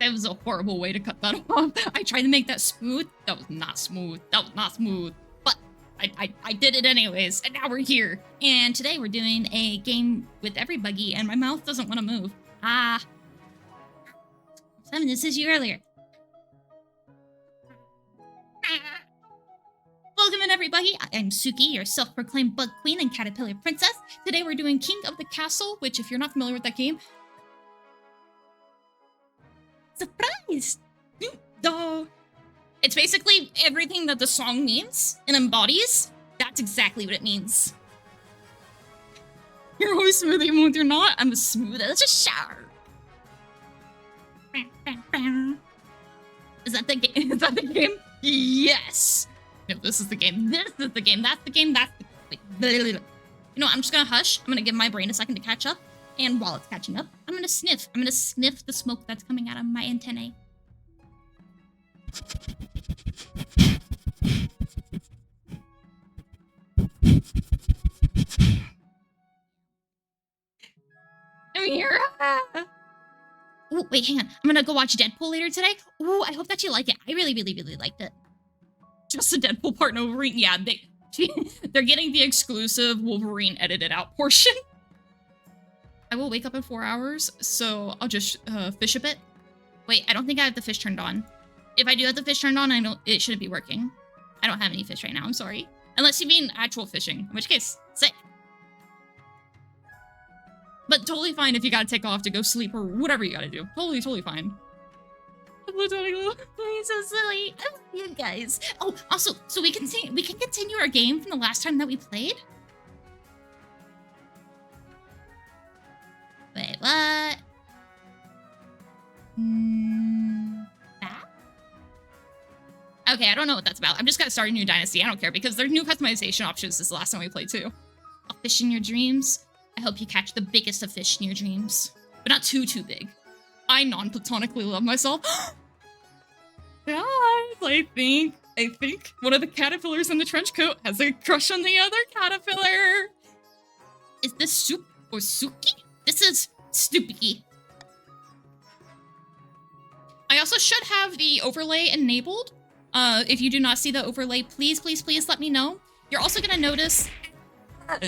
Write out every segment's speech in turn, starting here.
That was a horrible way to cut that off. I tried to make that smooth. That was not smooth. That was not smooth. But I did it anyways, and now we're here. And today we're doing a game with everybody, and my mouth doesn't want to move. Simon, this is you earlier. Welcome in, everybody. I'm Suki, your self-proclaimed bug queen and caterpillar princess. Today we're doing King of the Castle, which, if you're not familiar with that game, surprise! Duh. It's basically everything that the song means and embodies. That's exactly what it means. You're always smooth even when you're not. I'm as smooth as a shower. Is that the game? Is that the game? Yes! No, this is the game. This is the game. That's the game. That's the game. You know, I'm just gonna hush. I'm gonna give my brain a second to catch up. And while it's catching up, I'm gonna sniff. I'm gonna sniff the smoke that's coming out of my antennae. I'm here. Oh, wait, hang on. I'm gonna go watch Deadpool later today. Ooh, I hope that you like it. I really liked it. Just the Deadpool part and Wolverine. Yeah, they're getting the exclusive Wolverine edited out portion. I will wake up in 4 hours, so I'll just fish a bit. Wait, I don't think I have the fish turned on. If I do have the fish turned on, it shouldn't be working. I don't have any fish right now, I'm sorry. Unless you mean actual fishing, in which case, sick. But totally fine if you gotta take off to go sleep or whatever you gotta do. Totally fine. I'm so silly. I love you guys. Oh, also, so we can continue our game from the last time that we played? Wait, what? That? Okay, I don't know what that's about. I'm just gonna start a new dynasty. I don't care because there's new customization options this is the last time we played too. A fish in your dreams. I hope you catch the biggest of fish in your dreams. But not too big. I non-platonically love myself. Guys, I think one of the caterpillars in the trench coat has a crush on the other caterpillar. Is this Soup or Suki? This is Stoopy. I also should have the overlay enabled. If you do not see the overlay, please let me know. You're also gonna notice that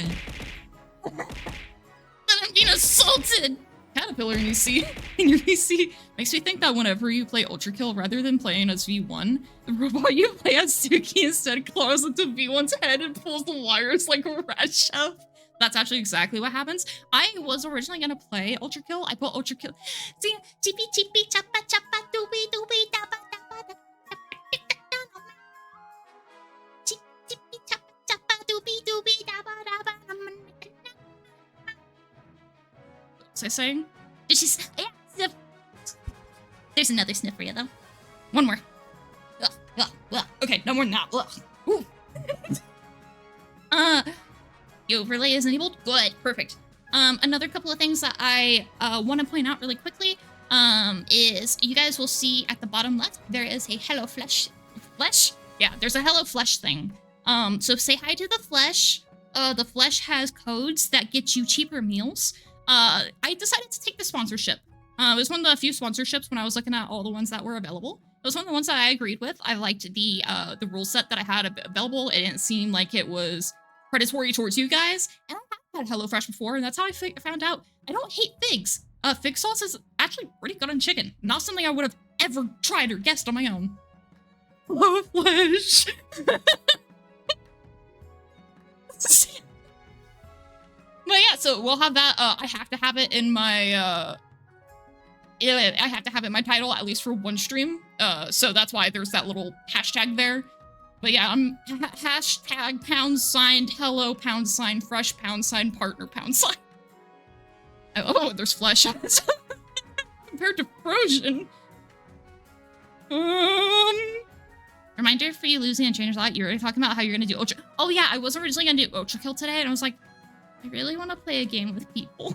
I'm being assaulted. Caterpillar in your PC makes me think that whenever you play Ultra Kill, rather than playing as V1, the robot you play as Suki instead claws into V1's head and pulls the wires like a rat chef. That's actually exactly what happens. I was originally gonna play Ultra Kill. I put Ultra Kill. See, chippy chippy chappa chappa doobie doobie dabba dabba chippy chappa chappa doobie doobie dabba dabba. Was I saying? Yeah, sniff. There's another sniff for you, though. One more. Okay, no more than that. Ooh. The overlay is enabled. Good, perfect. Another couple of things that I want to point out really quickly is you guys will see at the bottom left there is a Hello Flesh. Yeah, there's a Hello Flesh thing. So say hi to the Flesh. The Flesh has codes that get you cheaper meals. I decided to take the sponsorship. It was one of the few sponsorships when I was looking at all the ones that were available. It was one of the ones that I agreed with. I liked the rule set that I had available. It didn't seem like it was predatory towards you guys. And I had HelloFresh before, and that's how I found out I don't hate figs. Fig sauce is actually pretty good on chicken. Not something I would have ever tried or guessed on my own. Hello, Flesh. But yeah, so we'll have that. I have to have it in my, I have to have it in my title, at least for one stream. So that's why there's that little hashtag there. But yeah, I'm hashtag #hello #fresh #partner #. Oh, there's flesh compared to frozen. Reminder for you losing and change a lot. You're already talking about how you're gonna do Ultra. Oh yeah, I was originally gonna do Ultra Kill today, and I was like, I really want to play a game with people.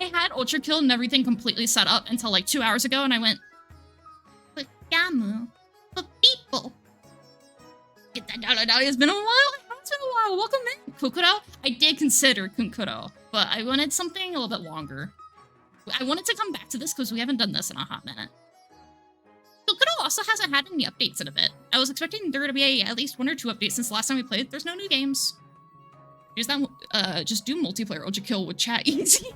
I had Ultra Kill and everything completely set up until like 2 hours ago, and I went, but Gamu, for people. Get that out. It's been a while. It's been a while. Welcome in, Kukuro. I did consider Kukuro, but I wanted something a little bit longer. I wanted to come back to this because we haven't done this in a hot minute. also hasn't had any updates in a bit. I was expecting there to be at least 1 or 2 updates since the last time we played. There's no new games. Here's that, just do multiplayer Ultra Kill with chat easy.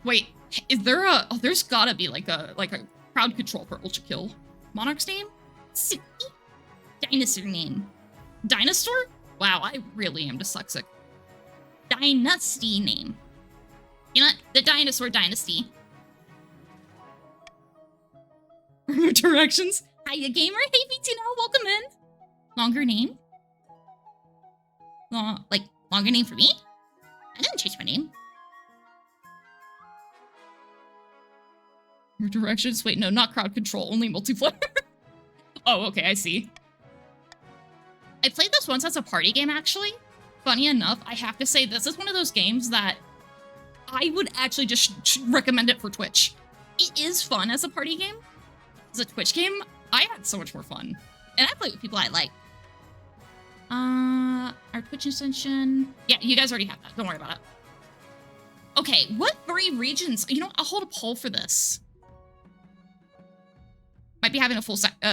Wait, is there a, oh, there's gotta be like a crowd control for Ultra Kill. Monarch's name? Suki? Dinosaur name. Dinosaur? Wow, I really am dyslexic. Dynasty name. You know what? The Dinosaur Dynasty. Directions. Hiya, gamer. Hey, BTNL. Welcome in. Longer name? Like, longer name for me? I didn't change my name. Your directions? Wait, no, not crowd control. Only multiplayer. Oh, okay, I see. I played this once as a party game, actually. Funny enough, I have to say this is one of those games that I would actually just recommend it for Twitch. It is fun as a party game. As a Twitch game, I had so much more fun. And I play with people I like. Our Twitch extension. Yeah, you guys already have that. Don't worry about it. Okay, what 3 regions? You know, I'll hold a poll for this. Might be having a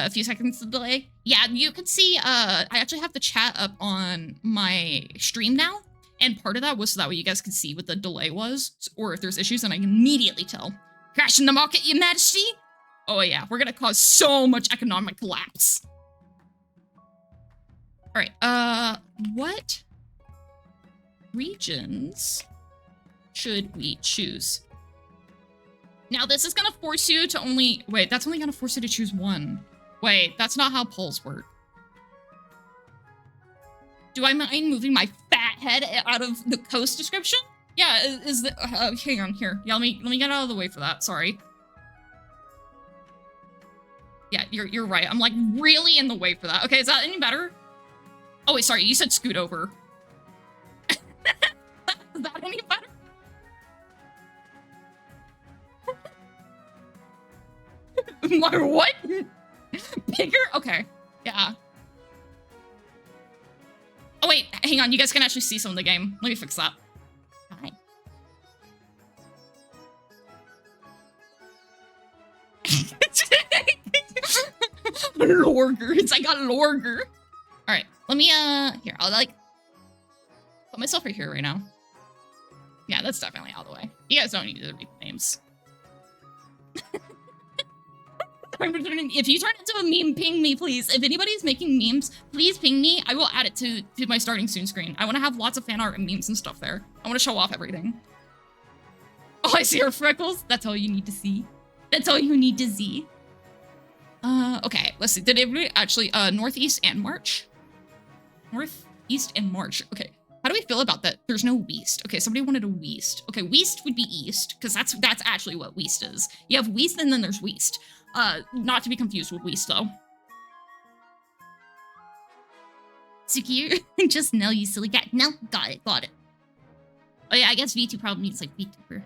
few seconds of delay. Yeah, you can see, I actually have the chat up on my stream now. And part of that was so that way you guys can see what the delay was. Or if there's issues, and I can immediately tell. Crashing the market, your majesty? Oh yeah, we're gonna cause so much economic collapse. All right, what regions should we choose? Now this is gonna force you to only, wait, that's only gonna force you to choose 1. Wait, that's not how polls work. Do I mind moving my fat head out of the coast description? Yeah, is the, hang on here. Yeah, let me get out of the way for that, sorry. Yeah, you're right. I'm like really in the way for that. Okay, is that any better? Oh wait, sorry, you said scoot over. Is that any better? My what? Bigger? Okay, yeah. Oh wait, hang on, you guys can actually see some of the game. Let me fix that. Hi. Lorgers, I got Lorger. All right, let me, here, I'll like put myself right here right now. Yeah, that's definitely out of the way. You guys don't need to read the names. If you turn into a meme, ping me, please. If anybody's making memes, please ping me. I will add it to my starting soon screen. I want to have lots of fan art and memes and stuff there. I want to show off everything. Oh, I see her freckles. That's all you need to see. That's all you need to see. Okay, let's see. Did everybody actually, Northeast and March? Northeast and March. Okay. How do we feel about that? There's no Weast. Okay, somebody wanted a Weast. Okay, Weast would be East, because that's actually what Weast is. You have Weast and then there's Weast. Not to be confused with Weast, though. Suki, just no, you silly cat. No, got it. Oh yeah, I guess V2 probably means like VTuber.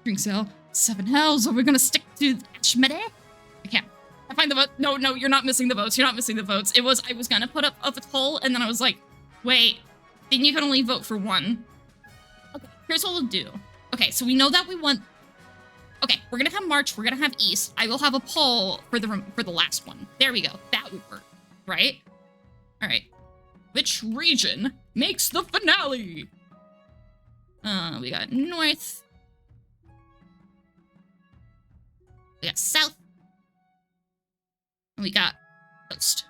Drink sale. 7 hells. Are we gonna stick to Ashmede? I can't. I find the vote. No, you're not missing the votes. You're not missing the votes. I was gonna put up a poll, and then I was like, wait, then you can only vote for 1. Okay, here's what we'll do. Okay, so we know that we want. Okay, we're gonna have March. We're gonna have East. I will have a poll for the last one. There we go. That would work, right? All right. Which region makes the finale? We got North. We got South. And we got Coast.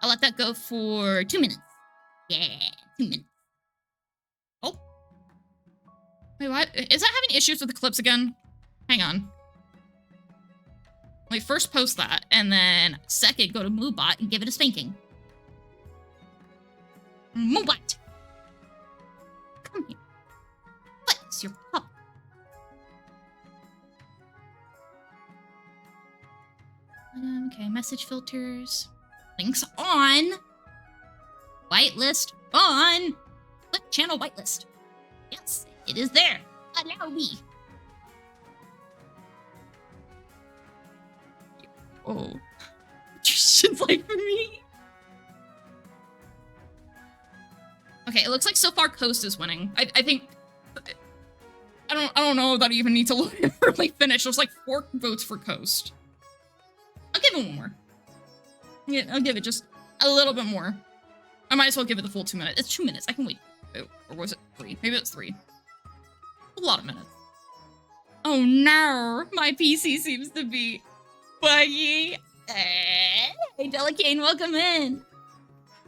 I'll let that go for 2 minutes. Yeah, 2 minutes. Oh. Wait, what? Is that having issues with the clips again? Hang on. Let me first post that, and then second, go to Moobot and give it a spanking. Moobot! Come here. What's your pup? Okay, message filters. Links on. Whitelist on. Click channel whitelist. Yes, it is there. Allow me. Oh. Shit's like for me. Okay, it looks like so far Coast is winning. I think I don't know that I even need to really finish. There's like 4 votes for Coast. give it one more. Yeah, I'll give it just a little bit more. I might as well give it the full 2 minutes. It's 2 minutes. I can wait. Oh, or was it 3? Maybe it's 3. A lot of minutes. Oh no, my PC seems to be buggy. Hey, Delicane, welcome in.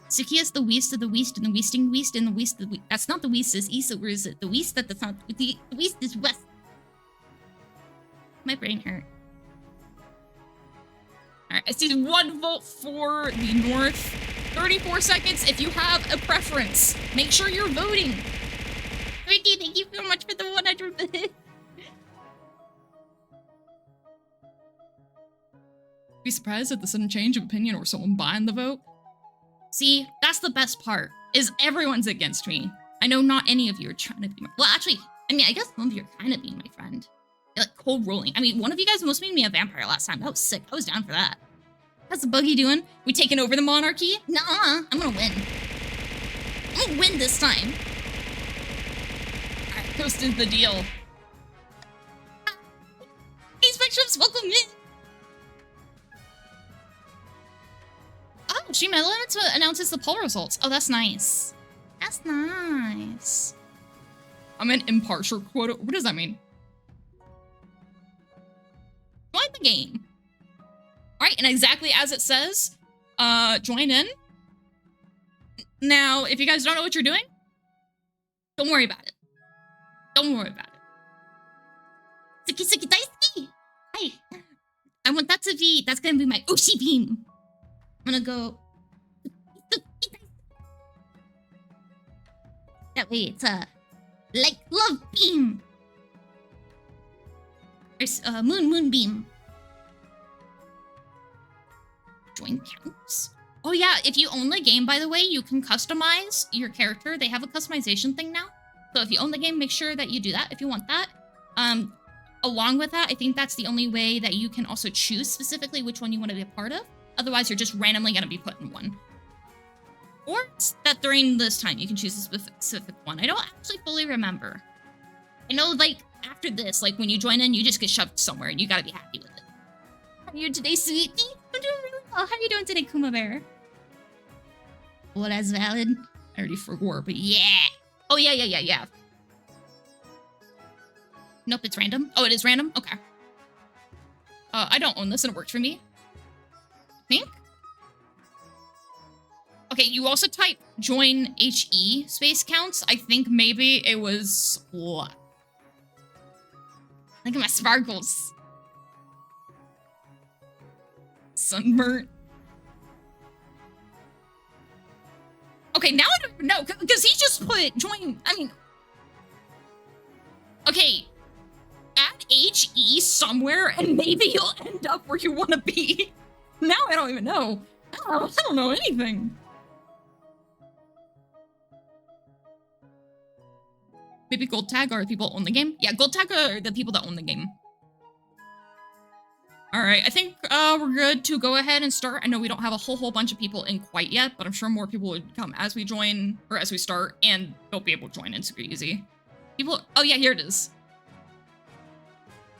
Suki is the Weast of the Weast and the Weasting Weast and the Weast of the Weast. That's not the Weast, it's East, where is it? The Weast, that's not, the Weast is West. My brain hurt. Alright, I see 1 vote for the North. 34 seconds if you have a preference. Make sure you're voting. Ricky, thank you so much for the 100 bits. Be surprised at the sudden change of opinion or someone buying the vote. See, that's the best part, is everyone's against me. I know not any of you are trying to be my... Well, actually, I mean, I guess some of you are kind of being my friend. You're like cold rolling. I mean, one of you guys almost made me a vampire last time. That was sick. I was down for that. How's the buggy doing? We taking over the monarchy? Nuh-uh. I'm gonna win. I'm gonna win this time. Alright, posted the deal. Hey, Spectrums, welcome in. Oh, Gmail Limits announces the poll results. Oh, that's nice. That's nice. I'm an impartial quota. What does that mean? Join the game. All right, and exactly as it says, join in. Now, if you guys don't know what you're doing, don't worry about it. Don't worry about it. Suki Suki Daisuki! Hi. I want that to be, that's gonna be my Oshi beam. I'm gonna go... That way it's like love beam. There's moon beam. Join counts. Oh yeah, if you own the game, by the way, you can customize your character. They have a customization thing now. So if you own the game, make sure that you do that if you want that. Along with that, I think that's the only way that you can also choose specifically which one you want to be a part of. Otherwise, you're just randomly going to be put in one. Or that during this time, you can choose a specific one. I don't actually fully remember. I know, like, after this, like, when you join in, you just get shoved somewhere and you got to be happy with it. How are you today, sweetie? I'm doing really well. How are you doing today, Kuma Bear? Well, that's valid. I already forgot, but yeah. Oh, yeah. Nope, it's random. Oh, it is random? Okay. I don't own this and it worked for me. I think? Okay, you also type join HE space counts. I think maybe it was what? Look at my sparkles. Sunburnt. Okay, now I don't even know, because he just put join, I mean... Okay, add HE somewhere, and maybe you'll end up where you want to be. Now I don't even know. I don't know anything. Maybe gold tag are the people that own the game? Yeah, gold tag are the people that own the game. Alright, I think we're good to go ahead and start. I know we don't have a whole bunch of people in quite yet, but I'm sure more people would come as we join, or as we start, and they'll be able to join in super easy. People, oh yeah, here it is.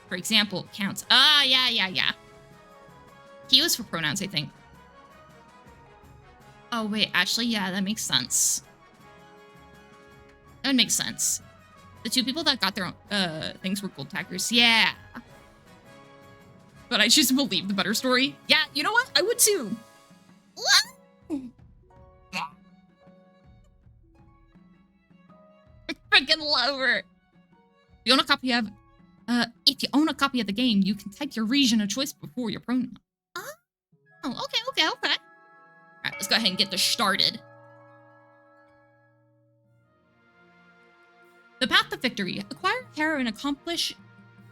For example, counts. Ah, yeah. He was for pronouns, I think. Oh wait, actually, yeah, that makes sense. That would make sense. The two people that got their own things were gold taggers. Yeah. But I choose to believe the better story. Yeah, you know what? I would too. What? I freaking love her. If you own a copy of the game, you can type your region of choice before your pronoun. Oh, okay. All right, let's go ahead and get this started. The path to victory. Acquire hair and accomplish...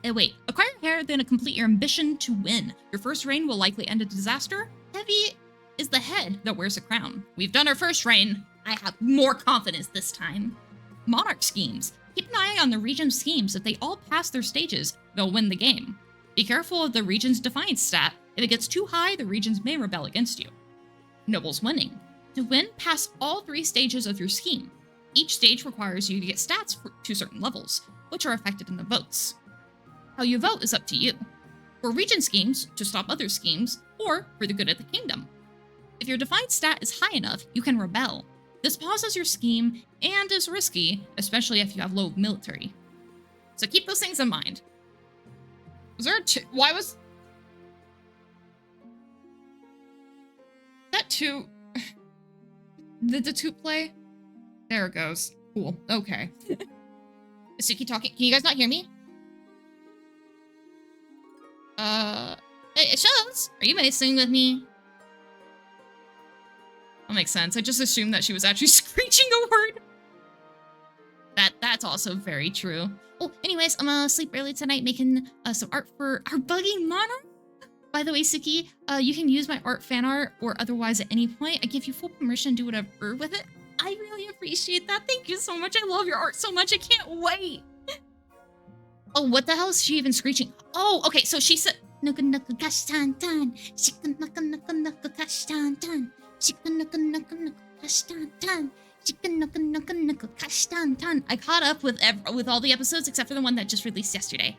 Acquire hair, then complete your ambition to win. Your first reign will likely end in disaster. Heavy is the head that wears a crown. We've done our first reign. I have more confidence this time. Monarch schemes. Keep an eye on the region's schemes. If they all pass their stages, they'll win the game. Be careful of the region's defiance stat. If it gets too high, the regions may rebel against you. Nobles winning. To win, pass all 3 stages of your scheme. Each stage requires you to get stats to certain levels, which are affected in the votes. How you vote is up to you. for region schemes to stop other schemes, or for the good of the kingdom. If your defiance stat is high enough, you can rebel. This pauses your scheme and is risky, especially if you have low military. So keep those things in mind. Was there why was that two? Did the two play? There it goes. Cool. Okay. Is Suki talking? Can you guys not hear me? It shows. Are you messing with me? That makes sense. I just assumed that she was actually screeching a word. That's also very true. Oh, anyways, I'm gonna sleep early tonight making some art for our buggy monarch. By the way, Suki, you can use my art, fan art, or otherwise at any point. I give you full permission to do whatever with it. I really appreciate that. Thank you so much. I love your art so much. I can't wait. Oh, what the hell is she even screeching? Oh, okay, so she said... I caught up with all the episodes except for the one that just released yesterday.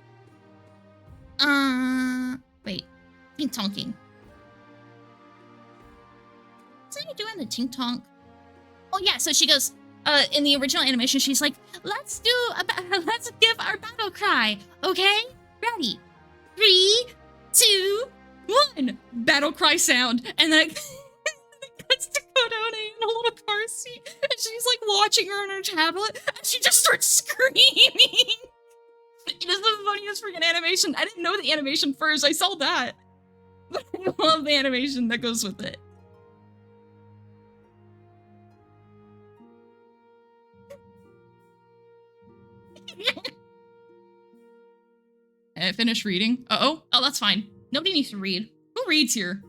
Wait. Tink tonking. What's he doing the tink tonk? Oh yeah, so she goes, in the original animation, she's like, let's give our battle cry, okay? Ready? 3, 2, 1. Battle cry sound. And then it cuts to Kodone in a little car seat. And she's like watching her on her tablet. And she just starts screaming. It is the funniest freaking animation. I didn't know the animation first. I saw that. But I love the animation that goes with it. I finished reading. Uh-oh. Oh, that's fine. Nobody needs to read. Who reads here?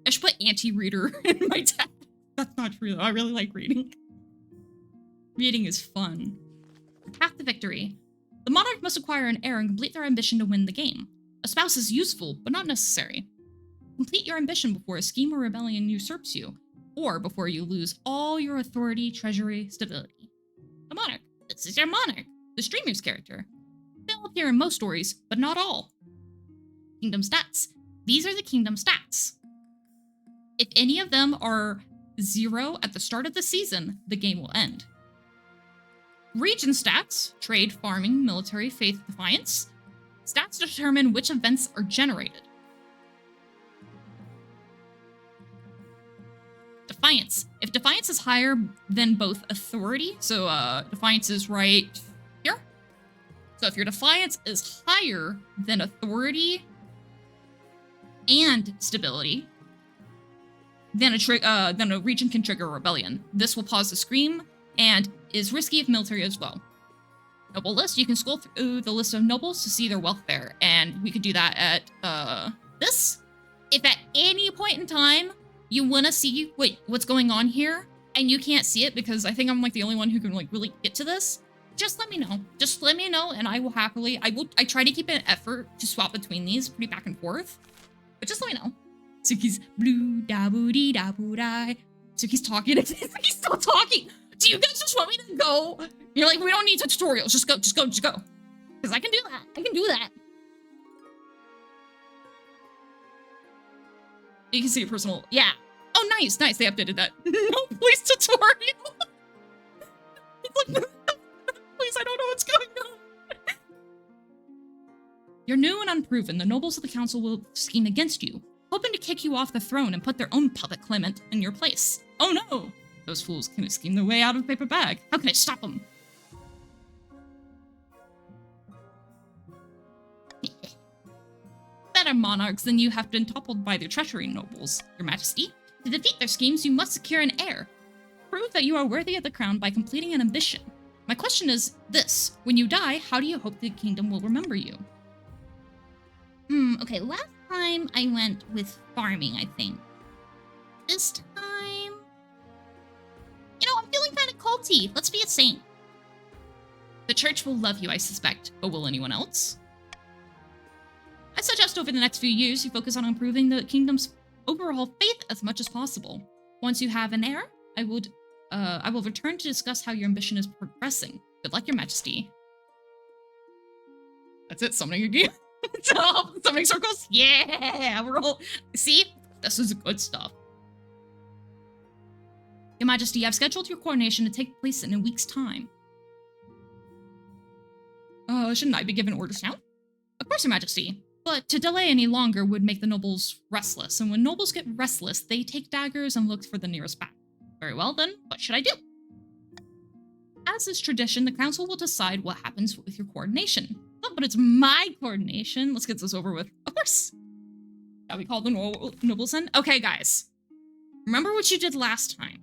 I should put anti-reader in my tab. That's not true, though. I really like reading. Reading is fun. Path to victory. The monarch must acquire an heir and complete their ambition to win the game. A spouse is useful, but not necessary. Complete your ambition before a scheme or rebellion usurps you, or before you lose all your authority, treasury, stability. The monarch. This is your monarch, the streamer's character. They'll appear in most stories, but not all. Kingdom stats. These are the kingdom stats. If any of them are 0 at the start of the season, the game will end. Region stats, trade, farming, military, faith, defiance. Stats determine which events are generated. Defiance. If defiance is higher than both authority, so defiance is right here. So if your defiance is higher than authority and stability, then a region can trigger a rebellion. This will pause the scream and is risky if military as well. Noble list, you can scroll through the list of nobles to see their wealth there, and we could do that at this. If at any point in time you want to see what's going on here and you can't see it because I think I'm like the only one who can like really get to this, just let me know. Just let me know and I will happily, I try to keep an effort to swap between these pretty back and forth, but just let me know. Suki's blue da boo dee da boo die. Suki's talking. He's still talking. Do you guys just want me to go? You're like, we don't need tutorials. Just go. Because I can do that. You can see a personal. Yeah. Oh, nice. They updated that. No, please tutorial. It's like, please, I don't know what's going on. You're new and unproven. The nobles of the council will scheme against you, hoping to kick you off the throne and put their own puppet Clement in your place. Oh no! Those fools can scheme their way out of the paper bag. How can I stop them? Better monarchs than you have been toppled by their treachery nobles, Your Majesty. To defeat their schemes, you must secure an heir. Prove that you are worthy of the crown by completing an ambition. My question is this. When you die, how do you hope the kingdom will remember you? Okay, last time I went with farming, I think. This time... You know, I'm feeling kind of culty. Let's be a saint. The church will love you, I suspect, but will anyone else? I suggest over the next few years you focus on improving the kingdom's overall faith as much as possible. Once you have an heir, I will return to discuss how your ambition is progressing. Good luck, Your Majesty. That's it, summoning again. Swimming circles? Yeah, we're all... See? This is good stuff. Your Majesty, I've scheduled your coronation to take place in a week's time. Shouldn't I be given orders now? Of course, Your Majesty. But to delay any longer would make the nobles restless, and when nobles get restless, they take daggers and look for the nearest path. Very well then, what should I do? As is tradition, the council will decide what happens with your coordination. Oh, but it's my coordination. Let's get this over with. Of course. Shall we call the nobles in? Okay, guys. Remember what you did last time.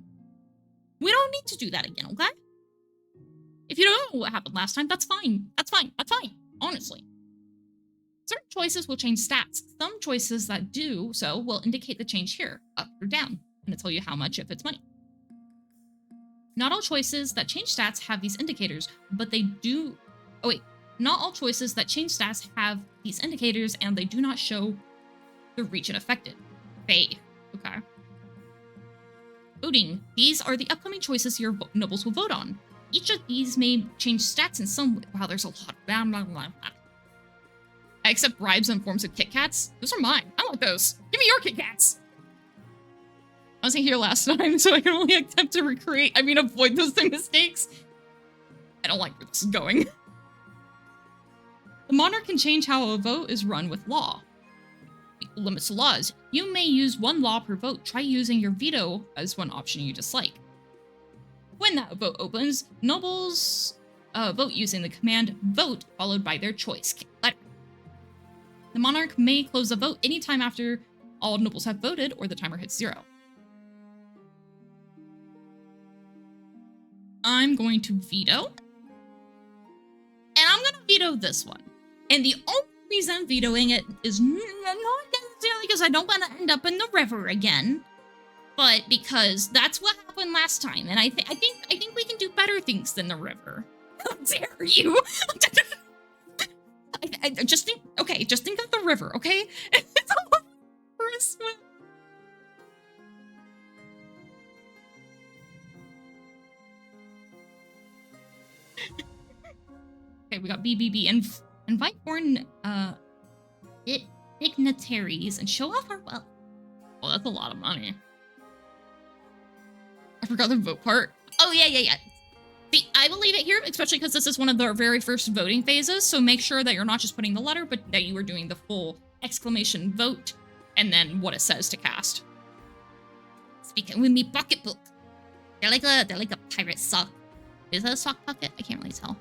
We don't need to do that again, okay? If you don't know what happened last time, that's fine. That's fine. That's fine. Honestly. Certain choices will change stats. Some choices that do so will indicate the change here, up or down, and it'll tell you how much if it's money. Not all choices that change stats have these indicators, but they do... Oh wait, not all choices that change stats have these indicators, and they do not show the region affected. Okay. Voting. These are the upcoming choices your nobles will vote on. Each of these may change stats in some way. Wow, there's a lot. Blah, blah, blah, blah. I accept bribes in forms of Kit Kats. Those are mine. I want those. Give me your Kit Kats. I wasn't here last time, so I can only attempt to avoid those same mistakes. I don't like where this is going. The monarch can change how a vote is run with law. Limits to laws. You may use one law per vote. Try using your veto as one option you dislike. When that vote opens, nobles vote using the command vote followed by their choice letter. The monarch may close a vote anytime after all nobles have voted or the timer hits 0. I'm going to veto. And I'm going to veto this one. And the only reason I'm vetoing it is not necessarily because I don't want to end up in the river again, but because that's what happened last time, and I think we can do better things than the river. How dare you? Just think of the river, okay? It's all for a swim. Okay, we got BBB and invite foreign dignitaries and show off our wealth. Well, that's a lot of money. I forgot the vote part. Oh, yeah. See, I will leave it here, especially because this is one of the very first voting phases, so make sure that you're not just putting the letter, but that you are doing the full exclamation vote, and then what it says to cast. Speaking with me pocketbook. They're like a pirate sock. Is that a sock pocket? I can't really tell.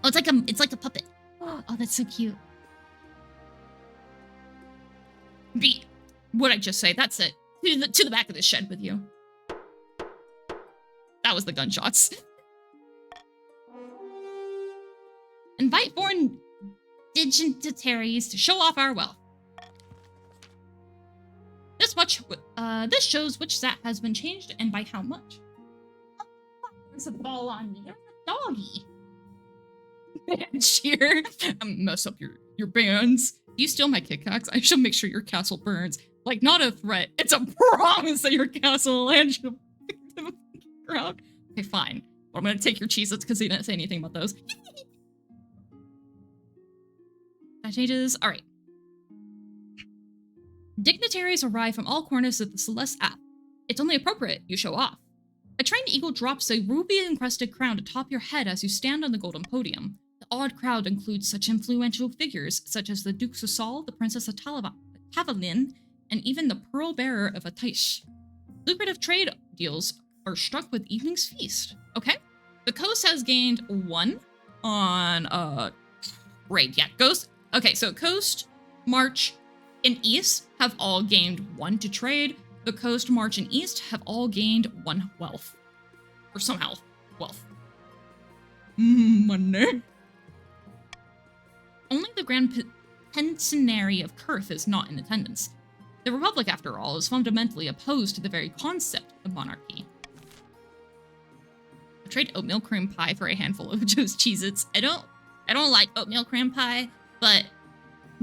Oh, it's like a puppet. Oh, that's so cute. Beat. What'd I just say? That's it. To the back of the shed with you. That was the gunshots. Invite foreign dignitaries to show off our wealth. This shows which stat has been changed and by how much. Oh, there's a ball on me. There's a doggy. Cheer. Mess up your bands. If you steal my Kit Kats, I shall make sure your castle burns. Like, not a threat. It's a promise that your castle will land you to the ground. Okay, fine. Well, I'm gonna take your Cheez-Its because they didn't say anything about those. That changes. All right. Dignitaries arrive from all corners of the Celeste app. It's only appropriate you show off. A trained eagle drops a ruby-encrusted crown atop your head as you stand on the golden podium. The awed crowd includes such influential figures such as the Duke Sosal, the Princess of Tavalin, and even the pearl bearer of Ataish. Lucrative trade deals are struck with evening's feast. Okay? The coast has gained 1 on raid. Yeah, Ghost. Okay, so Coast, March, and East have all gained 1 to trade. The Coast, March, and East have all gained 1 wealth. Or somehow, wealth. Money. Only the Grand Pensionary of Kurth is not in attendance. The Republic, after all, is fundamentally opposed to the very concept of monarchy. I trade oatmeal cream pie for a handful of Joe's Cheez-Its. I don't like oatmeal cream pie, but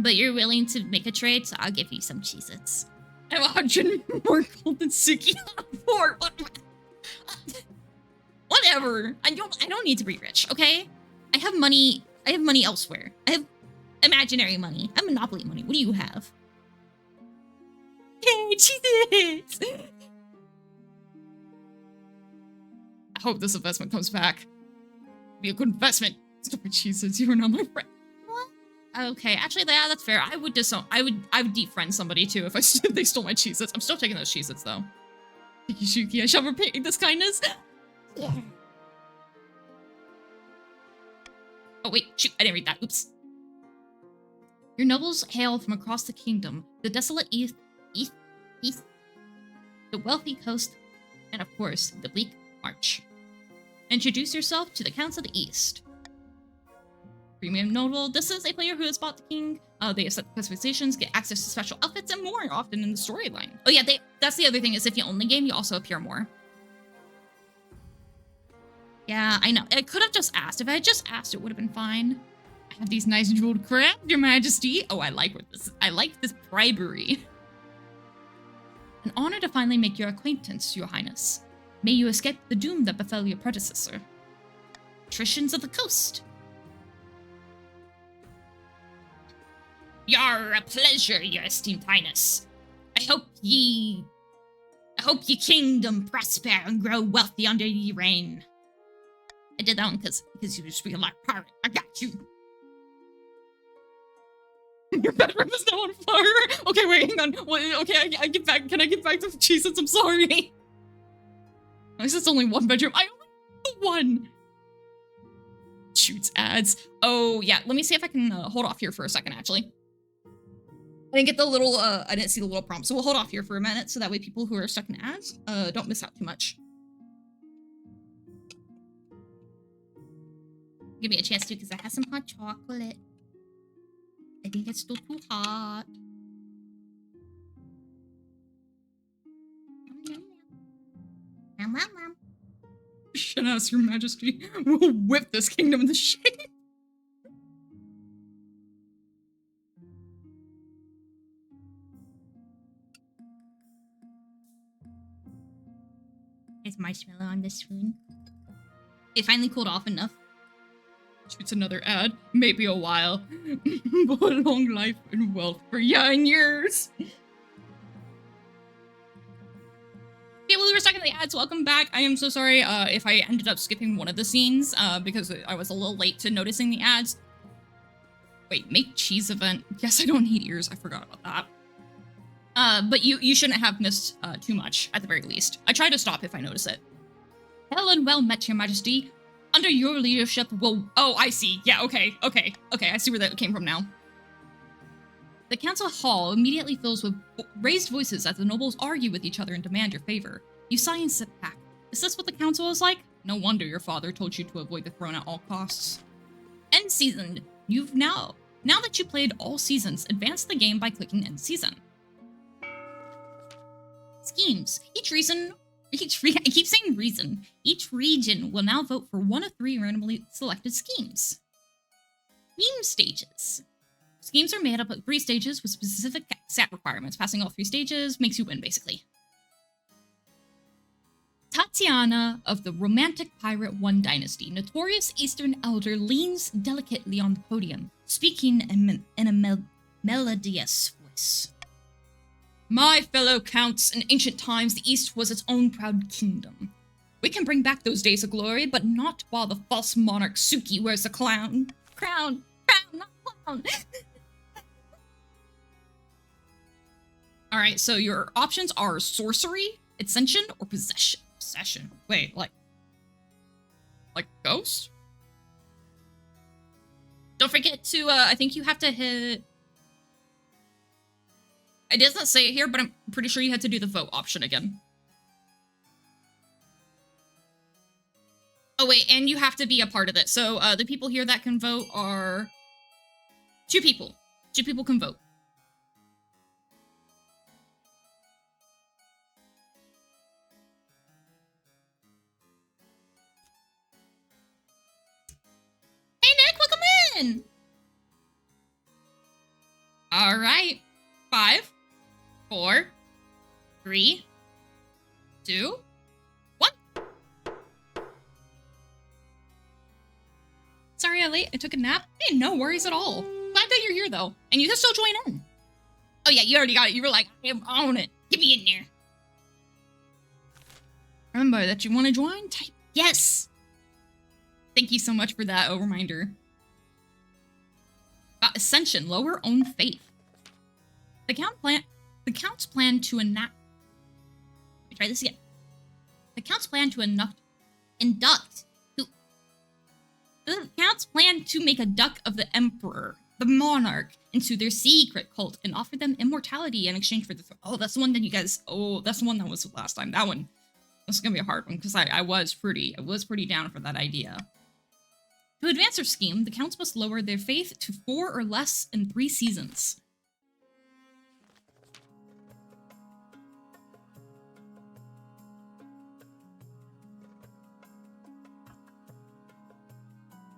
you're willing to make a trade, so I'll give you some Cheez-Its. I have 100 more gold than Suki for. Whatever. I don't need to be rich, okay? I have money elsewhere. I imaginary money. I'm Monopoly money. What do you have? Yay, Jesus! I hope this investment comes back. Be a good investment. Stupid Jesus, you are not my friend. What? Okay, actually, yeah, that's fair. I would disown. I would defriend somebody too if if they stole my Cheez-Its. I'm still taking those Cheez-Its though. Tiki Shuki, I shall repay this kindness. Yeah. Oh wait, shoot, I didn't read that. Oops. Your nobles hail from across the kingdom, the desolate east, the wealthy coast, and of course, the bleak march. Introduce yourself to the Counts of the East. Premium noble, this is a player who has bought the king. They have set customizations, get access to special outfits, and more often in the storyline. Oh yeah, that's the other thing, is if you only game, you also appear more. Yeah, I know. I could have just asked. If I had just asked, it would have been fine. I have these nice jeweled crabs, your majesty. Oh, I like this bribery. An honor to finally make your acquaintance, your highness. May you escape the doom that befell your predecessor. Patricians of the coast. Yar, a pleasure, your esteemed highness. I hope ye kingdom prosper and grow wealthy under ye reign. I did that one because you just be like pirate. I got you. Your bedroom is now on fire. Okay, wait, hang on. Okay, I get back. Can I get back to Jesus? I'm sorry. At least it's only one bedroom. I only have one. Shoots ads. Oh yeah. Let me see if I can hold off here for a second. Actually, I didn't get the little. I didn't see the little prompt, so we'll hold off here for a minute, so that way people who are stuck in ads don't miss out too much. Give me a chance to, because I have some hot chocolate. I think it's still too hot. Shut up, your majesty. We'll whip this kingdom into shape. It's marshmallow on the spoon. It finally cooled off enough. Shoots another ad. Maybe a while. But long life and wealth for young years. People who were stuck in the ads, welcome back. I am so sorry if I ended up skipping one of the scenes because I was a little late to noticing the ads. Wait, make cheese event. Yes, I don't need ears. I forgot about that. But you shouldn't have missed too much, at the very least. I try to stop if I notice it. Hail and well met, your majesty. Under your leadership, we'll... Oh, I see. Yeah, okay. I see where that came from now. The council hall immediately fills with raised voices as the nobles argue with each other and demand your favor. You sigh and sit back. Is this what the council is like? No wonder your father told you to avoid the throne at all costs. End season. You've now that you played all seasons, advance the game by clicking end season. Schemes. I keep saying reason. Each region will now vote for one of 3 randomly selected schemes. Scheme stages. Schemes are made up of 3 stages with specific stat requirements. Passing all 3 stages makes you win, basically. Tatiana of the Romantic Pirate 1 dynasty, notorious Eastern elder, leans delicately on the podium, speaking in a melodious voice. My fellow counts, in ancient times, the East was its own proud kingdom. We can bring back those days of glory, but not while the false monarch Suki wears a crown, not clown. Alright, so your options are sorcery, ascension, or possession. Possession. Wait, like ghost? Don't forget to, I think you have to hit... It doesn't say it here, but I'm pretty sure you had to do the vote option again. Oh wait, and you have to be a part of it. So the people here that can vote are 2 people. 2 people can vote. Hey Nick, welcome in! All right. 5, 4, 3, 2, 1. Sorry I'm late. I took a nap. Hey, no worries at all. Glad that you're here, though. And you can still join in. Oh, yeah, you already got it. You were like, I own it. Get me in there. Remember that you want to join? Type yes. Thank you so much for that reminder. Ascension, lower own faith. The Count's plan to enact. Let me try this again. The Count's plan to induct. The Count's plan to make a duck of the Emperor, the monarch, into their secret cult and offer them immortality in exchange for the throne. Oh, that's the one that you guys. Oh, that's the one that was last time. That one. This is gonna be a hard one because I was pretty down for that idea. To advance their scheme, the Counts must lower their faith to 4 or less in 3 seasons.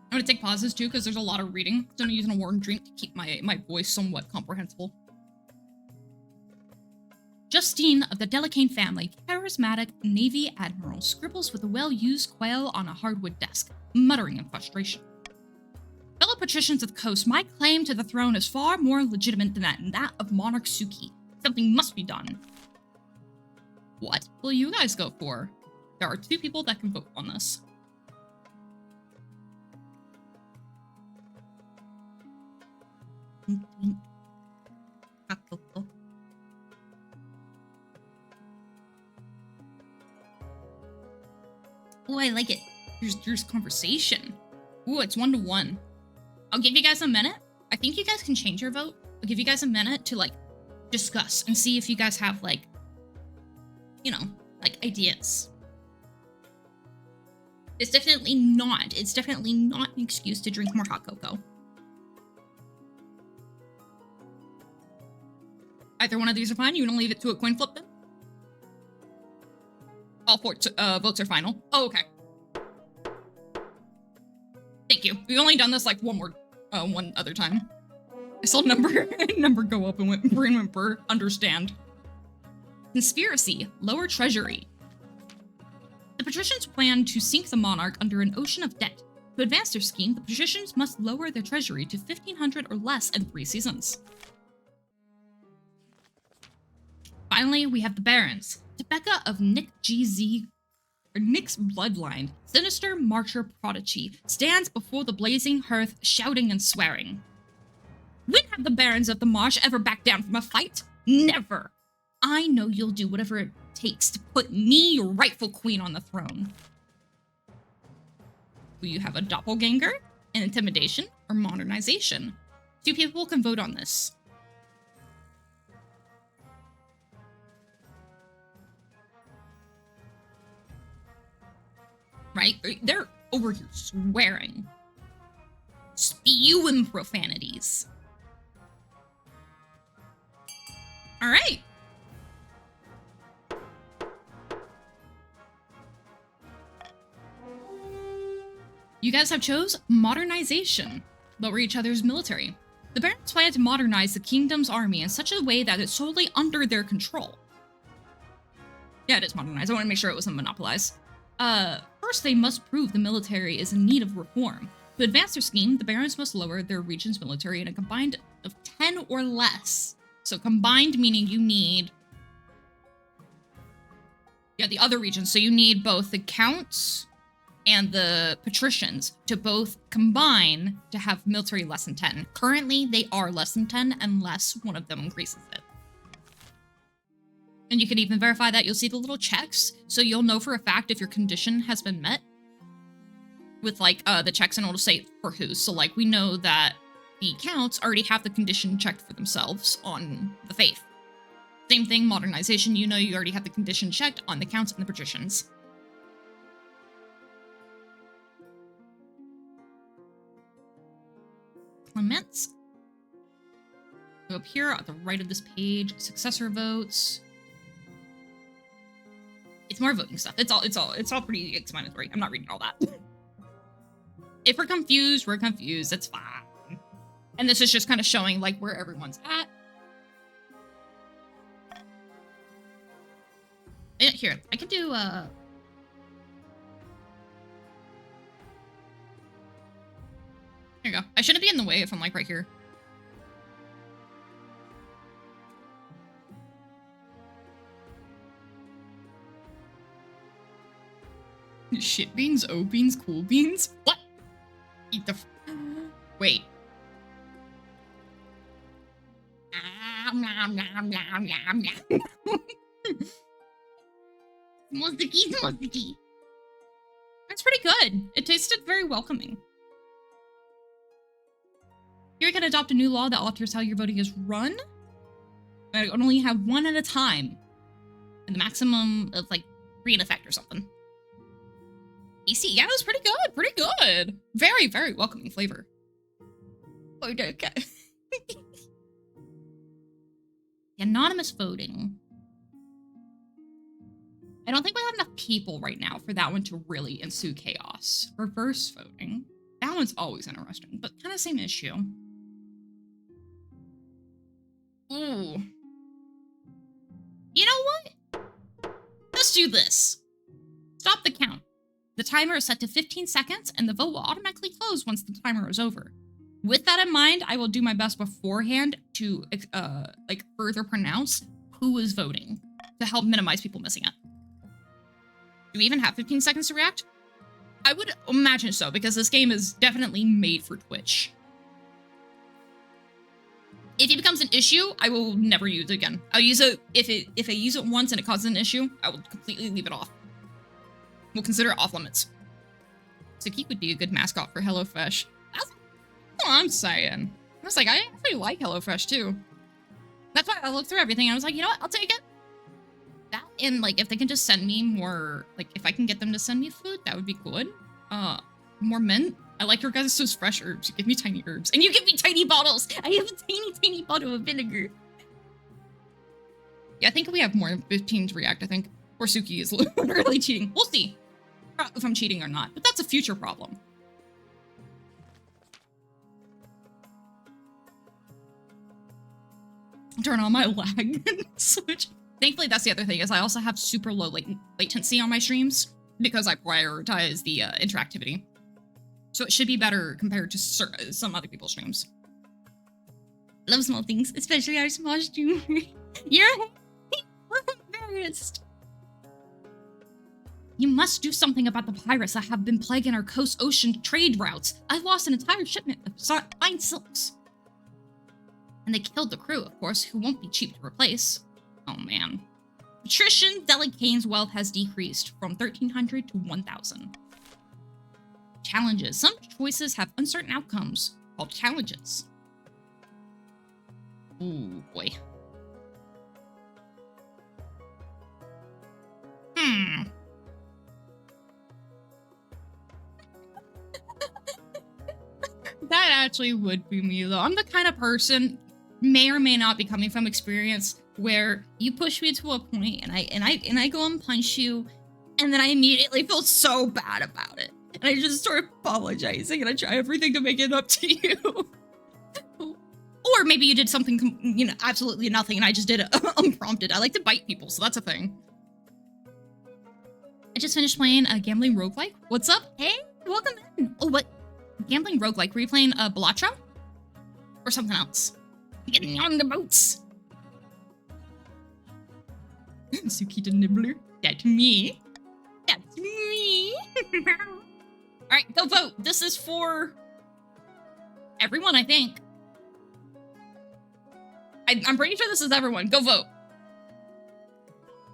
I'm gonna take pauses too because there's a lot of reading. So I'm using a warm drink to keep my voice somewhat comprehensible. Justine of the Delicane family, charismatic Navy admiral, scribbles with a well-used quail on a hardwood desk, muttering in frustration. Fellow patricians of the coast, my claim to the throne is far more legitimate than that of Monarch Suki. Something must be done. What will you guys go for? There are 2 people that can vote on this. Oh, I like it. There's conversation. Ooh, it's 1-to-1. I'll give you guys a minute. I think you guys can change your vote. I'll give you guys a minute to, like, discuss and see if you guys have, like, you know, like, ideas. It's definitely not an excuse to drink more hot cocoa. Either one of these are fine. You want to leave it to a coin flip then? All 4 votes are final. Oh, okay. Thank you. We've only done this like one other time. I saw number go up and brain went burr. Understand. Conspiracy. Lower treasury. The patricians plan to sink the monarch under an ocean of debt. To advance their scheme, the patricians must lower their treasury to 1,500 or less in 3 seasons. Finally, we have the barons. Tebeka of Nick's bloodline, sinister marcher prodigy, stands before the blazing hearth, shouting and swearing. When have the barons of the marsh ever backed down from a fight? Never! I know you'll do whatever it takes to put me, your rightful queen, on the throne. Will you have a doppelganger, an intimidation, or modernization? 2 people can vote on this. Right? They're over here swearing. Spewing profanities. Alright. You guys have chose modernization. Lower each other's military. The barons plan to modernize the kingdom's army in such a way that it's totally under their control. Yeah, it is modernized. I want to make sure it wasn't monopolized. First, they must prove the military is in need of reform. To advance their scheme, the barons must lower their region's military in a combined of 10 or less. So combined meaning you need... Yeah, the other regions. So you need both the counts and the patricians to both combine to have military less than 10. Currently, they are less than 10 unless one of them increases it. And you can even verify that. You'll see the little checks, so you'll know for a fact if your condition has been met. With, like, the checks, and it'll say for who. So, like, we know that the counts already have the condition checked for themselves on the faith. Same thing, modernization, you know you already have the condition checked on the counts and the patricians. Clements. Go up here at the right of this page, successor votes. It's more voting stuff. It's all pretty explanatory. I'm not reading all that. If we're confused, we're confused. It's fine. And this is just kind of showing like where everyone's at. Yeah, here, I could do there you go. I shouldn't be in the way if I'm like right here. Shit beans, O beans, cool beans? What? Eat the... Wait. Moziki. That's pretty good. It tasted very welcoming. Here we can adopt a new law that alters how your voting is run. I can only have one at a time. And the maximum of like 3 in effect or something. AC, yeah, it was pretty good. Pretty good. Very, very welcoming flavor. Oh, okay. Anonymous voting. I don't think we have enough people right now for that one to really ensue chaos. Reverse voting. That one's always interesting, but kind of same issue. Ooh. You know what? Let's do this. Stop the count. The timer is set to 15 seconds, and the vote will automatically close once the timer is over. With that in mind, I will do my best beforehand to like further pronounce who is voting to help minimize people missing it. Do we even have 15 seconds to react? I would imagine so, because this game is definitely made for Twitch. If it becomes an issue, I will never use it again. I'll use it if I use it once and it causes an issue, I will completely leave it off. We'll consider it off limits. Suki would be a good mascot for HelloFresh. That's what I'm saying. I was like, I actually like HelloFresh too. That's why I looked through everything and I was like, you know what, I'll take it. That and like if they can just send me more, like if I can get them to send me food, that would be good. More mint. I like your guys' fresh herbs. You give me tiny herbs. And you give me tiny bottles. I have a tiny bottle of vinegar. Yeah, I think we have more than 15 to react, I think. Or Suki is literally cheating. We'll see if I'm cheating or not, but that's a future problem. Turn on my lag switch. Thankfully, that's the other thing, is I also have super low latency on my streams because I prioritize the interactivity. So it should be better compared to some other people's streams. Love small things, especially our small streamer. You're embarrassed. You must do something about the pirates that have been plaguing our coast ocean trade routes. I've lost an entire shipment of fine silks. And they killed the crew, of course, who won't be cheap to replace. Oh man. Patrician Delicane's wealth has decreased from 1,300 to 1,000. Challenges. Some choices have uncertain outcomes, called challenges. Ooh, boy. That actually would be me, though. I'm the kind of person, may or may not be coming from experience, where you push me to a point and I go and punch you, and then I immediately feel so bad about it. And I just start apologizing and I try everything to make it up to you. Or maybe you did something, you know, absolutely nothing and I just did it unprompted. I like to bite people, so that's a thing. I just finished playing a gambling roguelike. What's up? Hey, welcome in. Oh, what? Gambling roguelike. Were you playing Balatro? Or something else? Getting on the boats. Suki the Nibbler. That's me. That's me. Alright, go vote. This is for everyone, I think. I'm pretty sure this is everyone. Go vote.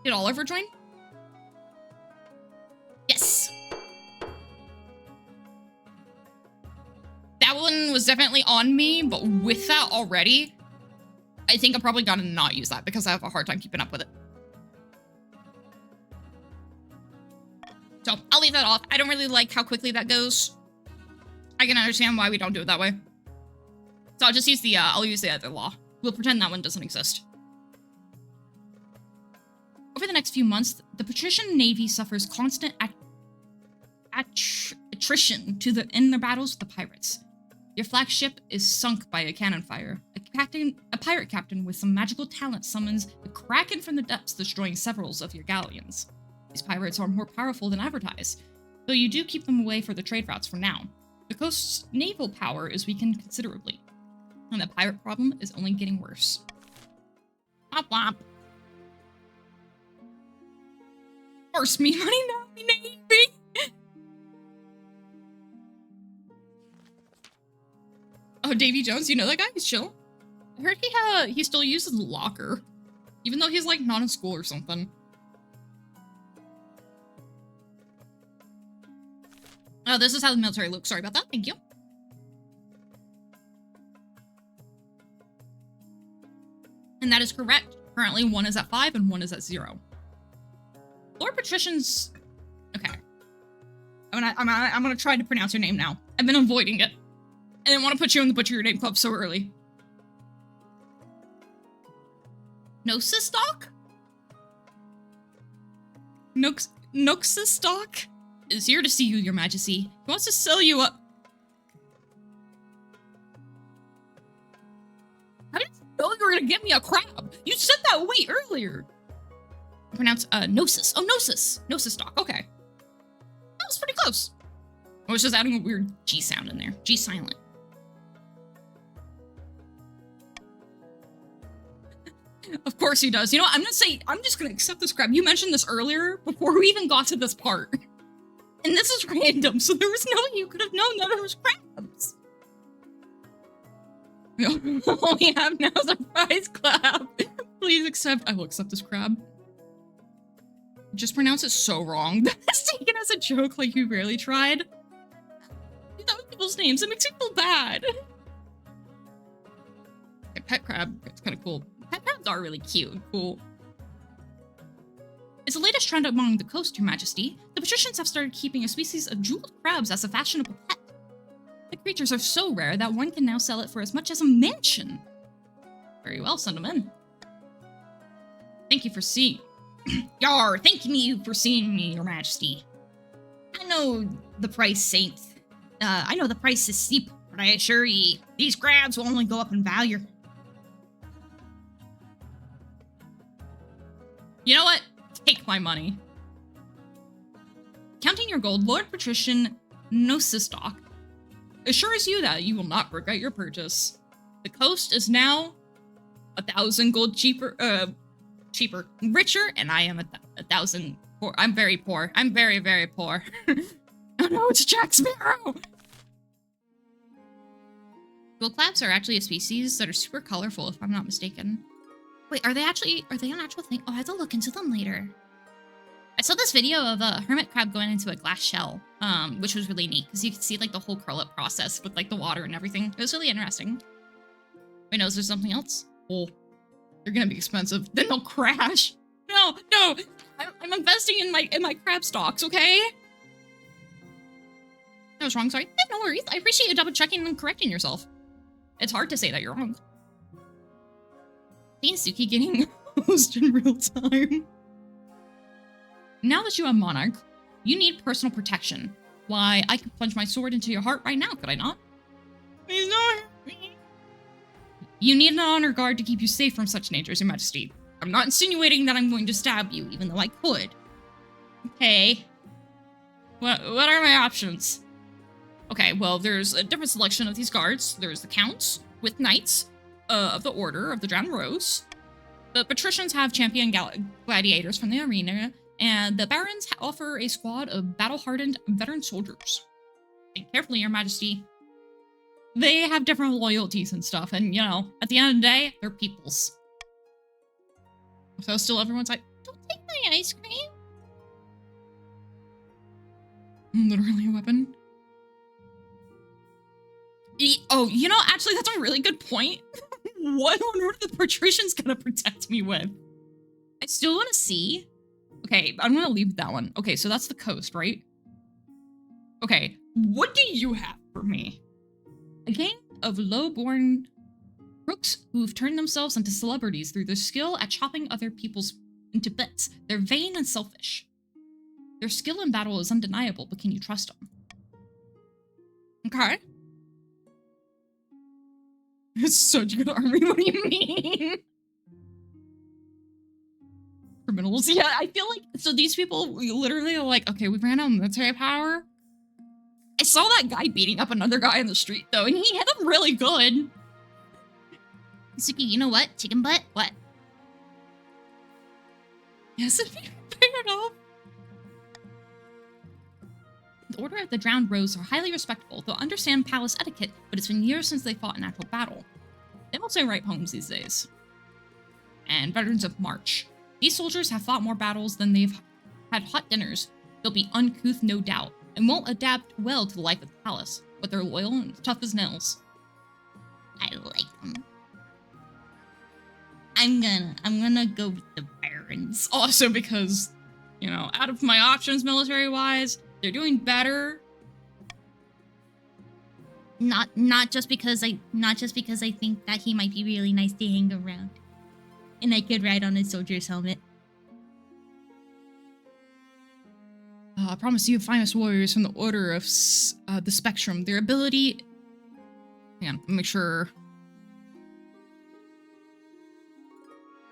Did Oliver join? Yes. That one was definitely on me, but with that already, I think I'm probably gonna not use that because I have a hard time keeping up with it. So I'll leave that off. I don't really like how quickly that goes. I can understand why we don't do it that way. So I'll just use the, I'll use the other law. We'll pretend that one doesn't exist. Over the next few months, the Patrician Navy suffers constant attrition in their battles with the pirates. Your flagship is sunk by a cannon fire. A pirate captain with some magical talent summons the Kraken from the depths, destroying several of your galleons. These pirates are more powerful than advertised, though you do keep them away for the trade routes for now. The coast's naval power is weakened considerably, and the pirate problem is only getting worse. Womp womp. Force me money now, Navy! Oh, Davy Jones, you know that guy? He's chill. I heard he still uses the locker, even though he's like not in school or something. Oh, this is how the military looks. Sorry about that. Thank you. And that is correct. Currently, one is at 5 and one is at 0. Lord Patrician's... Okay. I'm gonna try to pronounce your name now. I've been avoiding it. I didn't want to put you in the Butcher Your Name Club so early. Noxistock? Noxistock is here to see you, Your Majesty. He wants to sell you up. How did you know you were gonna get me a crab? You said that way earlier. Pronounce Gnosis. Oh, Gnosis. Noxistock. Okay. That was pretty close. I was just adding a weird G sound in there. G silent. Of course he does. You know what? I'm just gonna accept this crab. You mentioned this earlier before we even got to this part. And this is random, so there was no way you could have known that it was crabs. All we have now is a prize clap. Please accept. I will accept this crab. Just pronounce it so wrong. That's taken as a joke like you barely tried. That was people's names. It makes me feel bad. Okay, pet crab. It's kind of cool. Pet crabs are really cute and cool. It's the latest trend among the coast, Your Majesty. The patricians have started keeping a species of jeweled crabs as a fashionable pet. The creatures are so rare that one can now sell it for as much as a mansion. Very well, send them in. Thank you for seeing... Yar, thank you for seeing me, Your Majesty. I know the price ain't... I know the price is steep, but I assure ye, these crabs will only go up in value. You know what? Take my money. Counting your gold, Lord Patrician Noxistock assures you that you will not regret your purchase. The coast is now 1,000 gold cheaper, richer, and I am 1,000 poor. I'm very poor. I'm very, very poor. Oh no, it's Jack Sparrow! Gold claps are actually a species that are super colorful, if I'm not mistaken. Wait, are they an actual thing? Oh, I have to look into them later. I saw this video of a hermit crab going into a glass shell, which was really neat, because you could see, like, the whole curl-up process with, like, the water and everything. It was really interesting. Wait, no, is there something else? Oh, they're gonna be expensive. Then they'll crash. No, I'm investing in my crab stocks, okay? I was wrong, sorry. Yeah, no worries. I appreciate you double-checking and correcting yourself. It's hard to say that you're wrong. Suki getting hosed in real time. Now that you have Monarch, you need personal protection. Why, I could plunge my sword into your heart right now, could I not? Please don't hurt me. You need an honor guard to keep you safe from such dangers, Your Majesty. I'm not insinuating that I'm going to stab you, even though I could. Okay. What are my options? Okay, well, there's a different selection of these guards. There's the Counts, with Knights of the Order of the Drowned Rose. The Patricians have champion gladiators from the arena, and the Barons offer a squad of battle-hardened veteran soldiers. Think carefully, Your Majesty. They have different loyalties and stuff, and, you know, at the end of the day, they're peoples. So still everyone's like, don't take my ice cream. Literally a weapon. Oh, you know, actually, that's a really good point. What on earth are the patricians gonna protect me with? I still want to see. Okay, I'm gonna leave that one. Okay, so that's the coast, right? Okay, what do you have for me? A gang of low-born crooks who've turned themselves into celebrities through their skill at chopping other people's into bits. They're vain and selfish. Their skill in battle is undeniable, but can you trust them? Okay. It's such a good army, what do you mean? Criminals, yeah, I feel like, so these people literally are like, okay, we ran out of military power. I saw that guy beating up another guy in the street, though, and he hit him really good. Suki, you know what? Chicken butt? What? Yes, it'd be fair enough. The Order of the Drowned Rose are highly respectable. They'll understand palace etiquette, but it's been years since they fought an actual battle. They mostly write poems these days. And Veterans of March. These soldiers have fought more battles than they've had hot dinners. They'll be uncouth, no doubt, and won't adapt well to the life of the palace, but they're loyal and tough as nails. I like them. I'm gonna go with the Barons. Also because, you know, out of my options military-wise, they're doing better. Not just because I think that he might be really nice to hang around. And I could ride on a soldier's helmet. I promise you finest warriors from the Order of the Spectrum. Their ability... Hang on, make sure...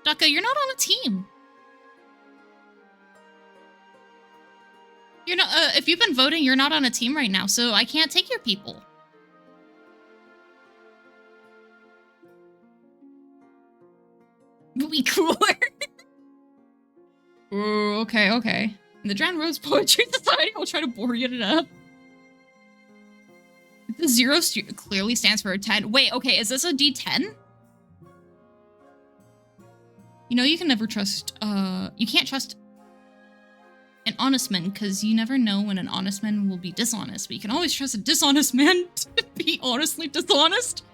Daka, you're not on a team. You're not, if you've been voting, you're not on a team right now, so I can't take your people. We'll be cooler. Oh, okay. The Drowned Rose Poetry Society will try to bore you to death. The 0 clearly stands for a 10. Wait, okay, is this a D10? You know, you can never trust, you can't trust an honest man, because you never know when an honest man will be dishonest, but you can always trust a dishonest man to be honestly dishonest.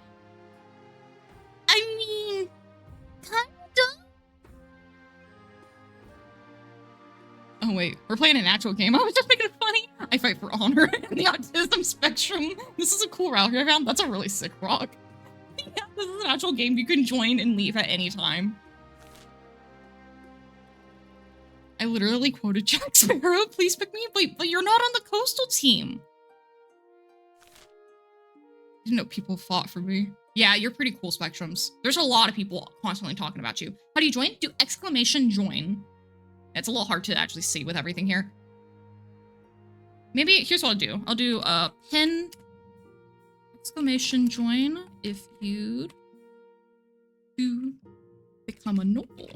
I mean, kinda. Oh wait, we're playing an actual game. I was just making it funny. I fight for honor in the autism spectrum. This is a cool route here I found. That's a really sick rock. Yeah, this is an actual game you can join and leave at any time. I literally quoted Jack Sparrow. Please pick me. Wait, but you're not on the coastal team. I didn't know people fought for me. Yeah, you're pretty cool, Spectrums. There's a lot of people constantly talking about you. How do you join? Do exclamation join. It's a little hard to actually see with everything here. Maybe, here's what I'll do. I'll do a pin exclamation join if you'd to become a noble.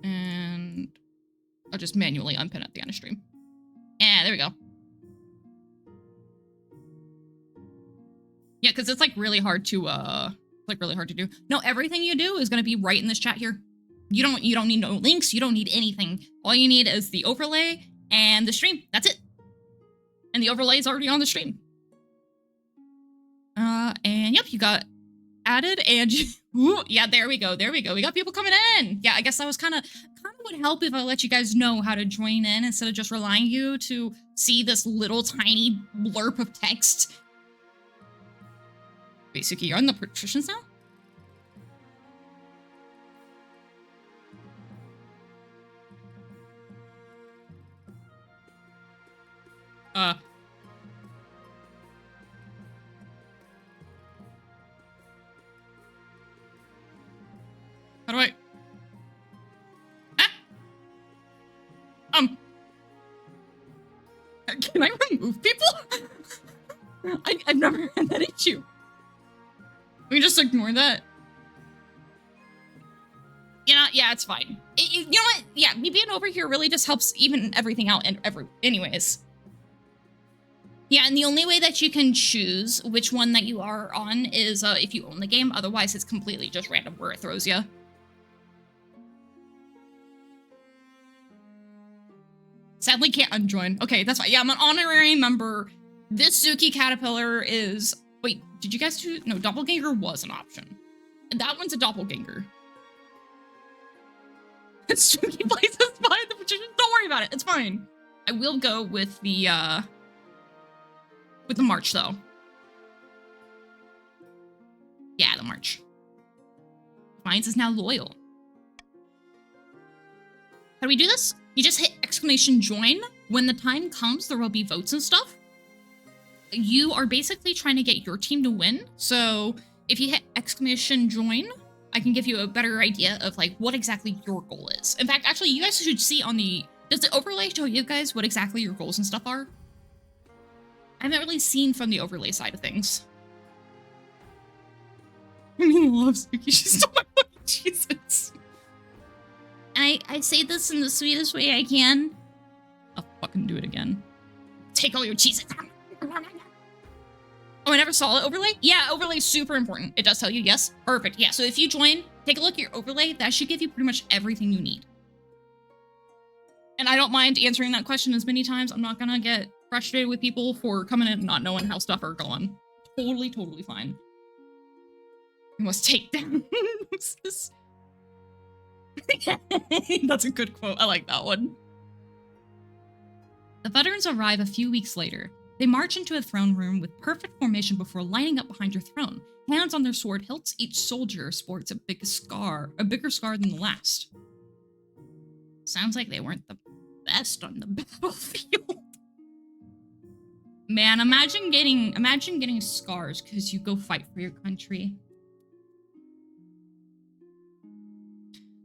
And I'll just manually unpin at the end of stream. And there we go. Yeah, because it's like really hard to do. No, everything you do is gonna be right in this chat here. You don't need no links, you don't need anything. All you need is the overlay and the stream. That's it. And the overlay is already on the stream. And yep, you got added and ooh, yeah, there we go. We got people coming in. Yeah, I guess that was kind of would help if I let you guys know how to join in instead of just relying you to see this little tiny blurb of text. Wait, Suki, you're on the patricians now? How do I... Can I remove people? I've never had that issue. We just ignore that. You know, yeah, it's fine. You know what? Yeah, me being over here really just helps even everything out and anyways. Yeah, and the only way that you can choose which one that you are on is if you own the game. Otherwise, it's completely just random where it throws you. Sadly, can't unjoin. Okay, that's fine. Yeah, I'm an honorary member. This Suki Caterpillar is... Wait, did you guys do... No, Doppelganger was an option. And that one's a Doppelganger. Suki plays us by the magician. Don't worry about it. It's fine. I will go with the March, though. Yeah, the March. Mine's is now loyal. How do we do this? You just hit exclamation join. When the time comes, there will be votes and stuff. You are basically trying to get your team to win. So if you hit exclamation join, I can give you a better idea of like what exactly your goal is. In fact, actually, you guys should see on the... Does the overlay show you guys what exactly your goals and stuff are? I haven't really seen from the overlay side of things. I love Suki. She's so my fucking Jesus. And I say this in the sweetest way I can. Oh, fuck. gonna do it again. Take all your cheeses. Oh, I never saw it overlay? Yeah, overlay is super important. It does tell you, yes. Perfect. Yeah, so if you join, take a look at your overlay. That should give you pretty much everything you need. And I don't mind answering that question as many times. I'm not gonna get frustrated with people for coming in and not knowing how stuff are going. Totally, totally fine. You must take them. That's a good quote. I like that one. The veterans arrive a few weeks later. They march into a throne room with perfect formation before lining up behind your throne. Hands on their sword hilts, each soldier sports a bigger scar than the last. Sounds like they weren't the best on the battlefield. Man, imagine getting scars because you go fight for your country.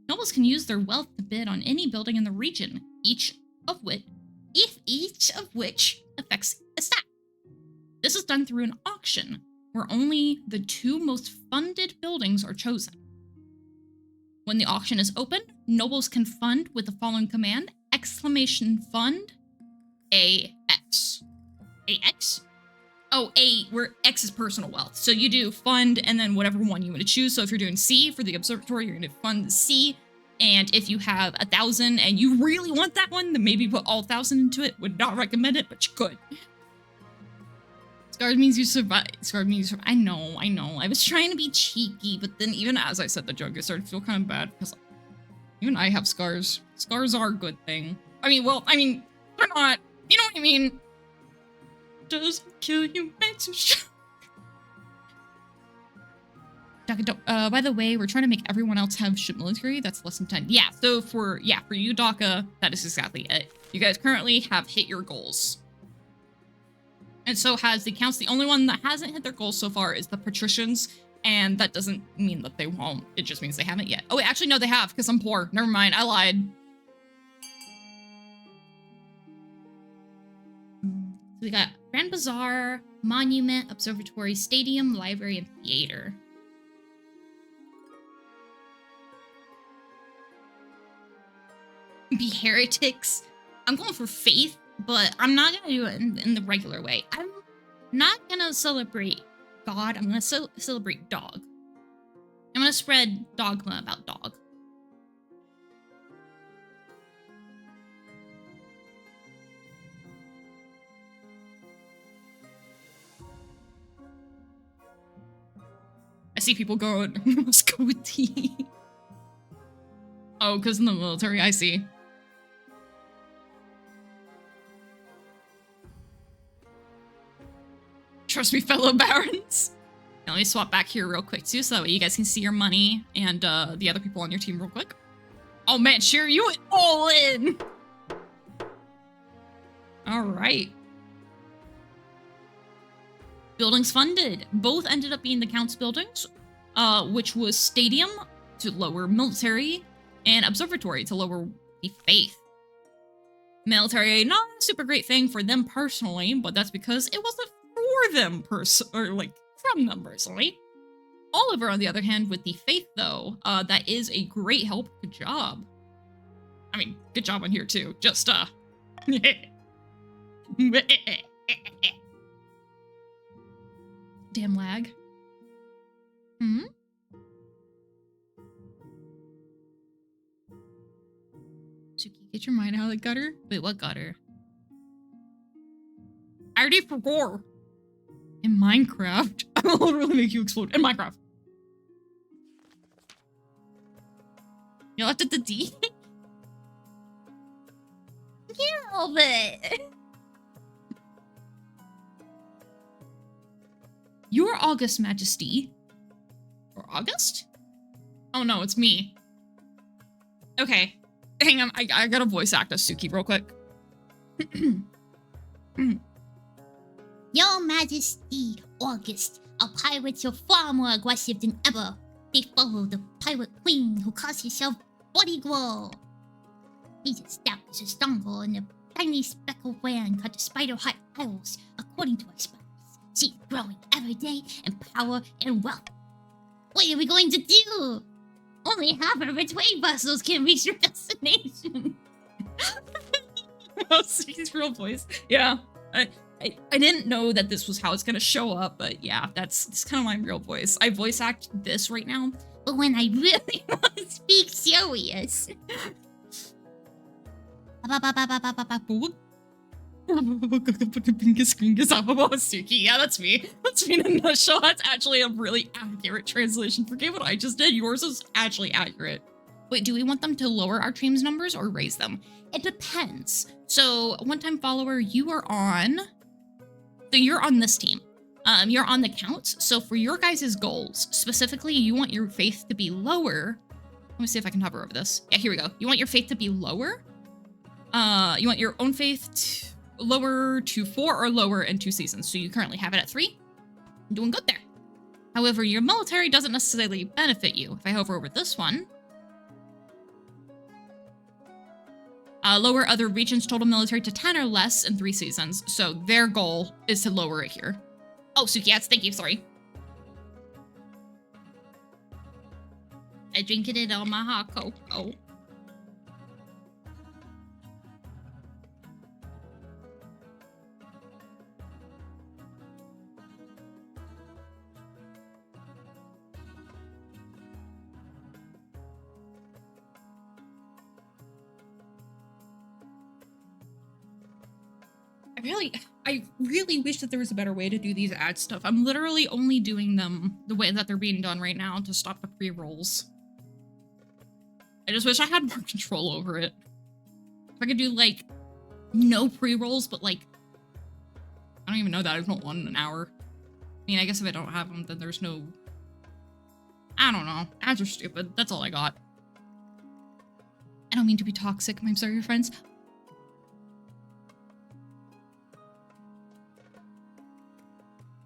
Nobles can use their wealth to bid on any building in the region, each of which affects a stat. This is done through an auction, where only the 2 most funded buildings are chosen. When the auction is open, nobles can fund with the following command, !fund AX. AX? Oh, where X is personal wealth. So you do fund and then whatever one you want to choose. So if you're doing C for the observatory, you're going to fund C. And if you have 1,000 and you really want that one, then maybe put all 1,000 into it. Would not recommend it, but you could. Scars means you survive. Scars means you survive. I know. I was trying to be cheeky, but then even as I said the joke, I started to feel kind of bad because even I have scars. Scars are a good thing. They're not. You know what I mean? Doesn't kill you, makes you strong. By the way, we're trying to make everyone else have ship military. That's less than 10. Yeah, so for you, Daka, that is exactly it. You guys currently have hit your goals. And so has the counts. The only one that hasn't hit their goals so far is the patricians. And that doesn't mean that they won't. It just means they haven't yet. Oh, wait, actually, no, they have, because I'm poor. Never mind, I lied. So we got Grand Bazaar, Monument, Observatory, Stadium, Library, and Theater. Be heretics. I'm going for faith, but I'm not going to do it in the regular way. I'm not going to celebrate God. I'm going to celebrate dog. I'm going to spread dogma about dog. I see people going, let's go with T. Oh, because in the military, I see. Trust me, fellow barons. Now, let me swap back here real quick, too, so that way you guys can see your money and the other people on your team real quick. Oh, man, Sherry, you went all in! All right. Buildings funded. Both ended up being the Count's buildings, which was Stadium to lower military and Observatory to lower the faith. Military, not a super great thing for them personally, but that's because it wasn't for them from them personally. Oliver, on the other hand, with the faith though, that is a great help. Good job. I mean, good job on here too. Just damn lag. Suki, get your mind out of the gutter. Wait, what gutter? I already forgot. In Minecraft. I will literally make you explode. In Minecraft. You left at the D? Yeah, a little bit. Your August Majesty. Or August? Oh no, it's me. Okay. Hang on, I gotta voice act as Suki real quick. Your Majesty, August, our pirates are far more aggressive than ever. They follow the pirate queen who calls herself Body Glow. He's established a stronghold in a tiny speck of land called the Spider Heart Isles, according to our spies. She's growing every day in power and wealth. What are we going to do? Only half of its trade vessels can reach their destination. Suki's real voice. Yeah. I didn't know that this was how it's gonna show up, but yeah, that's kind of my real voice. I voice act this right now. But when I really want to speak serious. Suki. Yeah, that's me. That's me in a nutshell. That's actually a really accurate translation. Forget what I just did. Yours is actually accurate. Wait, do we want them to lower our streams numbers or raise them? It depends. So, one-time follower, you are on... So you're on this team. You're on the counts. So for your guys' goals, specifically, you want your faith to be lower. Let me see if I can hover over this. Yeah, here we go. You want your faith to be lower. You want your own faith lower to 4 or lower in 2 seasons. So you currently have it at 3. I'm doing good there. However, your military doesn't necessarily benefit you. If I hover over this one, lower other regions' total military to 10 or less in 3 seasons. So their goal is to lower it here. Oh, Suki, thank you, sorry. I drink it in on my hot cocoa. I really wish that there was a better way to do these ad stuff. I'm literally only doing them the way that they're being done right now to stop the pre-rolls. I just wish I had more control over it. If I could do, like, no pre-rolls, but, like, I don't even know that. I've not won in an hour. I mean, I guess if I don't have them, then there's no... I don't know. Ads are stupid. That's all I got. I don't mean to be toxic. I'm sorry, friends.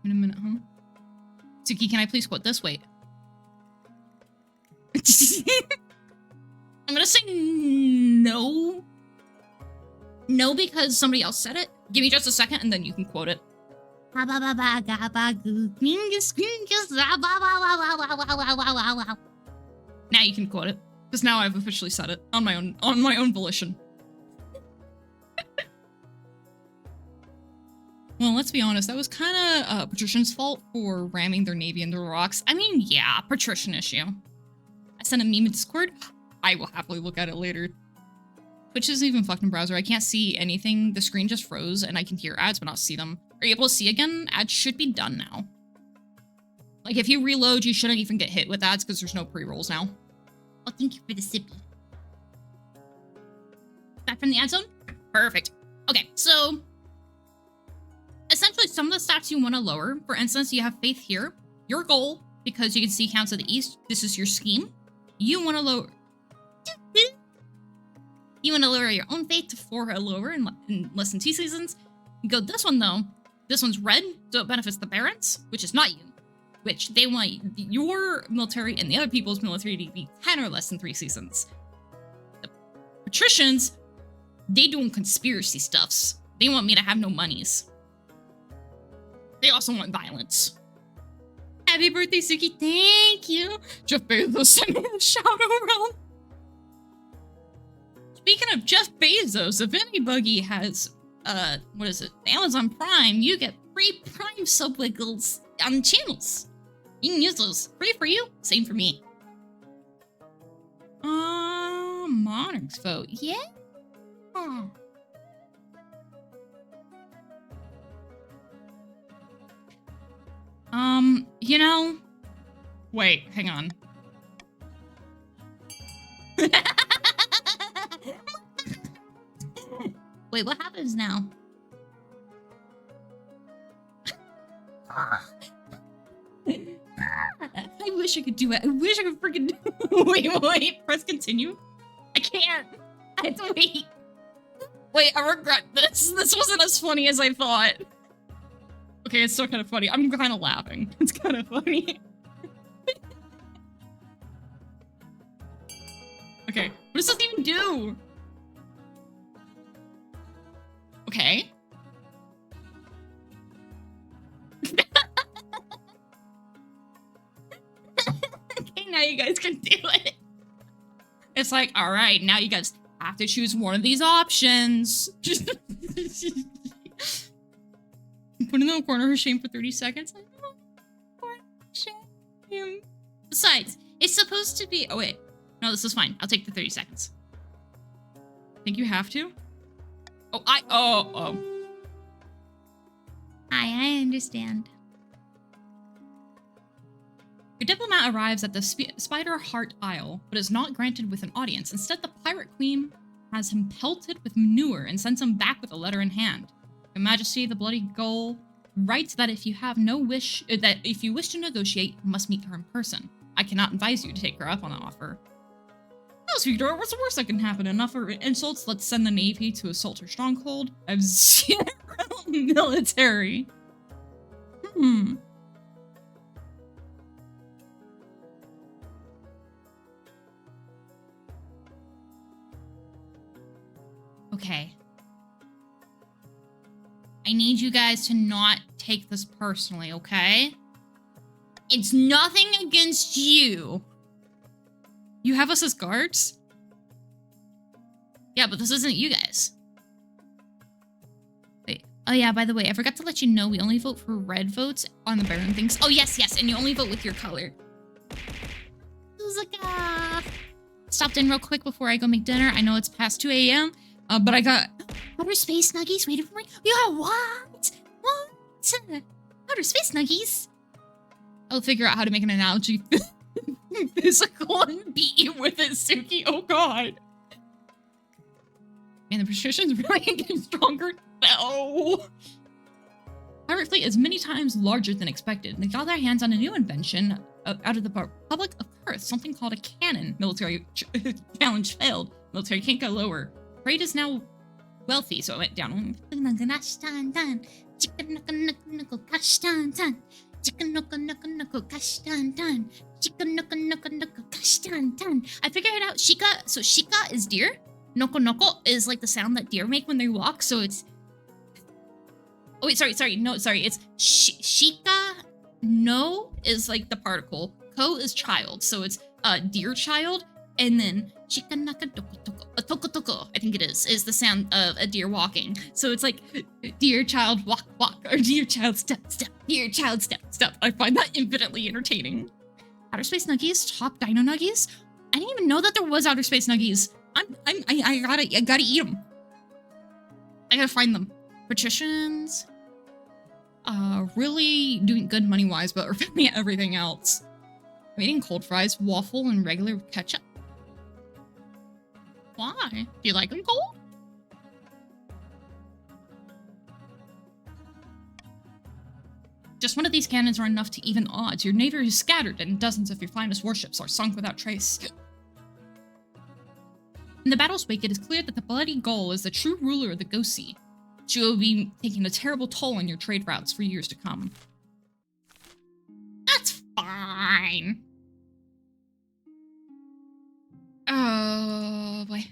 In a minute, huh? Suki, can I please quote this? Wait. I'm gonna say no. No, because somebody else said it. Give me just a second and then you can quote it. Now you can quote it. Because now I've officially said it on my own volition. Well, let's be honest, that was kind of Patrician's fault for ramming their navy into the rocks. I mean, yeah, Patrician issue. I sent a meme in Discord. I will happily look at it later. Twitch isn't even fucking browser. I can't see anything. The screen just froze and I can hear ads but not see them. Are you able to see again? Ads should be done now. Like, if you reload, you shouldn't even get hit with ads because there's no pre-rolls now. Oh, thank you for the sippy. Back from the ad zone? Perfect. Okay, so... essentially, some of the stats you want to lower. For instance, you have faith here. Your goal, because you can see counts of the east, this is your scheme. You want to lower... you want to lower your own faith to 4 or lower in less than 2 seasons. You go this one, though. This one's red, so it benefits the barons, which is not you. Which they want your military and the other people's military to be 10 or less than 3 seasons. The patricians, they doing conspiracy stuffs. They want me to have no monies. They also want violence. Happy birthday, Suki. Thank you. Jeff Bezos sent me a shout out. Speaking of Jeff Bezos, if anybody has, what is it? Amazon Prime, you get free Prime sub wiggles on channels. You can use those. Free for you. Same for me. Monarchs vote. Yeah. You know, wait, hang on. Wait, what happens now? I wish I could do it. I wish I could freaking do it. Wait, press continue. I can't. I have to wait. Wait, I regret this. This wasn't as funny as I thought. Okay, it's still kind of funny. I'm kind of laughing. It's kind of funny. Okay, what does this even do? Okay. Okay, now you guys can do it. It's like, all right, now you guys have to choose one of these options. Put in the corner of shame for 30 seconds. Shame. Besides, it's supposed to be. Oh wait, no, this is fine. I'll take the 30 seconds. Think you have to? Oh, oh. I understand. Your diplomat arrives at the Spider Heart Isle, but is not granted with an audience. Instead, the Pirate Queen has him pelted with manure and sends him back with a letter in hand. Your Majesty, the Bloody Gull writes that if you wish to negotiate, you must meet her in person. I cannot advise you to take her up on the offer. Oh, Sweetheart, what's the worst that can happen? Enough of insults. Let's send the Navy to assault her stronghold. I have zero military. Okay. I need you guys to not take this personally, okay? It's nothing against you. You have us as guards? Yeah, but this isn't you guys. Wait. Oh yeah, by the way, I forgot to let you know we only vote for red votes on the Baron things. Oh yes, and you only vote with your color. Zaka. Stopped in real quick before I go make dinner. I know it's past 2 a.m., but I got Outer Space Nuggies waiting for me. Yeah, what? Outer Space Nuggies? I'll figure out how to make an analogy. Physical and beat you with it, Suki. Oh god. Man, the patrician's really getting stronger. No. Pirate fleet is many times larger than expected. They got their hands on a new invention out of the Republic of Perth, something called a cannon. Military challenge failed. Military can't go lower. Trade is now wealthy, so it went down. I figured it out. Shika is deer. Noko noko is like the sound that deer make when they walk, so it's... Oh wait, sorry. No, sorry. It's shika. No is like the particle. Ko is child, so it's deer child. And then shika naka toko toko. Toko toko, I think it is the sound of a deer walking. So it's like deer child walk walk, or deer child step step, deer child step step. I find that infinitely entertaining. Outer Space Nuggies, top Dino Nuggies. I didn't even know that there was Outer Space Nuggies. I gotta eat them. I gotta find them. Patricians. Really doing good money-wise, but are failing at everything else. I'm eating cold fries, waffle, and regular ketchup. Why? Do you like them cold? Just one of these cannons are enough to even odds. Your navy is scattered, and dozens of your finest warships are sunk without trace. In the battle's wake, it is clear that the Bloody Gull is the true ruler of the Ghost Sea. She will be taking a terrible toll on your trade routes for years to come. That's fine. Oh, boy.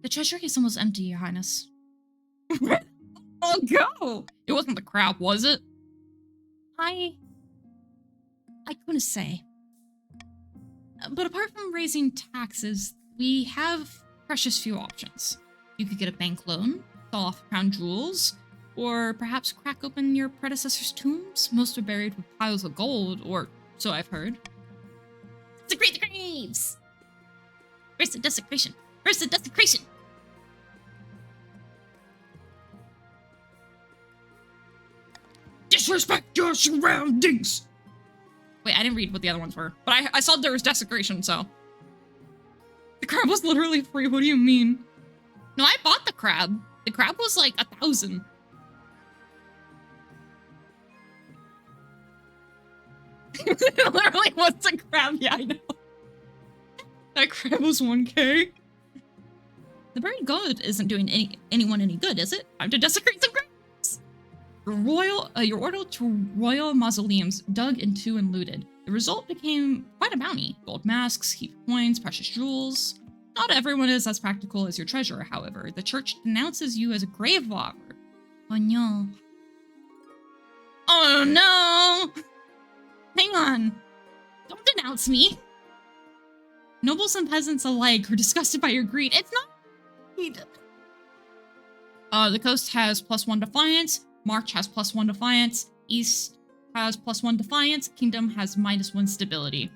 The treasury is almost empty, Your Highness. Oh, go! It wasn't the crab, was it? I couldn't say. But apart from raising taxes, we have precious few options. You could get a bank loan, sell off crown jewels, or perhaps crack open your predecessors' tombs. Most are buried with piles of gold, or so I've heard. Desecrate the graves! Where's the desecration? Where's the desecration? Disrespect your surroundings! Wait, I didn't read what the other ones were, but I saw there was desecration, so. The crab was literally free, what do you mean? No, I bought the crab. The crab was like 1,000. It literally was a crab, yeah, I know. That crab was 1K. The buried gold isn't doing anyone any good, is it? Time to desecrate some graves. Your order to royal mausoleums dug into and looted. The result became quite a bounty. Gold masks, heap coins, precious jewels. Not everyone is as practical as your treasurer, however. The church denounces you as a grave robber. Oh no. Oh no! Hang on. Don't denounce me. Nobles and peasants alike are disgusted by your greed. It's not greed. The coast has +1 defiance. March has +1 defiance. East has +1 defiance. Kingdom has -1 stability.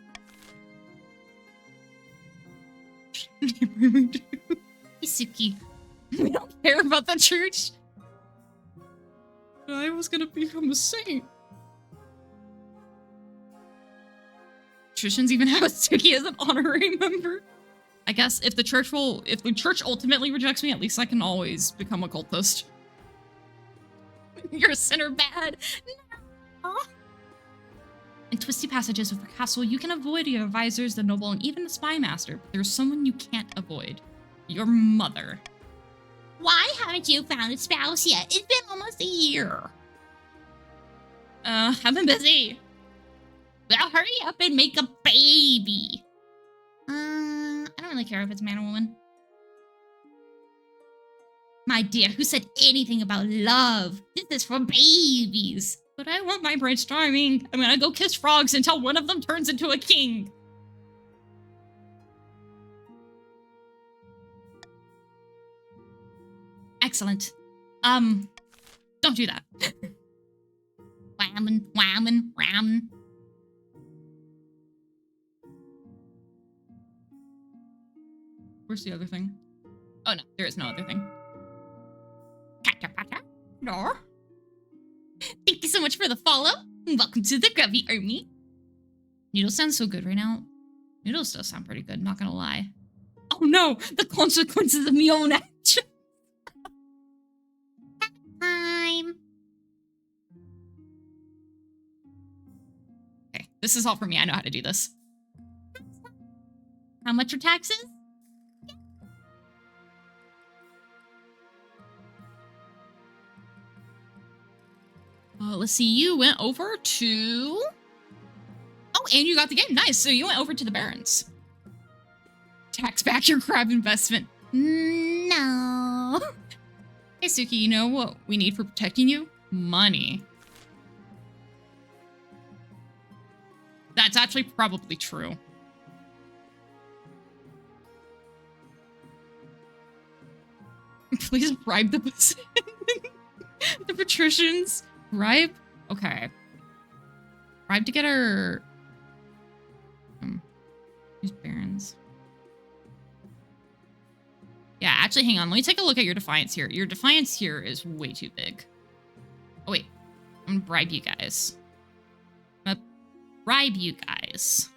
Isuki, we don't care about the church. I was gonna become a saint. Patricians even have Isuki as an honorary member. I guess if the church ultimately rejects me, at least I can always become a cultist. You're a sinner bad. No. In twisty passages of the castle, you can avoid your advisors, the noble, and even the spy master, but there's someone you can't avoid. Your mother. Why haven't you found a spouse yet? It's been almost a year. I've been busy. Well, hurry up and make a baby. I don't really care if it's man or woman. My dear, who said anything about love? This is for babies. But I want my Prince Charming. I'm gonna go kiss frogs until one of them turns into a king. Excellent. Don't do that. Whammin', whammin', whammin'. Where's the other thing? Oh no, there is no other thing. Patter, patter. No. Thank you so much for the follow. Welcome to the Grubby Army. Noodles sounds so good right now. Noodles does sound pretty good, not gonna lie. Oh no, the consequences of my own action. Time. Okay, this is all for me. I know how to do this. How much are taxes? Let's see, you went over to... Oh, and you got the game. Nice. So you went over to the Barons. Tax back your crab investment. No. Hey, Suki, you know what we need for protecting you? Money. That's actually probably true. Please bribe the the patricians. Bribe? Okay. Bribe to get our... Who's Barons? Yeah, actually, hang on. Let me take a look at your defiance here. Your defiance here is way too big. Oh, wait. I'm gonna bribe you guys. I'm gonna bribe you guys.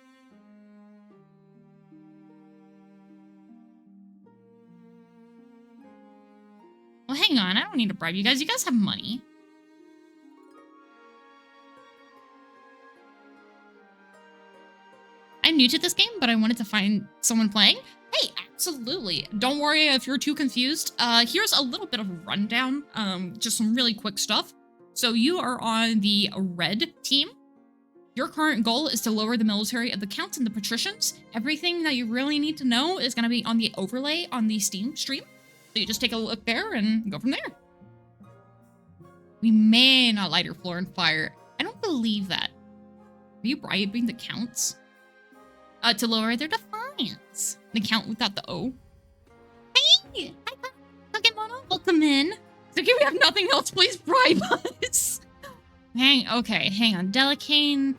Well, hang on. I don't need to bribe you guys. You guys have money. I'm new to this game, but I wanted to find someone playing. Hey, absolutely. Don't worry if you're too confused. Here's a little bit of a rundown. Just some really quick stuff. So you are on the red team. Your current goal is to lower the military of the counts and the patricians. Everything that you really need to know is going to be on the overlay on the Steam stream. So you just take a look there and go from there. We may not light your floor on fire. I don't believe that. Are you bribing the counts? To lower their defiance. The count without the O. Hey! Hi, Pokemono. Welcome in. So okay, we have nothing else. Please bribe us. Hang on. Delicane.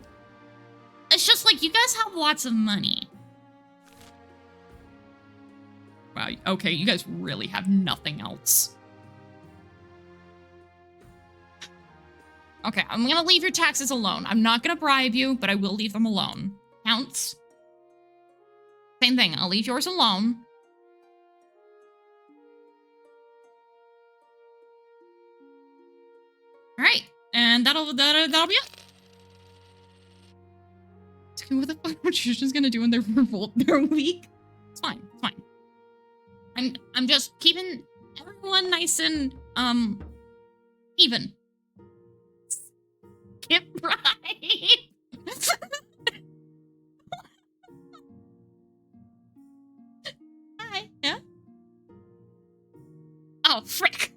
It's just like you guys have lots of money. Wow, okay, you guys really have nothing else. Okay, I'm gonna leave your taxes alone. I'm not gonna bribe you, but I will leave them alone. Counts. Same thing, I'll leave yours alone. Alright, and that'll be it. What the fuck are patricians gonna do when they're revolt? They're weak? It's fine, it's fine. I'm just keeping everyone nice and, even. Get right. Hi, yeah? Oh, frick.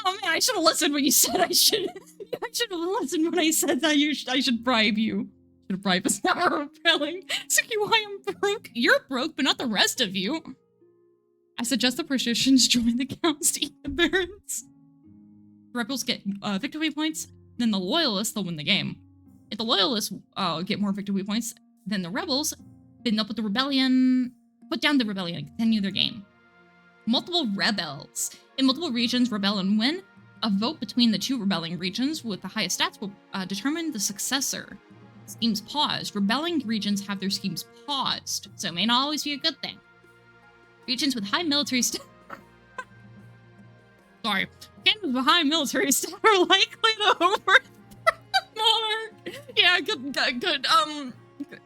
Oh man, I should have listened when you said I should have listened when I said that I should bribe you. Should have bribed us now. We're repelling. Suki, why am broke. You're broke, but not the rest of you. I suggest the patricians join the counts to eat the barons. The rebels get victory points, then the loyalists, they'll win the game. If the loyalists get more victory points, then the rebels, then they'll put down the rebellion and continue their game. Multiple rebels. In multiple regions, rebel and win. A vote between the two rebelling regions with the highest stats will determine the successor. Schemes paused. Rebelling regions have their schemes paused, so it may not always be a good thing. Regions with high military Sorry. Regions with high military stat are likely to overthrow monarch. Yeah, good.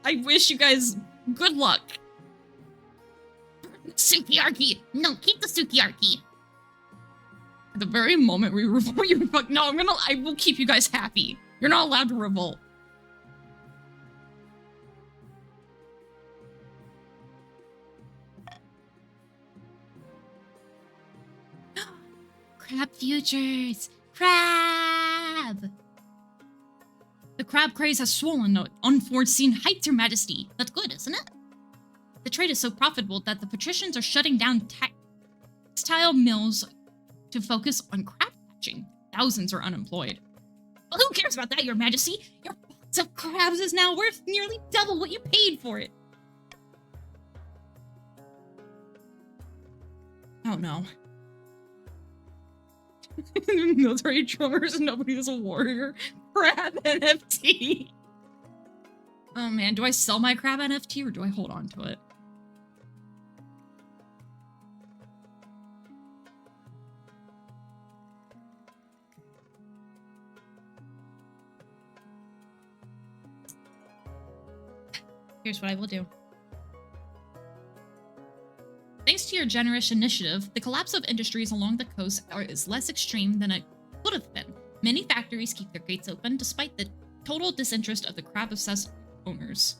I wish you guys good luck. Sukiyaki! No, keep the Sukiyaki! At the very moment we revolt, you fuck. No, I will keep you guys happy. You're not allowed to revolt. Crab futures! Crab! The crab craze has swollen to unforeseen heights, Your Majesty. That's good, isn't it? The trade is so profitable that the patricians are shutting down textile mills to focus on crab catching. Thousands are unemployed. Well, who cares about that, Your Majesty? Your box of crabs is now worth nearly double what you paid for it. Oh no. Military drummers, nobody is a warrior. Crab NFT. Oh man, do I sell my crab NFT or do I hold on to it? Here's what I will do. Thanks to your generous initiative, the collapse of industries along the coast is less extreme than it could have been. Many factories keep their gates open despite the total disinterest of the crab-obsessed owners.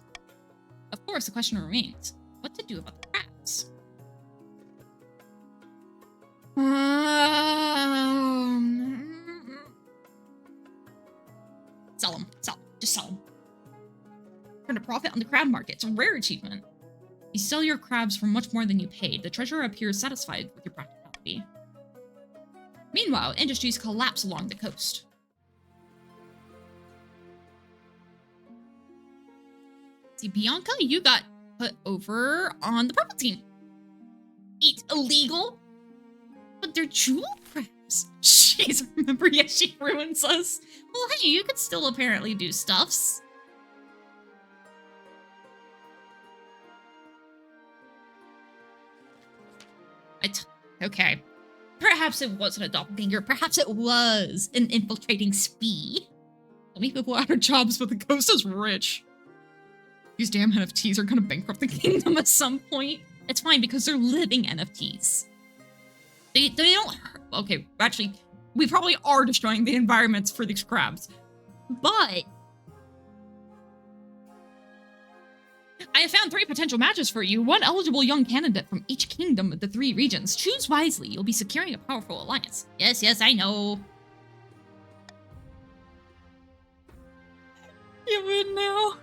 Of course, the question remains, what to do about the crabs? Sell them. Just sell them. Earn a profit on the crab market. It's a rare achievement. You sell your crabs for much more than you paid. The treasurer appears satisfied with your practicality. Meanwhile, industries collapse along the coast. See, Bianca, you got put over on the purple team. Eat illegal? But they're jewel crabs. Jeez, remember, yeah, she ruins us. Well, hey, you could still apparently do stuffs. Okay. Perhaps it wasn't a doppelganger. Perhaps it was an infiltrating spy. Many people out of jobs, but the coast is rich. These damn NFTs are gonna bankrupt the kingdom at some point. It's fine because they're living NFTs. They don't hurt. Okay, actually, we probably are destroying the environments for these crabs. But I have found 3 potential matches for you. 1 eligible young candidate from each kingdom of the 3 regions. Choose wisely. You'll be securing a powerful alliance. Yes, I know. You win now.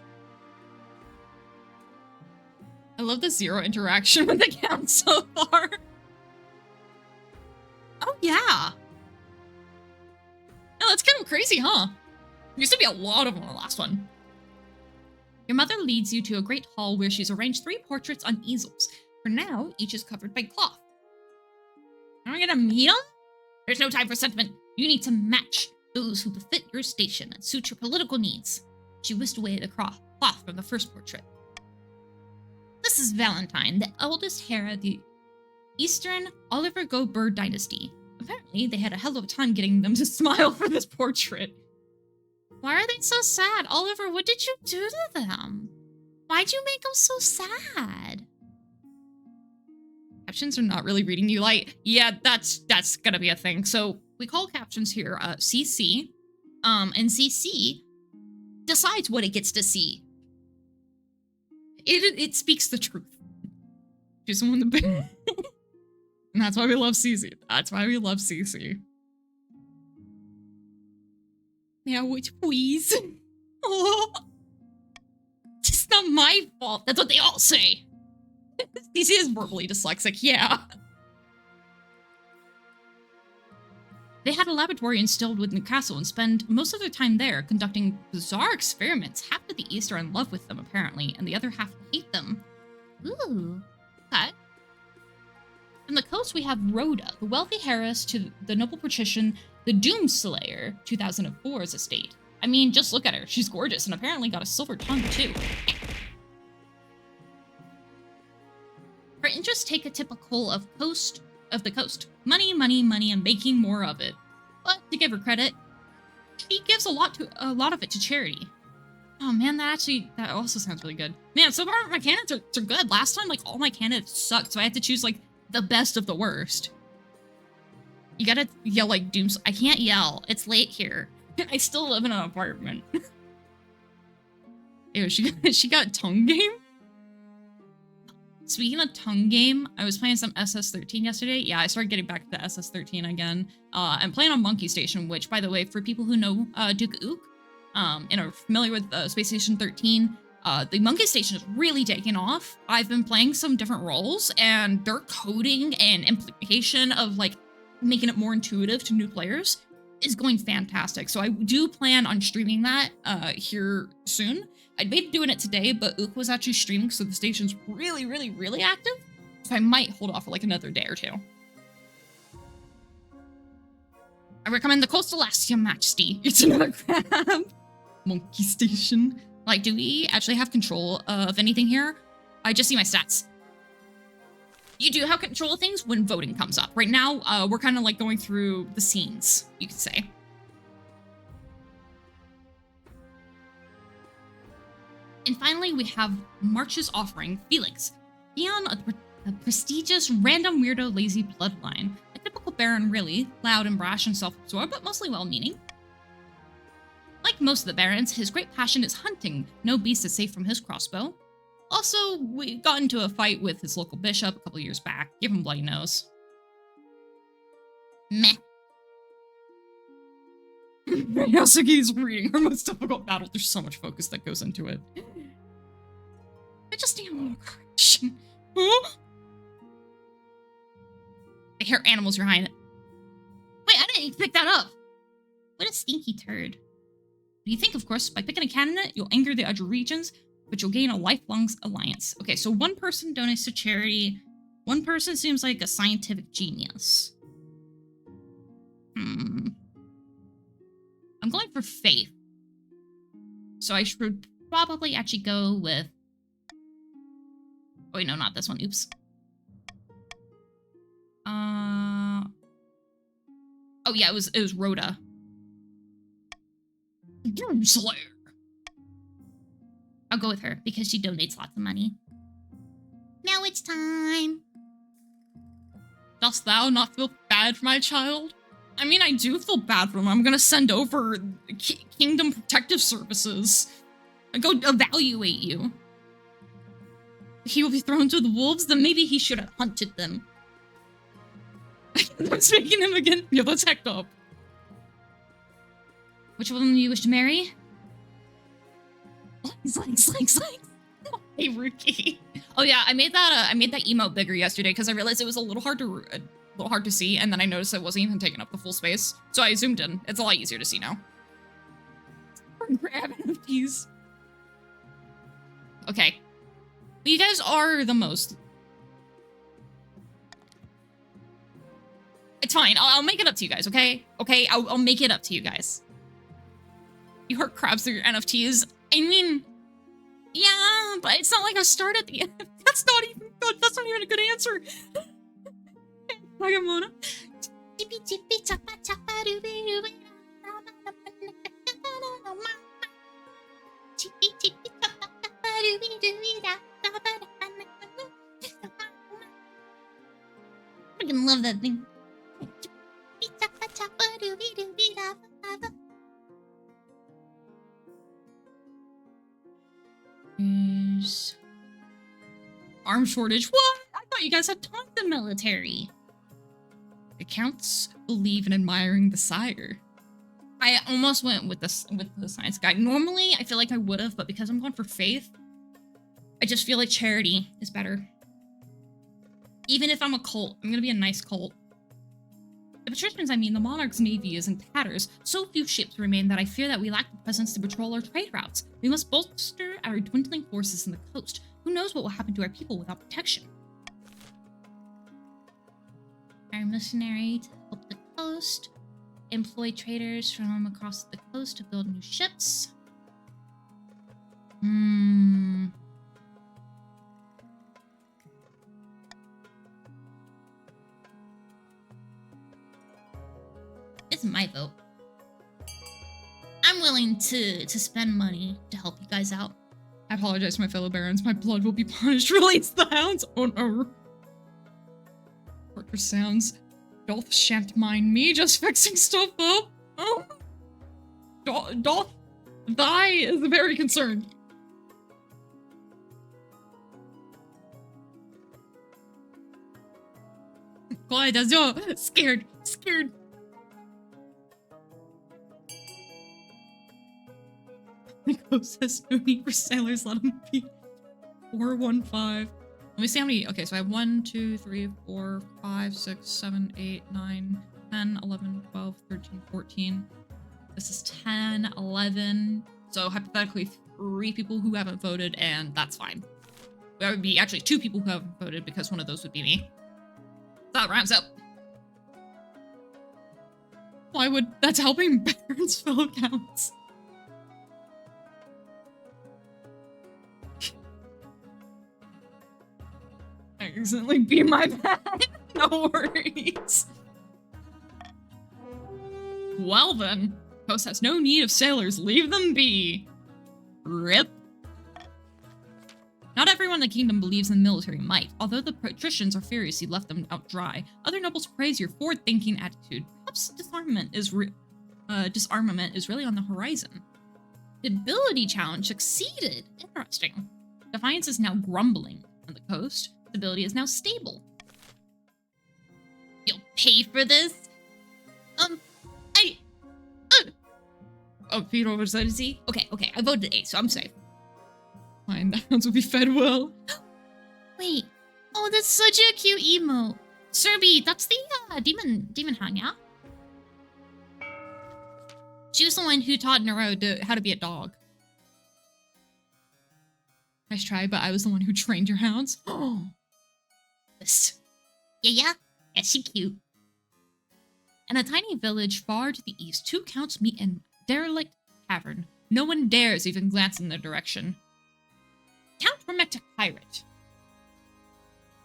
I love the 0 interaction with the count so far. Oh, yeah. No, that's kind of crazy, huh? There used to be a lot of them in the last one. Your mother leads you to a great hall where she's arranged 3 portraits on easels. For now, each is covered by cloth. Are we gonna meet them? There's no time for sentiment. You need to match those who befit your station and suit your political needs. She whisked away the cloth from the first portrait. This is Valentine, the eldest heir of the Eastern Oliver Go Bird dynasty. Apparently, they had a hell of a time getting them to smile for this portrait. Why are they so sad? Oliver, what did you do to them? Why'd you make them so sad? Captions are not really reading you light. Yeah, that's gonna be a thing. So we call captions here CC. And CC decides what it gets to see. It speaks the truth. She's the one to pick. And that's why we love CC. That's why we love CC. Now, which please? Oh, just not not my fault. That's what they all say. DC is verbally dyslexic, yeah. They had a laboratory instilled within the castle and spend most of their time there conducting bizarre experiments. Half of the East are in love with them, apparently, and the other half hate them. Ooh. Okay. On the coast, we have Rhoda, the wealthy heiress to the noble patrician, the Doomslayer, 2004's estate. I mean, just look at her. She's gorgeous and apparently got a silver tongue, too. Her interests take a typical of the coast. Money, money, money, and making more of it. But to give her credit, she gives a lot of it to charity. Oh man, that also sounds really good. Man, so far my candidates are good. Last time, like, all my candidates sucked, so I had to choose, like, the best of the worst. You gotta yell like Dooms. I can't yell. It's late here. I still live in an apartment. Ew, she got tongue game? Speaking of tongue game, I was playing some SS13 yesterday. Yeah, I started getting back to SS13 again. I'm playing on Monkey Station, which, by the way, for people who know Duke Ook, and are familiar with Space Station 13, the Monkey Station is really taking off. I've been playing some different roles, and their coding and implication of, like, making it more intuitive to new players is going fantastic. So I do plan on streaming that here soon. I'd been doing it today, but Ook was actually streaming, so the station's really, really, really active. So I might hold off for like another day or two. I recommend the Coastal Last, Your Majesty. It's another crab. Monkey Station. Like, do we actually have control of anything here? I just see my stats. You do have control of things when voting comes up. Right now, we're kind of like going through the scenes, you could say. And finally, we have March's offering, Felix. Beyond a prestigious, random, weirdo, lazy bloodline. A typical baron, really. Loud and brash and self-absorbed, but mostly well-meaning. Like most of the barons, his great passion is hunting. No beast is safe from his crossbow. Also, we got into a fight with his local bishop a couple years back. Give him bloody nose. Meh. Yasuki's reading her most difficult battle. There's so much focus that goes into it. I just need a little correction. Huh? I hear animals behind it. Wait, I didn't even pick that up. What a stinky turd. You think, of course, by picking a candidate, you'll anger the other regions, but you'll gain a lifelong alliance. Okay, so one person donates to charity. One person seems like a scientific genius. I'm going for faith. So I should probably actually go with... Oh, wait, no, not this one. Oops. Oh, yeah, it was Rhoda. Doomslayer. I'll go with her because she donates lots of money. Now it's time. Dost thou not feel bad for my child? I mean, I do feel bad for him. I'm gonna send over Kingdom Protective Services and go evaluate you. He will be thrown to the wolves, then maybe he should have hunted them. I'm speaking him again. Yeah, let's heck up. Which one do you wish to marry? Slanks. Hey, Rookie. Oh yeah, I made that emote bigger yesterday because I realized it was a little hard to see, and then I noticed it wasn't even taking up the full space. So I zoomed in. It's a lot easier to see now. Grab NFTs. Okay. You guys are the most. It's fine. I'll make it up to you guys, okay? Okay, I'll make it up to you guys. You heart crabs through your NFTs. I mean, yeah, but it's not like I start at the end. That's not even good. That's not even a good answer. Nagamona. I freaking love that thing. Arm shortage. What? I thought you guys had tons of military. Accounts believe in admiring the sire. I almost went with the science guy. Normally, I feel like I would have, but because I'm going for faith, I just feel like charity is better. Even if I'm a cult, I'm gonna be a nice cult. The patricians, I mean, the monarch's navy is in tatters. So few ships remain that I fear that we lack the presence to patrol our trade routes. We must bolster our dwindling forces in the coast. Who knows what will happen to our people without protection? Our missionary to help the coast. Employ traders from across the coast to build new ships. It's my vote. I'm willing to spend money to help you guys out. I apologize, my fellow barons. My blood will be punished. Release the hounds. Oh no. Parker sounds. Doth shan't mind me just fixing stuff up. Oh. Doth thy is very concerned. God, that's scared. The ghost has no need for sailors, let him be. 415. Let me see how many. Okay, so I have 1, 2, 3, 4, 5, 6, 7, 8, 9, 10, 11, 12, 13, 14. This is 10, 11. So hypothetically, 3 people who haven't voted, and that's fine. That would be actually 2 people who haven't voted because one of those would be me. That rounds up. Why would that's helping barons fellow counts? Accidentally be my bad. No worries. Well then, Coast has no need of sailors. Leave them be. Rip. Not everyone in the kingdom believes in military might. Although the patricians are furious you left them out dry, other nobles praise your forward-thinking attitude. Perhaps disarmament is really on the horizon. The ability challenge succeeded. Interesting. Defiance is now grumbling on the coast. Stability is now stable. You'll pay for this? Oh, Peter was that easy? Okay, I voted A, so I'm safe. Fine, the hounds will be fed well. Wait. Oh, that's such a cute emote. Serby, that's the demon hound, yeah? She was the one who taught Nero how to be a dog. Nice try, but I was the one who trained your hounds. Oh. This. Yeah, she cute. In a tiny village far to the east, 2 counts meet in derelict tavern. No one dares even glance in their direction. Count Remetic Pirate.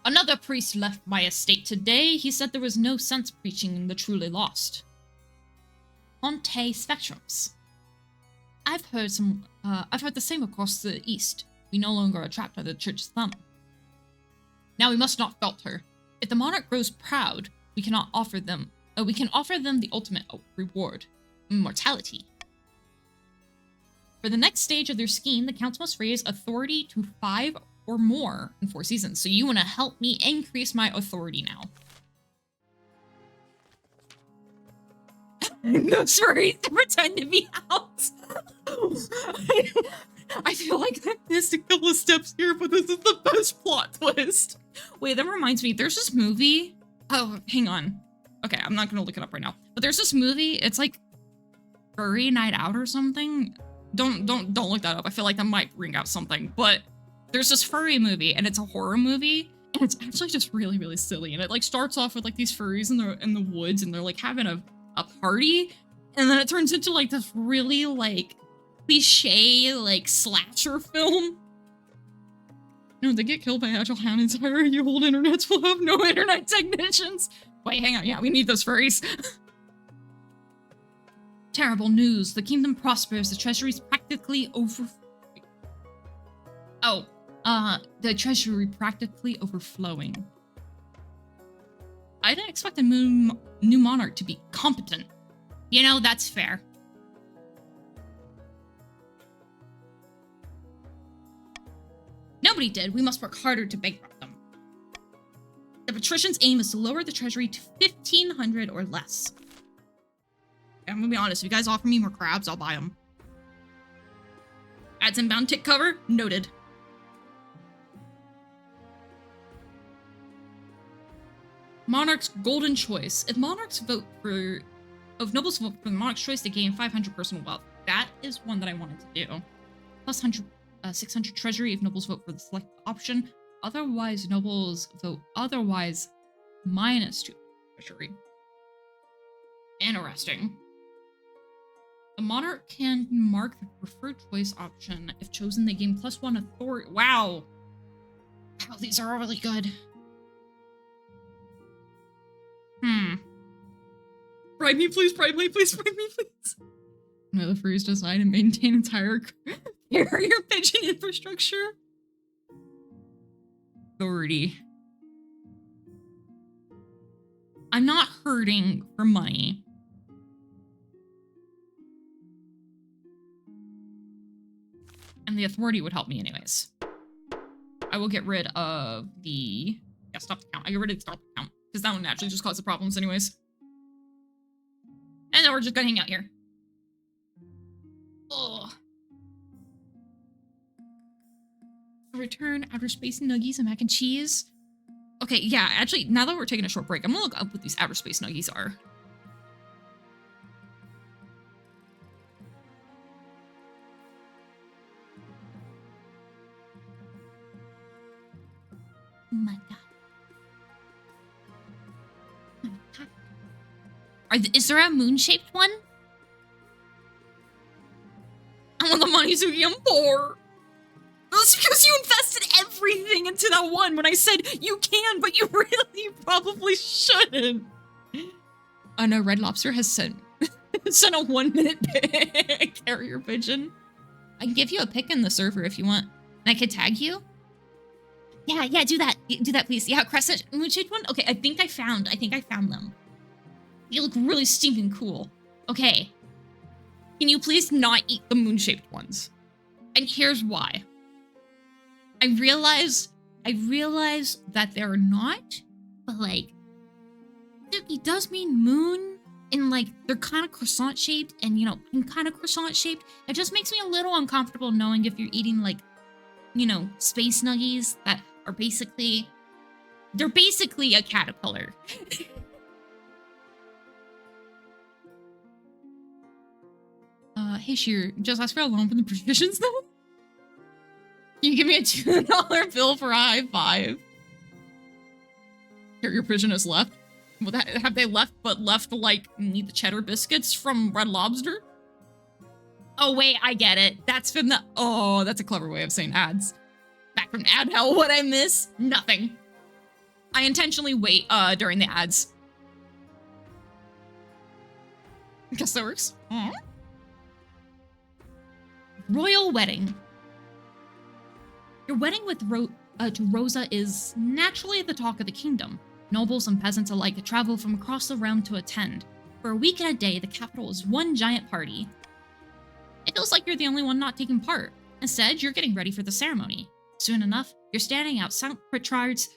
Another priest left my estate today. He said there was no sense preaching the truly lost. Monte Spectrums. I've heard the same across the east. We no longer are trapped by the church's thumb. Now we must not falter. If the monarch grows proud, we can offer them the ultimate reward, immortality. For the next stage of their scheme, the counts must raise authority to 5 or more in 4 seasons. So you want to help me increase my authority now. Those furries to pretend to be owls. I feel like I missed a couple of steps here, but this is the best plot twist. Wait, that reminds me, there's this movie. Oh, hang on. Okay, I'm not gonna look it up right now. But there's this movie, it's like Furry Night Out or something. Don't look that up. I feel like that might ring out something. But there's this furry movie, and it's a horror movie, and it's actually just really, really silly. And it like starts off with like these furries in the woods, and they're like having a party, and then it turns into like this really like cliche like slasher film. No, they get killed by Agile Hound entire you old internets will have no internet technicians. Wait, hang on. Yeah, we need those furries. Terrible news. The kingdom prospers. The treasury's practically over... Oh, the treasury practically overflowing. I didn't expect a new monarch to be competent. You know, that's fair. Nobody did. We must work harder to bankrupt them. The patricians' aim is to lower the treasury to 1,500 or less. I'm gonna be honest, if you guys offer me more crabs, I'll buy them. Adds inbound tick cover? Noted. Monarch's golden choice. If nobles vote for the monarch's choice, they gain 500 personal wealth. That is one that I wanted to do. Plus 600 treasury if nobles vote for the select option. Otherwise, nobles vote otherwise minus 2 treasury. Interesting. The monarch can mark the preferred choice option. If chosen, they gain +1 authority. Wow. Wow, these are all really good. Bribe me, please, bribe me, please, bribe me, please. No, the Freeze design and maintain entire carrier pigeon infrastructure. Authority. I'm not hurting for money. And the authority would help me anyways. I will get rid of the... Yeah, stop the count. I get rid of the stop the count. Because that one naturally just causes problems anyways. And then we're just gonna hang out here. Ugh. Return outer space nuggies and mac and cheese. Okay, yeah, actually, now that we're taking a short break, I'm gonna look up what these outer space nuggies are. Oh my god. Is there a moon-shaped one? I want the money, Suki. I'm poor. That's because you invested everything into that one when I said you can, but you really probably shouldn't. Oh no, Red Lobster has sent a 1-minute carrier pigeon. I can give you a pic in the server if you want. And I could tag you. Yeah, do that. Do that, please. Yeah, Crescent moon-shaped one. Okay, I think I found them. You look really stinking cool. Okay. Can you please not eat the moon-shaped ones? And here's why. I realize that they're not, but like, it does mean moon, and like, they're kind of croissant-shaped, and you know, kind of croissant-shaped. It just makes me a little uncomfortable knowing if you're eating like, you know, space nuggies that are basically, they're basically a caterpillar. Hey, Sheer, just ask for a loan from the provisions, though? Can you give me a $2 bill for a high five? Your pigeon has left? Well, have they left, but left, like, need the cheddar biscuits from Red Lobster? Oh, wait, I get it. That's from the... Oh, that's a clever way of saying ads. Back from ad hell, what'd I miss? Nothing. I intentionally wait, during the ads. Guess that works. Aww. Royal wedding. Your wedding with to Rosa is naturally the talk of the kingdom. Nobles and peasants alike travel from across the realm to attend. For a week and a day, the capital is one giant party. It feels like you're the only one not taking part. Instead, you're getting ready for the ceremony. Soon enough, you're standing outside Pritchard's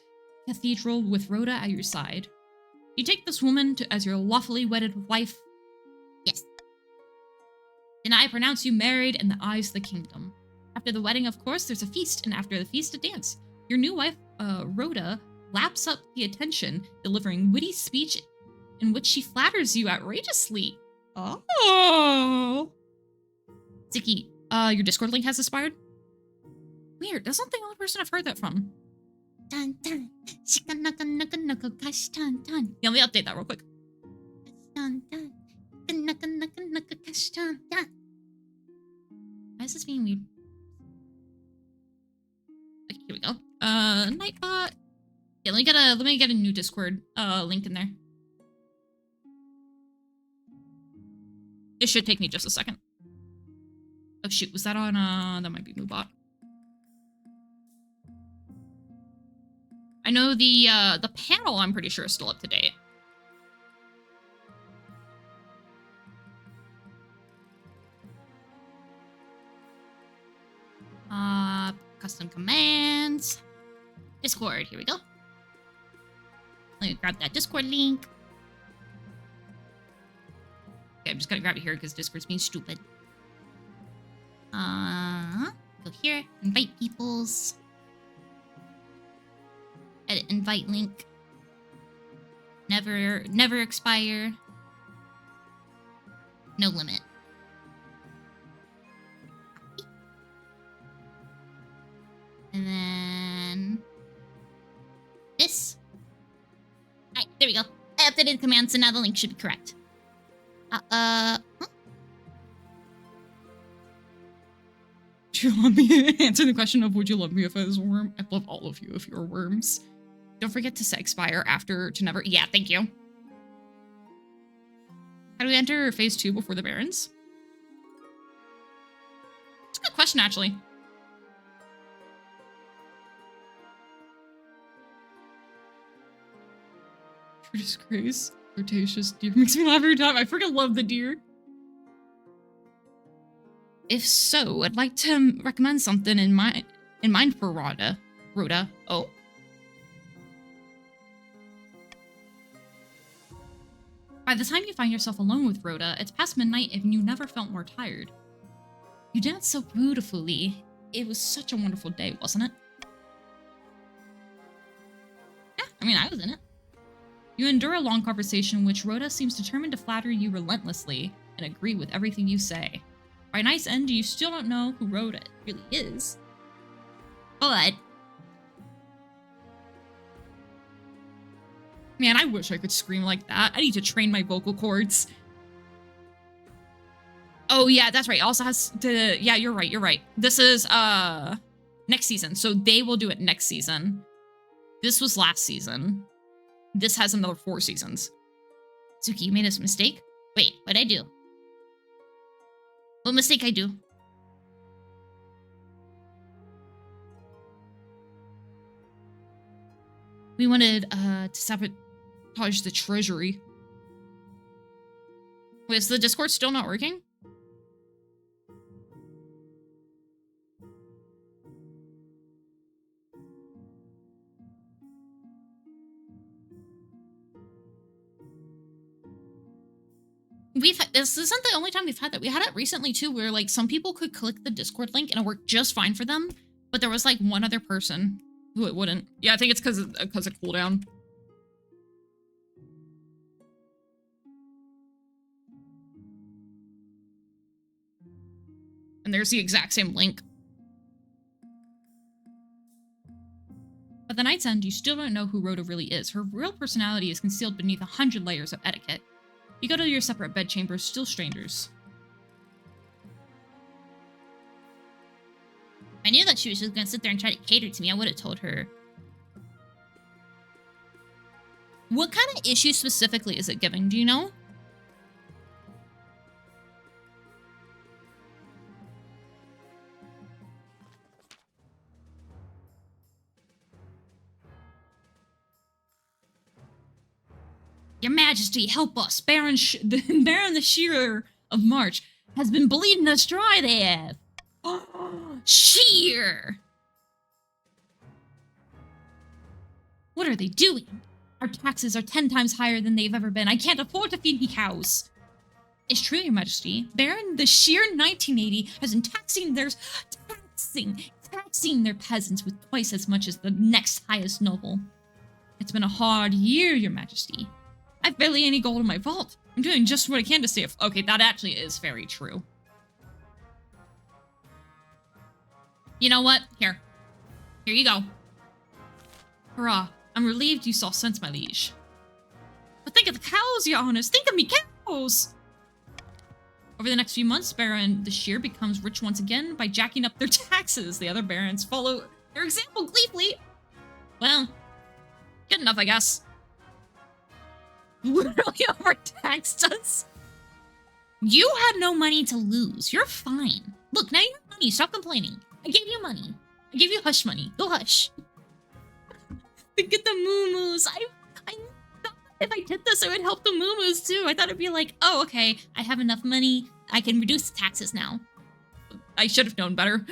cathedral with Rhoda at your side. You take this woman as your lawfully wedded wife. Yes. Then I pronounce you married in the eyes of the kingdom. After the wedding, of course, there's a feast, and after the feast, a dance. Your new wife, Rhoda, laps up the attention, delivering witty speech in which she flatters you outrageously. Oh. Ziki, your Discord link has expired? Weird, that's not the only person I've heard that from. Dun dun. Shikanaka kash dun dun. Yeah, let me update that real quick. Dun dun. Naka kash dun dun. Why is this being weird? Okay, here we go. Nightbot. Yeah, let me get a new Discord link in there. It should take me just a second. Oh shoot, was that on that might be Moobot. I know the panel I'm pretty sure is still up to date. Custom commands. Discord, here we go. Let me grab that Discord link. Okay, I'm just gonna grab it here because Discord's being stupid. Go here, invite peoples. Edit invite link. Never expire. No limit. And then this. Alright, there we go. I updated the command, so now the link should be correct. Huh? Would you love me? Answer the question of would you love me if I was a worm? I love all of you if you're worms. Don't forget to set expire after to never. Yeah, thank you. How do we enter phase 2 before the Barons? It's a good question, actually. Disgrace. Flirtatious deer makes me laugh every time. I freaking love the deer. If so, I'd like to recommend something in mind for Rhoda. Rhoda. Oh. By the time you find yourself alone with Rhoda, it's past midnight and you never felt more tired. You danced so beautifully. It was such a wonderful day, wasn't it? Yeah, I mean, I was in it. You endure a long conversation in which Rhoda seems determined to flatter you relentlessly and agree with everything you say. By night's end, you still don't know who Rhoda really is. But... man, I wish I could scream like that. I need to train my vocal cords. Oh, yeah, that's right. It also has to... yeah, you're right. This is, next season. So they will do it next season. This was last season. This has another 4 seasons. Suki, you made a mistake? Wait, what'd I do? What mistake I do? We wanted, to sabotage the treasury. Wait, is the Discord still not working? This isn't the only time we've had that. We had it recently too, where like some people could click the Discord link and it worked just fine for them, but there was like one other person who it wouldn't. Yeah, I think it's because of cooldown. And there's the exact same link. At the night's end, you still don't know who Rhoda really is. Her real personality is concealed beneath 100 layers of etiquette. You go to your separate bedchambers, still strangers. I knew that she was just gonna sit there and try to cater to me. I would have told her. What kind of issue specifically is it giving? Do you know? Your Majesty, help us! Baron the Shearer of March has been bleeding us dry, they have. Sheer! What are they doing? Our taxes are 10 times higher than they've ever been. I can't afford to feed me cows. It's true, Your Majesty. Baron the Sheer 1980 has been taxing their peasants with twice as much as the next highest noble. It's been a hard year, Your Majesty. I've barely any gold in my vault. I'm doing just what I can to stay afloat. Okay, that actually is very true. You know what? Here you go. Hurrah. I'm relieved you saw sense, my liege. But think of the cows, Your Honors. Think of me cows! Over the next few months, Baron the Sheer becomes rich once again by jacking up their taxes. The other barons follow their example gleefully. Well, good enough, I guess. Literally overtaxed us. You had no money to lose. You're fine. Look, now you have money. Stop complaining. I gave you money. I gave you hush money. Go hush. Think of the moo-moos. I thought if I did this, it would help the moo-moos too. I thought it'd be like, oh, okay, I have enough money. I can reduce the taxes now. I should have known better.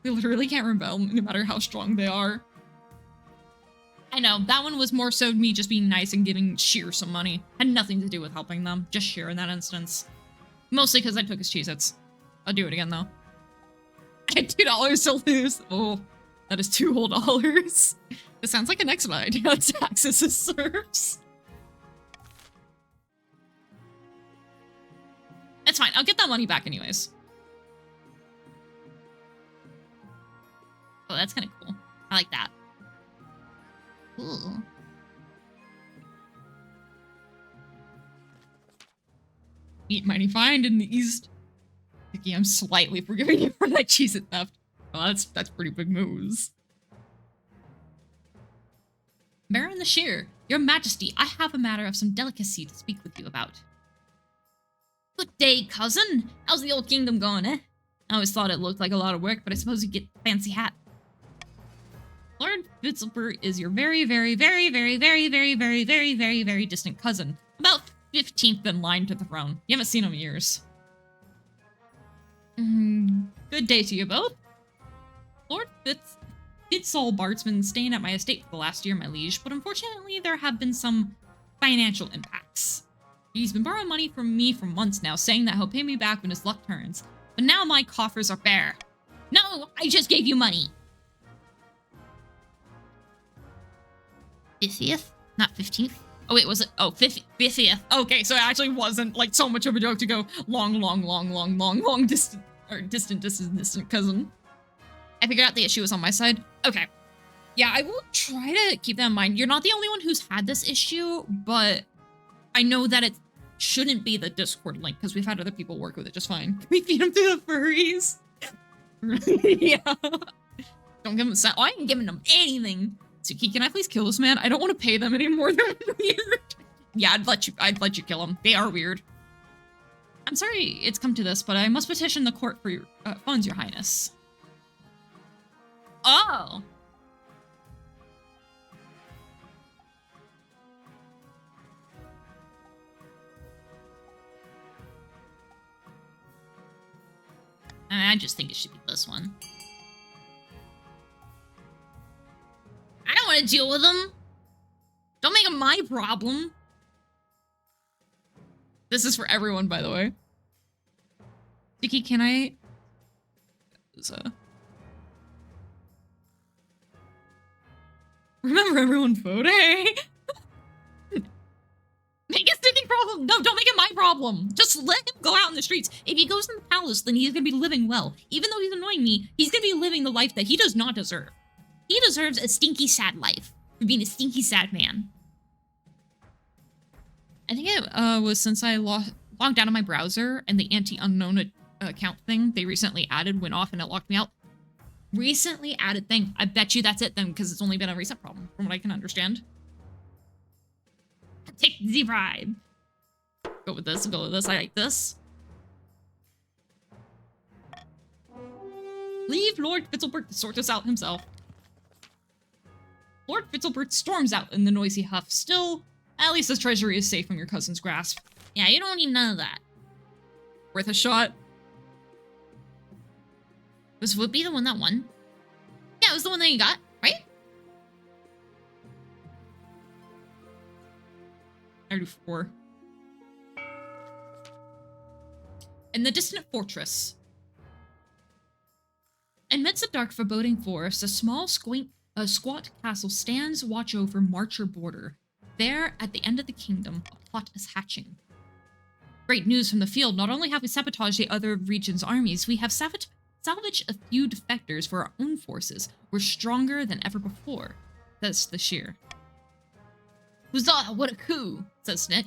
They literally can't rebel no matter how strong they are. I know, that one was more so me just being nice and giving Sheer some money. Had nothing to do with helping them, just Sheer in that instance. Mostly because I took his Cheez-Its. I'll do it again though. I had $2 to lose. Oh, that is $2 whole. This sounds like an excellent idea. Taxes as serfs. That's fine. I'll get that money back anyways. Oh, that's kind of cool. I like that. Cool. Eat mighty find in the east. Vicky, I'm slightly forgiving you for that cheese at theft. Well, that's pretty big moves. Baron the Shear, your majesty, I have a matter of some delicacy to speak with you about. Good day, cousin. How's the old kingdom going, eh? I always thought it looked like a lot of work, but I suppose you get a fancy hat. Lord Fitzilbert is your very, very, very, very, very, very, very, very, very, very distant cousin. About 15th in line to the throne. You haven't seen him in years. Good day to you both. Lord Fitzalbart's been staying at my estate for the last year, my liege, but unfortunately there have been some financial impacts. He's been borrowing money from me for months now, saying that he'll pay me back when his luck turns. But now my coffers are bare. No, I just gave you money. 50th? Not 15th? Oh, wait, was it? Oh, 50th. Okay, so it actually wasn't like so much of a joke to go long distant cousin. I figured out the issue was on my side. Okay. Yeah, I will try to keep that in mind. You're not the only one who's had this issue, but I know that it shouldn't be the Discord link because we've had other people work with it just fine. Can we feed them to the furries? Yeah. Don't give them I ain't giving them anything. Suki, can I please kill this man? I don't want to pay them anymore. They're weird. Yeah, I'd let you kill them. They are weird. I'm sorry it's come to this, but I must petition the court for your funds, your highness. Oh. I just think it should be this one. I don't want to deal with them. Don't make them my problem. This is for everyone, by the way. Vicky, can I... Remember everyone voting? Make a sticking problem. No, don't make it my problem. Just let him go out in the streets. If he goes in the palace, then he's going to be living well. Even though he's annoying me, he's going to be living the life that he does not deserve. He deserves a stinky sad life for being a stinky sad man. I think it was since I logged out of my browser and the anti-unknown account thing they recently added went off and it locked me out. Recently added thing. I bet you that's it then because it's only been a recent problem from what I can understand. Take the bribe. Go with this, go with this. I like this. Leave Lord Fitzilbert to sort this out himself. Lord Fitzilbert storms out in the noisy huff. Still, at least his treasury is safe from your cousin's grasp. Yeah, you don't need none of that. Worth a shot. This would be the one that won. Yeah, it was the one that you got, right? I do 4. In the distant fortress. Amidst the dark, foreboding forest, a small, squat castle stands watch over Marcher border. There, at the end of the kingdom, a plot is hatching. Great news from the field. Not only have we sabotaged the other region's armies, we have salvaged a few defectors for our own forces. We're stronger than ever before, says the Shear. Huzzah, what a coup, says Nick.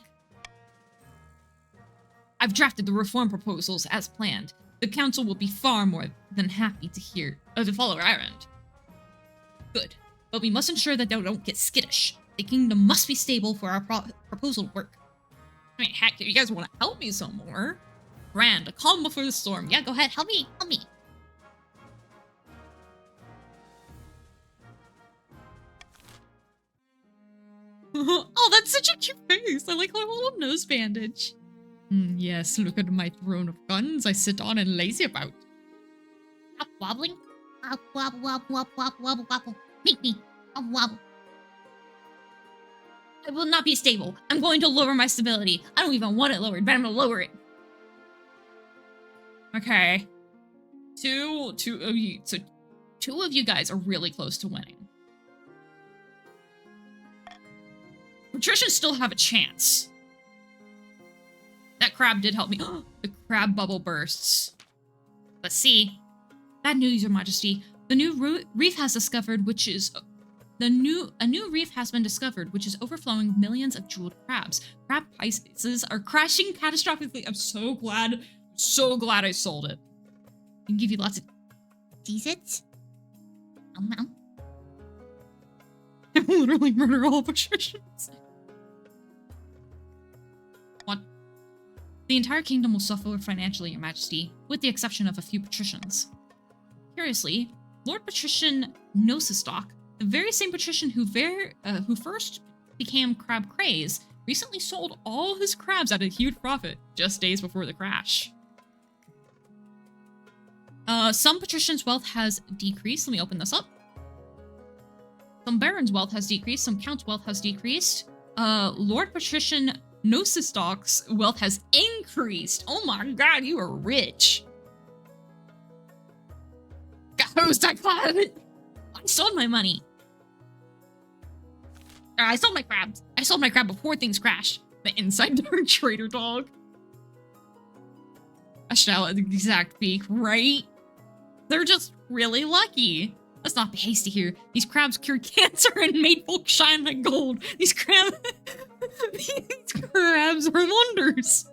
I've drafted the reform proposals as planned. The council will be far more than happy to follow our errand. Good, but we must ensure that they don't get skittish. The kingdom must be stable for our proposal to work. I mean, heck, if you guys want to help me some more. Grand, a calm before the storm. Yeah, go ahead, help me, help me. Oh, that's such a cute face. I like my little nose bandage. Yes, look at my throne of guns I sit on and lazy about. Stop wobbling. Wobble, wobble, wobble, wobble, wobble, wobble. Make me. Wobble, wobble. I will not be stable. I'm going to lower my stability. I don't even want it lowered, but I'm going to lower it. Okay. Two of you. So 2 of you guys are really close to winning. Patricians still have a chance. That crab did help me. The crab bubble bursts. But see, bad news, Your Majesty. The new reef has discovered, which is a new reef has been discovered, which is overflowing millions of jeweled crabs. Crab prices are crashing catastrophically. I'm so glad I sold it. I can give you lots of Desserts? literally murder all patricians. What? The entire kingdom will suffer financially, Your Majesty, with the exception of a few patricians. Curiously, Lord Patrician Nosistock, the very same patrician who first became crab crazed, recently sold all his crabs at a huge profit just days before the crash. Some patricians' wealth has decreased. Let me open this up. Some barons' wealth has decreased. Some counts' wealth has decreased. Lord Patrician Nosistock's wealth has increased. Oh my god, you are rich. I sold my money. I sold my crabs. I sold my crab before things crashed. The inside dark trader dog. I should have the exact peak, right? They're just really lucky. Let's not be hasty here. These crabs cured cancer and made folk shine like gold. These crabs are wonders.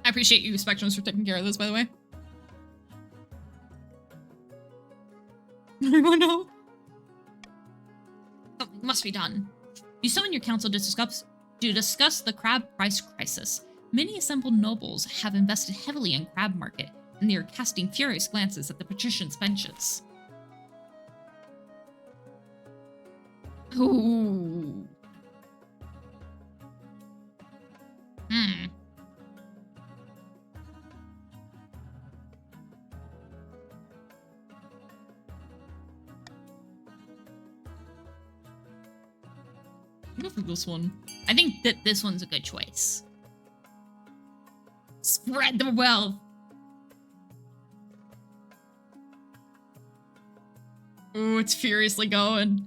I appreciate you, Spectrums, for taking care of this, by the way. Oh no. Something must be done. You summon your council to discuss the crab price crisis. Many assembled nobles have invested heavily in crab market, and they are casting furious glances at the patricians' benches. Ooh. Go for this one. I think that this one's a good choice. Spread the wealth. Ooh, it's furiously going.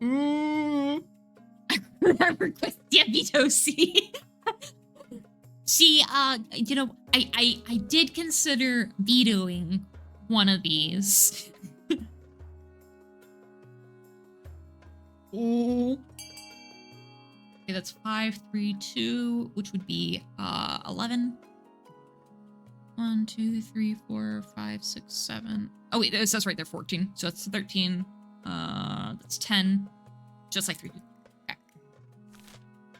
Ooh. I request veto C. See, you know, I did consider vetoing one of these. Ooh. Okay, that's 5, 3, 2, which would be 11. 1, 2, 3, 4, 5, 6, 7. Oh wait, it says right there 14. So that's 13. That's 10. Just like 3. Okay.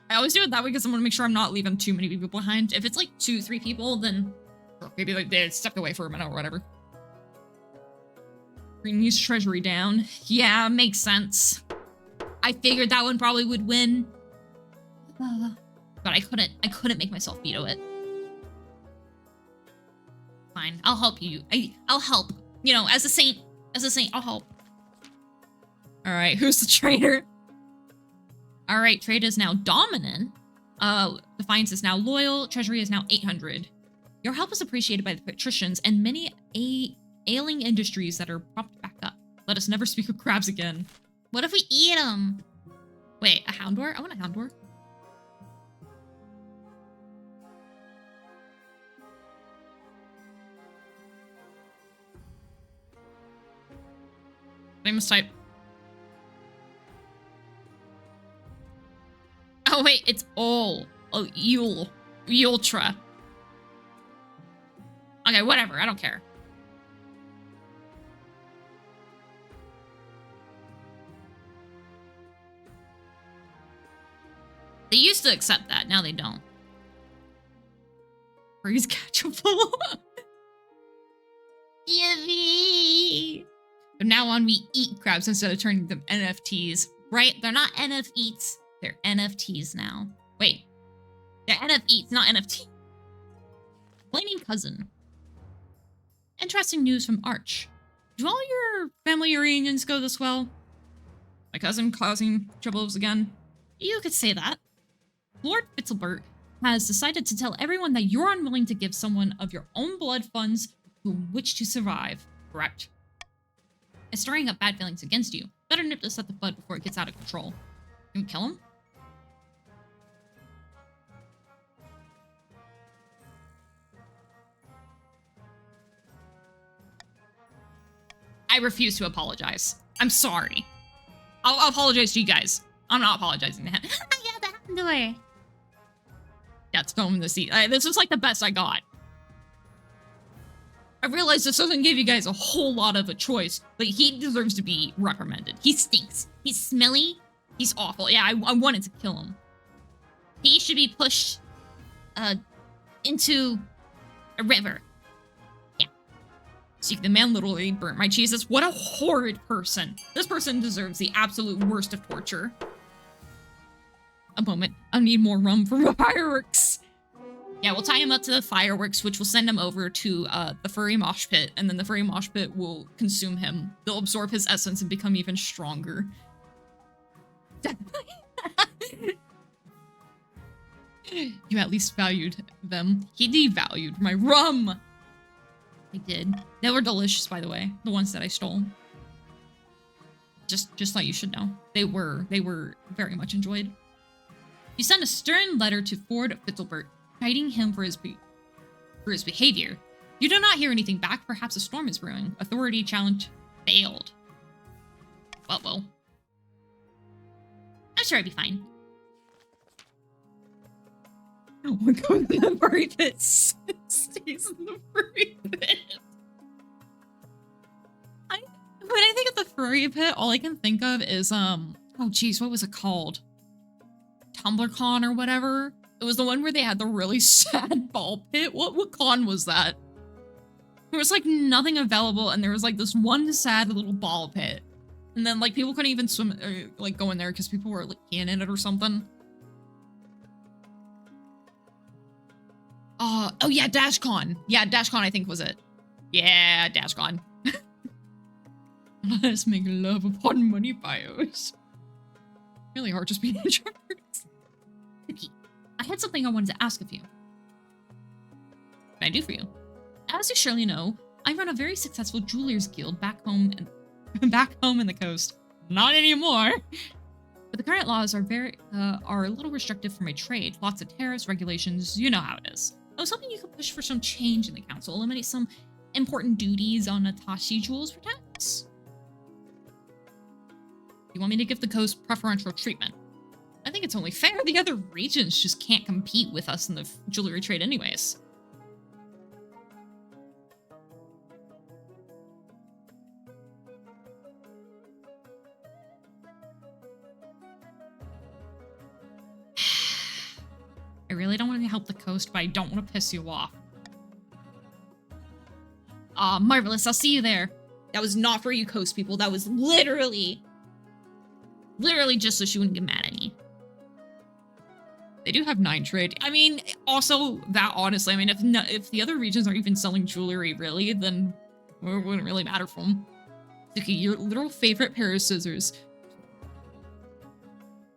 I always do it that way because I want to make sure I'm not leaving too many people behind. If it's like 2, 3 people, then maybe like they stepped away for a minute or whatever. Bring his treasury down. Yeah, makes sense. I figured that one probably would win. But I couldn't make myself veto it. Fine, I'll help you. I'll help. You know, as a saint, I'll help. All right, who's the traitor? All right, trade is now dominant. Defiance is now loyal. Treasury is now 800. Your help is appreciated by the patricians and many ailing industries that are propped back up. Let us never speak of crabs again. What if we eat them? Wait, a Houndour? I want a Houndour. Famous type. Oh wait, it's Ol. Oh, Yule. Yultra. Okay, whatever, I don't care. They used to accept that, now they don't. Freeze catchable. Yippee! From now on, we eat crabs instead of turning them NFTs. Right? They're not NF eats. They're NFTs now. Wait. They're NF eats, not NFT. Blaming cousin. Interesting news from Arch. Do all your family reunions go this well? My cousin causing troubles again? You could say that. Lord Fitzalbert has decided to tell everyone that you're unwilling to give someone of your own blood funds from which to survive. Correct. It's stirring up bad feelings against you. Better nip this at the bud before it gets out of control. Can we kill him? I refuse to apologize. I'm sorry. I'll apologize to you guys. I'm not apologizing to him. I got the door. Yeah, it's film the seat. This is like the best I got. I realize this doesn't give you guys a whole lot of a choice, but he deserves to be reprimanded. He stinks. He's smelly. He's awful. Yeah, I wanted to kill him. He should be pushed into a river. Yeah. See, the man literally burnt my Jesus. What a horrid person. This person deserves the absolute worst of torture. A moment. I need more rum for the fireworks. Yeah, we'll tie him up to the fireworks, which will send him over to the furry mosh pit, and then the furry mosh pit will consume him. They'll absorb his essence and become even stronger. You at least valued them. He devalued my rum! I did. They were delicious, by the way. The ones that I stole. Just like you should know. They were very much enjoyed. You sent a stern letter to Ford Fitzilbert, chiding him for his behavior. You do not hear anything back. Perhaps a storm is brewing. Authority challenge failed. Well. I'm sure I'd be fine. Oh my god, the furry pit stays in the furry pit. When I think of the furry pit, all I can think of is, oh geez, what was it called? TumblrCon or whatever. It was the one where they had the really sad ball pit. What con was that? There was like nothing available, and there was like this one sad little ball pit. And then like people couldn't even swim, or, like go in there because people were like peeing in it or something. Oh yeah, DashCon. Yeah, DashCon I think was it. Yeah, DashCon. Let's make love upon money bios. Really hard just being introverts. I had something I wanted to ask of you. What can I do for you? As you surely know, I run a very successful jewelers guild back home in the coast. Not anymore. But the current laws are a little restrictive for my trade. Lots of tariffs, regulations, you know how it is. I was hoping you could push for some change in the council, eliminate some important duties on Natashi jewels for tax. You want me to give the coast preferential treatment? I think it's only fair. The other regions just can't compete with us in the jewelry trade anyways. I really don't want to help the coast, but I don't want to piss you off. Aw, marvelous. I'll see you there. That was not for you coast people. That was literally just so she wouldn't get mad at me. They do have 9 trade. I mean, also that honestly, I mean, if the other regions aren't even selling jewelry really, then it wouldn't really matter for them. Suki, your literal favorite pair of scissors.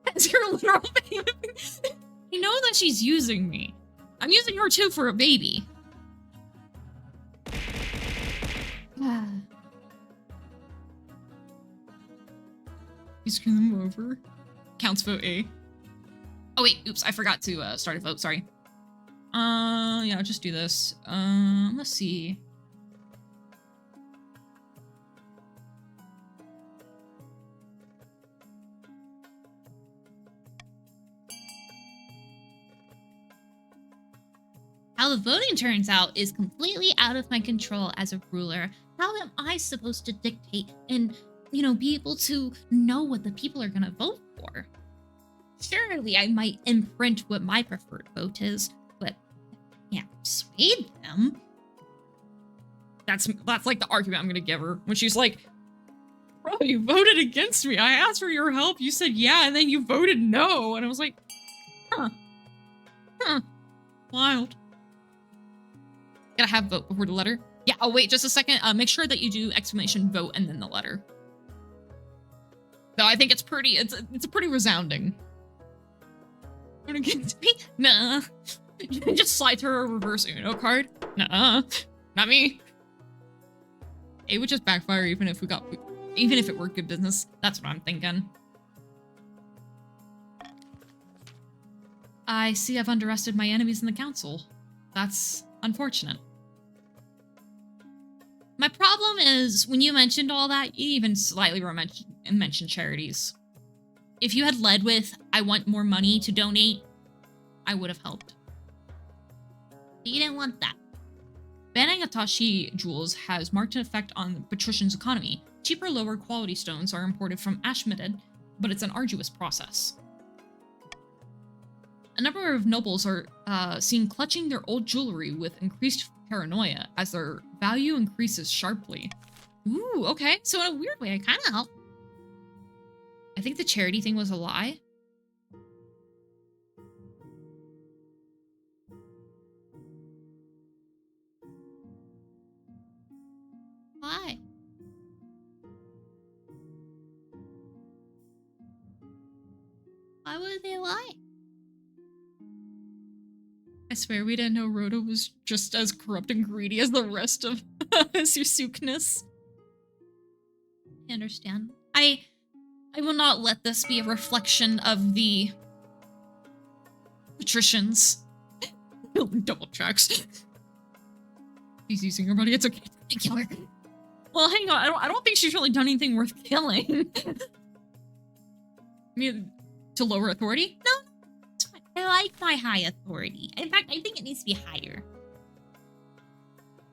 That's your literal favorite. You know that she's using me. I'm using her too for a baby. You screw them over. Counts vote A. Oh wait, oops, I forgot to start a vote, sorry. Yeah, I'll just do this. Let's see. How the voting turns out is completely out of my control as a ruler. How am I supposed to dictate and, you know, be able to know what the people are gonna vote for? Surely I might imprint what my preferred vote is, but I can't persuade them. That's like the argument I'm gonna give her when she's like, bro, you voted against me. I asked for your help. You said yeah, and then you voted no. And I was like, huh. Wild. Gotta have vote before the letter. Yeah, oh wait, just a second. Make sure that you do exclamation vote and then the letter. So I think it's a pretty resounding. Vote against me? Nah. Just slide her a reverse Uno card? Nah. Not me. It would just backfire even if it were good business. That's what I'm thinking. I see I've underestimated my enemies in the council. That's unfortunate. My problem is, when you mentioned all that, you even slightly mentioned charities. If you had led with, I want more money to donate, I would have helped. You didn't want that. Banning Atashi jewels has marked an effect on Patrician's economy. Cheaper, lower quality stones are imported from Ashmedid, but it's an arduous process. A number of nobles are seen clutching their old jewelry with increased paranoia as their value increases sharply. Ooh, okay. So in a weird way, I kind of help. I think the charity thing was a lie. Why? Why would they lie? I swear we didn't know Rhoda was just as corrupt and greedy as the rest of Susukness. I understand. I will not let this be a reflection of the patricians. Double checks. She's using her body. It's okay. Kill her. Well, hang on. I don't think she's really done anything worth killing. I mean, to lower authority? No. I like my high authority. In fact, I think it needs to be higher.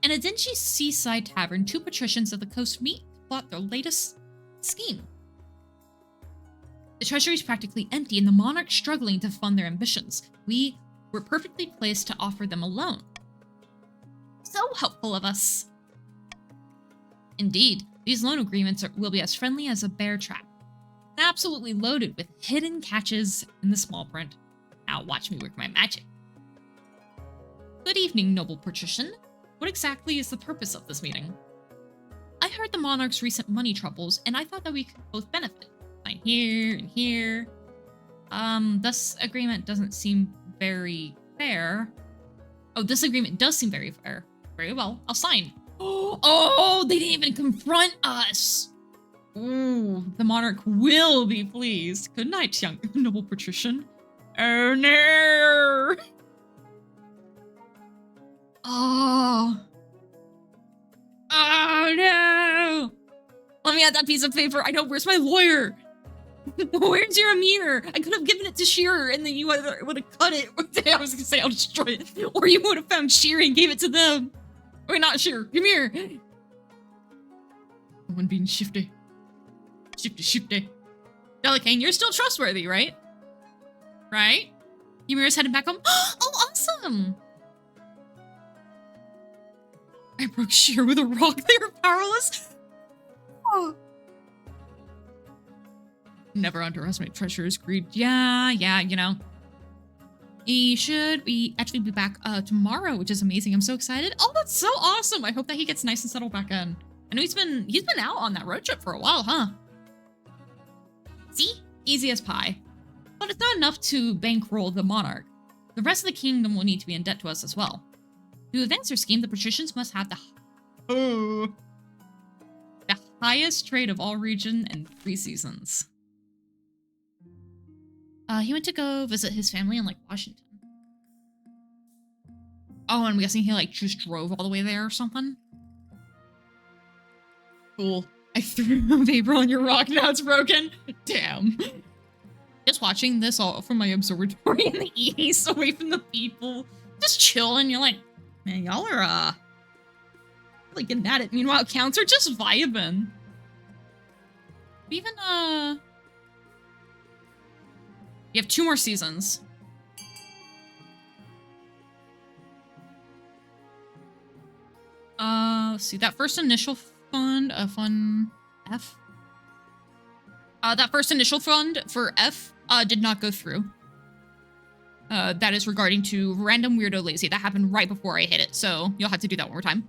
In a dingy seaside tavern, two patricians of the coast meet to plot their latest scheme. The treasury is practically empty and the monarchs struggling to fund their ambitions. We were perfectly placed to offer them a loan. So helpful of us. Indeed, these loan agreements will be as friendly as a bear trap. Absolutely loaded with hidden catches in the small print. Now watch me work my magic. Good evening, noble patrician. What exactly is the purpose of this meeting? I heard the monarch's recent money troubles, and I thought that we could both benefit. Sign here and here. This agreement doesn't seem very fair. Oh, this agreement does seem very fair. Very well, I'll sign. Oh, they didn't even confront us. Ooh, the monarch will be pleased. Good night, young noble patrician. Oh no! Oh no! Let me add that piece of paper. I know, where's my lawyer? Where's your Amir? I could have given it to Shearer and then you would have cut it. I was gonna say I'll destroy it. Or you would have found Shearer and gave it to them. Wait, not Shearer. Amir. One being shifty. Shifty. Delicane, you're still trustworthy, right? Right? Ymir's headed back home. Oh, awesome! I broke Sheer with a rock. They were powerless. Oh. Never underestimate Treasurer's greed. Yeah, you know. He should actually be back tomorrow, which is amazing. I'm so excited. Oh, that's so awesome. I hope that he gets nice and settled back in. I know he's been out on that road trip for a while, huh? See? Easy as pie. But it's not enough to bankroll the monarch. The rest of the kingdom will need to be in debt to us as well. To advance their scheme, the patricians must have the highest trade of all region and 3 seasons. He went to go visit his family in, like, Washington. Oh, and I'm guessing he, like, just drove all the way there or something? Cool. I threw paper on your rock, now it's broken. Damn. Just watching this all from my observatory in the east, away from the people. Just chilling, you're like, man, y'all are, really getting at it. Meanwhile, counts are just vibing. Even, you have 2 more seasons. Let's see, that first initial fund, fund F. That first initial fund for F, did not go through. That is regarding to random weirdo lazy. That happened right before I hit it, so you'll have to do that one more time.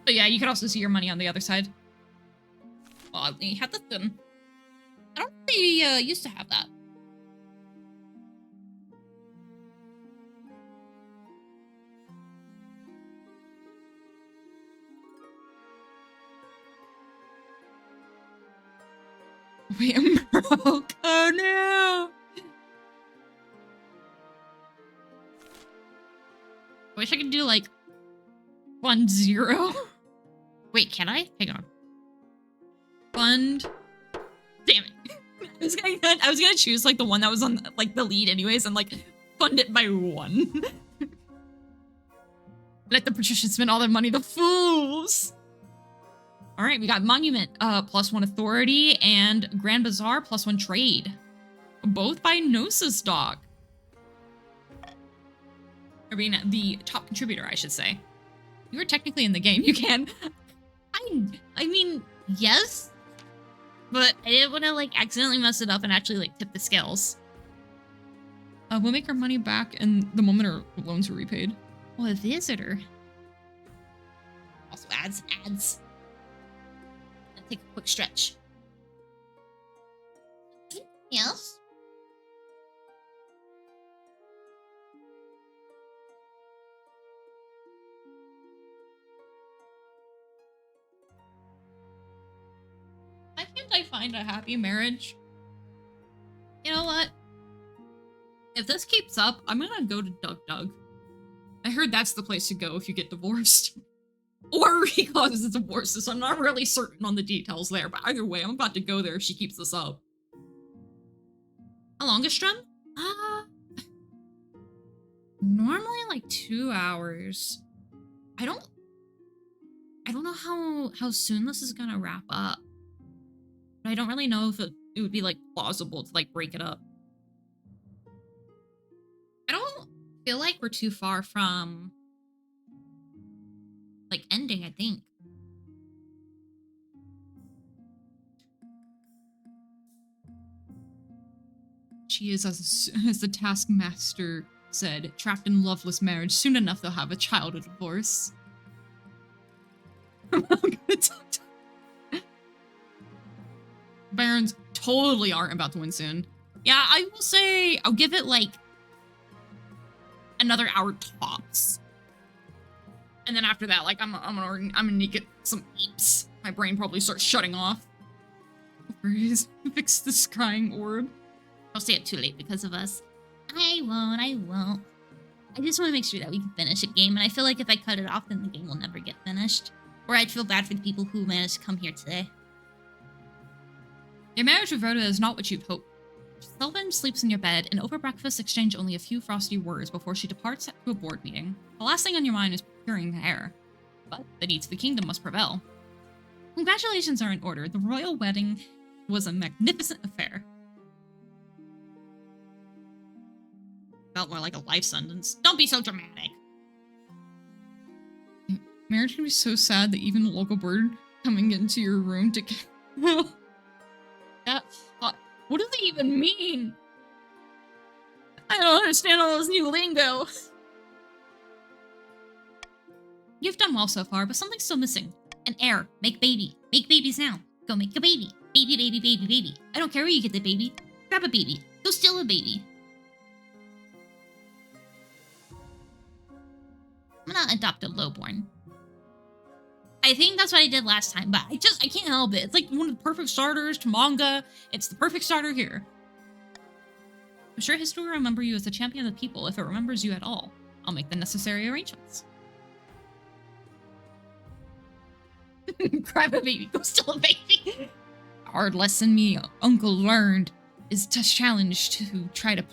But yeah, you could also see your money on the other side. Well, they had that then. I don't think they used to have that. Wait, I'm broke. Oh no. I wish I could do like fund 0. Wait, can I? Hang on. Fund. Damn it. I was gonna choose like the one that was on like the lead anyways and like fund it by 1. Let the patricians spend all their money, the fools. All right, we got Monument, +1 authority, and Grand Bazaar, +1 trade. Both by Gnosis stock. I mean, the top contributor, I should say. You are technically in the game. You can. I mean, yes, but I didn't want to like accidentally mess it up and actually like tip the scales. We'll make our money back in the moment our loans are repaid. Oh, a visitor. Also ads. Let's take a quick stretch. Yes. Why can't I find a happy marriage? You know what? If this keeps up, I'm gonna go to Doug. I heard that's the place to go if you get divorced. Or he causes divorces. I'm not really certain on the details there, but either way, I'm about to go there if she keeps this up. How long is Strum? Normally like 2 hours. I don't know how soon this is gonna wrap up. But I don't really know if it would be like plausible to like break it up. I don't feel like we're too far from like ending, I think. She is, as the taskmaster said, trapped in loveless marriage. Soon enough they'll have a child or divorce. Barons totally aren't about to win soon. Yeah, I will say I'll give it like another hour tops. And then after that, like I'm gonna need to get some eeps. My brain probably starts shutting off. Fix the scrying orb. I'll stay up too late because of us. I won't. I just want to make sure that we can finish a game, and I feel like if I cut it off, then the game will never get finished. Or I'd feel bad for the people who managed to come here today. Your marriage with Rhoda is not what you'd hoped. Sylvan sleeps in your bed, and over breakfast exchange only a few frosty words before she departs to a board meeting. The last thing on your mind is procuring the heir. But the needs of the kingdom must prevail. Congratulations are in order. The royal wedding was a magnificent affair. Felt more like a life sentence. Don't be so dramatic. Marriage can be so sad that even the local bird coming into your room to get... That's hot. What does it even mean? I don't understand all this new lingo. You've done well so far, but something's still missing. An heir. Make baby. Make babies now. Go make a baby. Baby, baby, baby, baby. I don't care where you get the baby. Grab a baby. Go steal a baby. I'm gonna adopt a lowborn. I think that's what I did last time, but I can't help it. It's like one of the perfect starters to manga. It's the perfect starter here. I'm sure history will remember you as the champion of the people if it remembers you at all. I'll make the necessary arrangements. Grab a baby, go steal a baby. Hard lesson me uncle learned is to challenge who tried to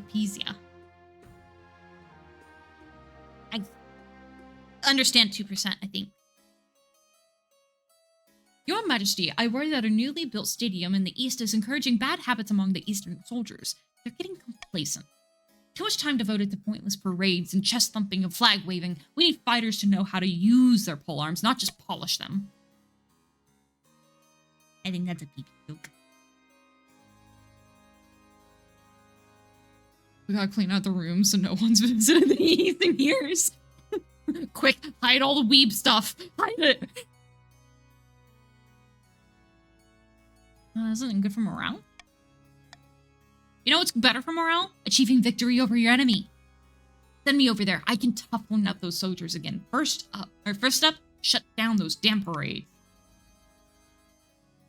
please ya. I understand 2%, I think. Your Majesty, I worry that a newly built stadium in the east is encouraging bad habits among the eastern soldiers. They're getting complacent. Too much time devoted to pointless parades and chest thumping and flag waving. We need fighters to know how to use their polearms, not just polish them. I think that's a big joke. We gotta clean out the room so no one's visited the east in years. Quick, hide all the weeb stuff. Hide it. Isn't good for morale? You know what's better for morale? Achieving victory over your enemy. Send me over there. I can toughen up those soldiers again. First up, shut down those damn parades.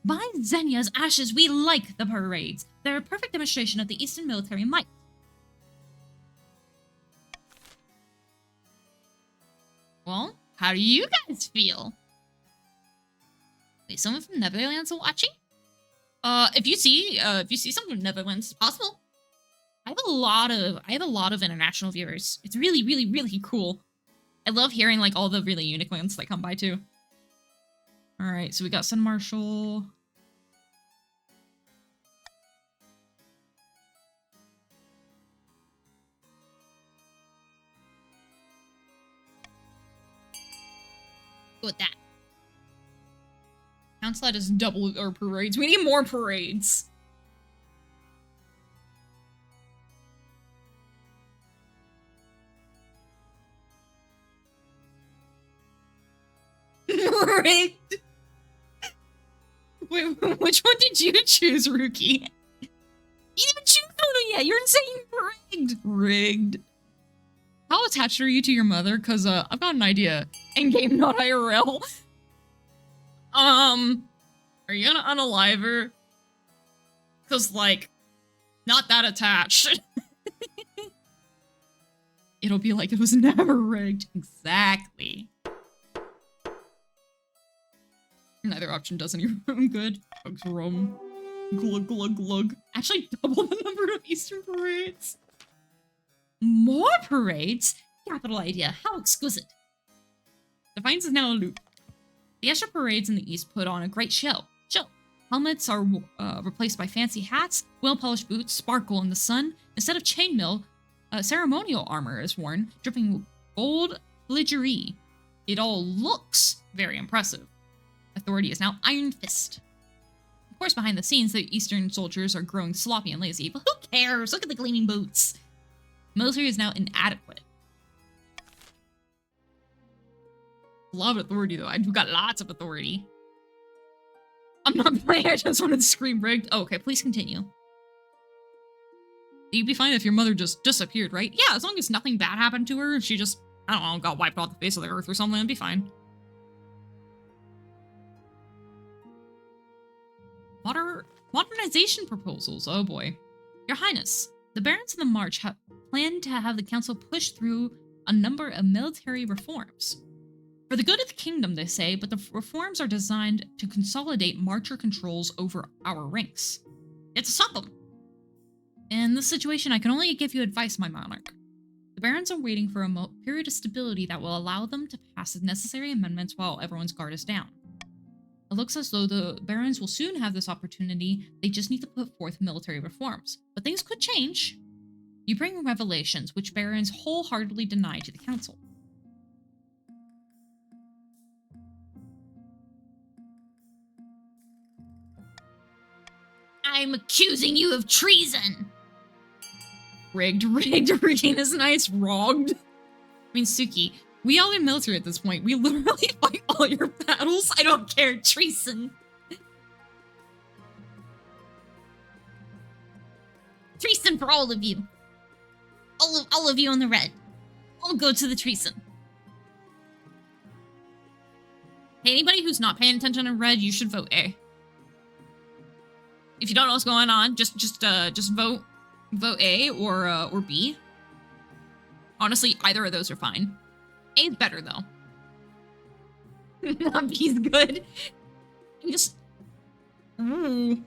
By Xenia's ashes, we like the parades. They're a perfect demonstration of the Eastern military might. Well, how do you guys feel? Wait, someone from Netherlands watching? If you see someone from Netherlands, it's possible. I have a lot of international viewers. It's really, really, really cool. I love hearing like all the really unique ones that come by too. All right, so we got Sun Marshal. Go with that. Council is double our parades. We need more parades. Rigged. Wait, which one did you choose, Rookie? You didn't even choose one yet. You're saying rigged. Rigged. How attached are you to your mother? Cause I've got an idea. In-game, not IRL. Are you gonna unalive her? Cause like, not that attached. It'll be like it was never rigged. Exactly. Neither option does any good. Bugs rum. Glug glug glug. Actually double the number of Eastern parades. More parades? Capital idea. How exquisite. Defiance is now a loop. The extra parades in the East put on a great show. Helmets are replaced by fancy hats, well-polished boots sparkle in the sun. Instead of chainmail, ceremonial armor is worn, dripping gold filigree. It all looks very impressive. Authority is now Iron Fist. Of course, behind the scenes, the Eastern soldiers are growing sloppy and lazy, but who cares? Look at the gleaming boots. Military is now inadequate. Love authority, though. I've got lots of authority. I'm not playing, I just wanted to scream rigged. Oh, okay, please continue. You'd be fine if your mother just disappeared, right? Yeah, as long as nothing bad happened to her, she just, I don't know, got wiped off the face of the earth or something, it'd be fine. Modernization proposals, oh boy. Your Highness, the Barons of the March have planned to have the council push through a number of military reforms. For the good of the kingdom, they say, but the reforms are designed to consolidate marcher controls over our ranks. It's a stop them. In this situation, I can only give you advice, my monarch. The Barons are waiting for a period of stability that will allow them to pass the necessary amendments while everyone's guard is down. It looks as though the Barons will soon have this opportunity, they just need to put forth military reforms. But things could change. You bring revelations, which Barons wholeheartedly deny to the council. I'm accusing you of treason. Rigged, rigging is nice, wronged. I mean, Suki, we all in military at this point. We literally fight all your battles. I don't care, treason. Treason for all of you. All of you on the red. I'll go to the treason. Hey, anybody who's not paying attention in red, you should vote A. If you don't know what's going on, just vote A or B. Honestly, either of those are fine. A's better though. B's good. You just 3-3-4.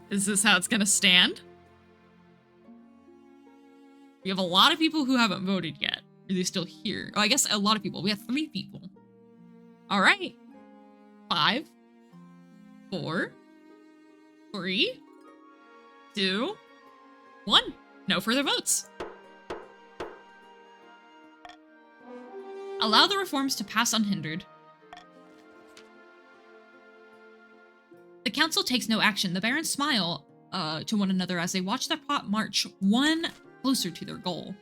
Is this how it's gonna stand? We have a lot of people who haven't voted yet. Are they still here? Oh, I guess a lot of people. We have 3 people. All right. 5, 4, 3, 2, 1. No further votes. Allow the reforms to pass unhindered. The council takes no action. The barons smile to one another as they watch their plot march one closer to their goal.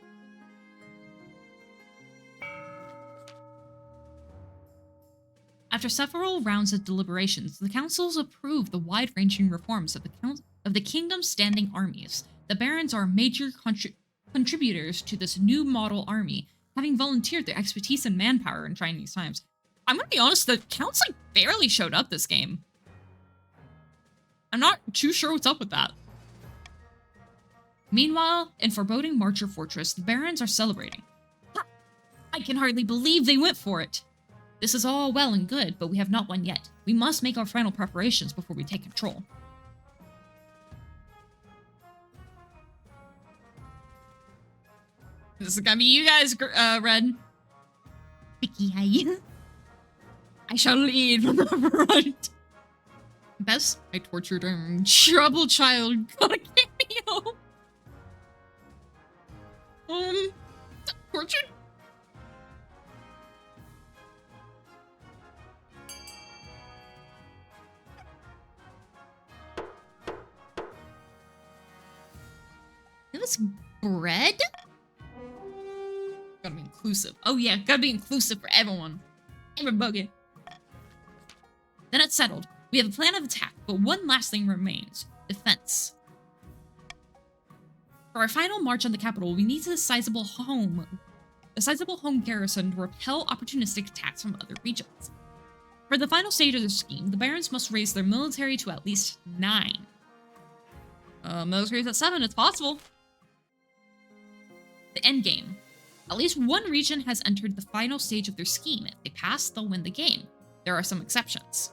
After several rounds of deliberations, the councils approve the wide-ranging reforms of the kingdom's standing armies. The barons are major contributors to this new model army, having volunteered their expertise and manpower in trying these times. I'm gonna be honest, the counts like barely showed up this game. I'm not too sure what's up with that. Meanwhile, in foreboding Marcher Fortress, the Barons are celebrating. I can hardly believe they went for it. This is all well and good, but we have not won yet. We must make our final preparations before we take control. This is gonna be you guys, Red. Sticky eye. I shall lead from the front. Best, I tortured him. Trouble child, got a cameo. Tortured? It was bread? Gotta be inclusive. Oh yeah, gotta be inclusive for everyone. Everybody. Then it's settled. We have a plan of attack, but one last thing remains. Defense. For our final march on the capital, we need a sizable home garrison to repel opportunistic attacks from other regions. For the final stage of the scheme, the Barons must raise their military to at least 9. Military's at 7, it's possible. The endgame. At least one region has entered the final stage of their scheme. If they pass, they'll win the game. There are some exceptions.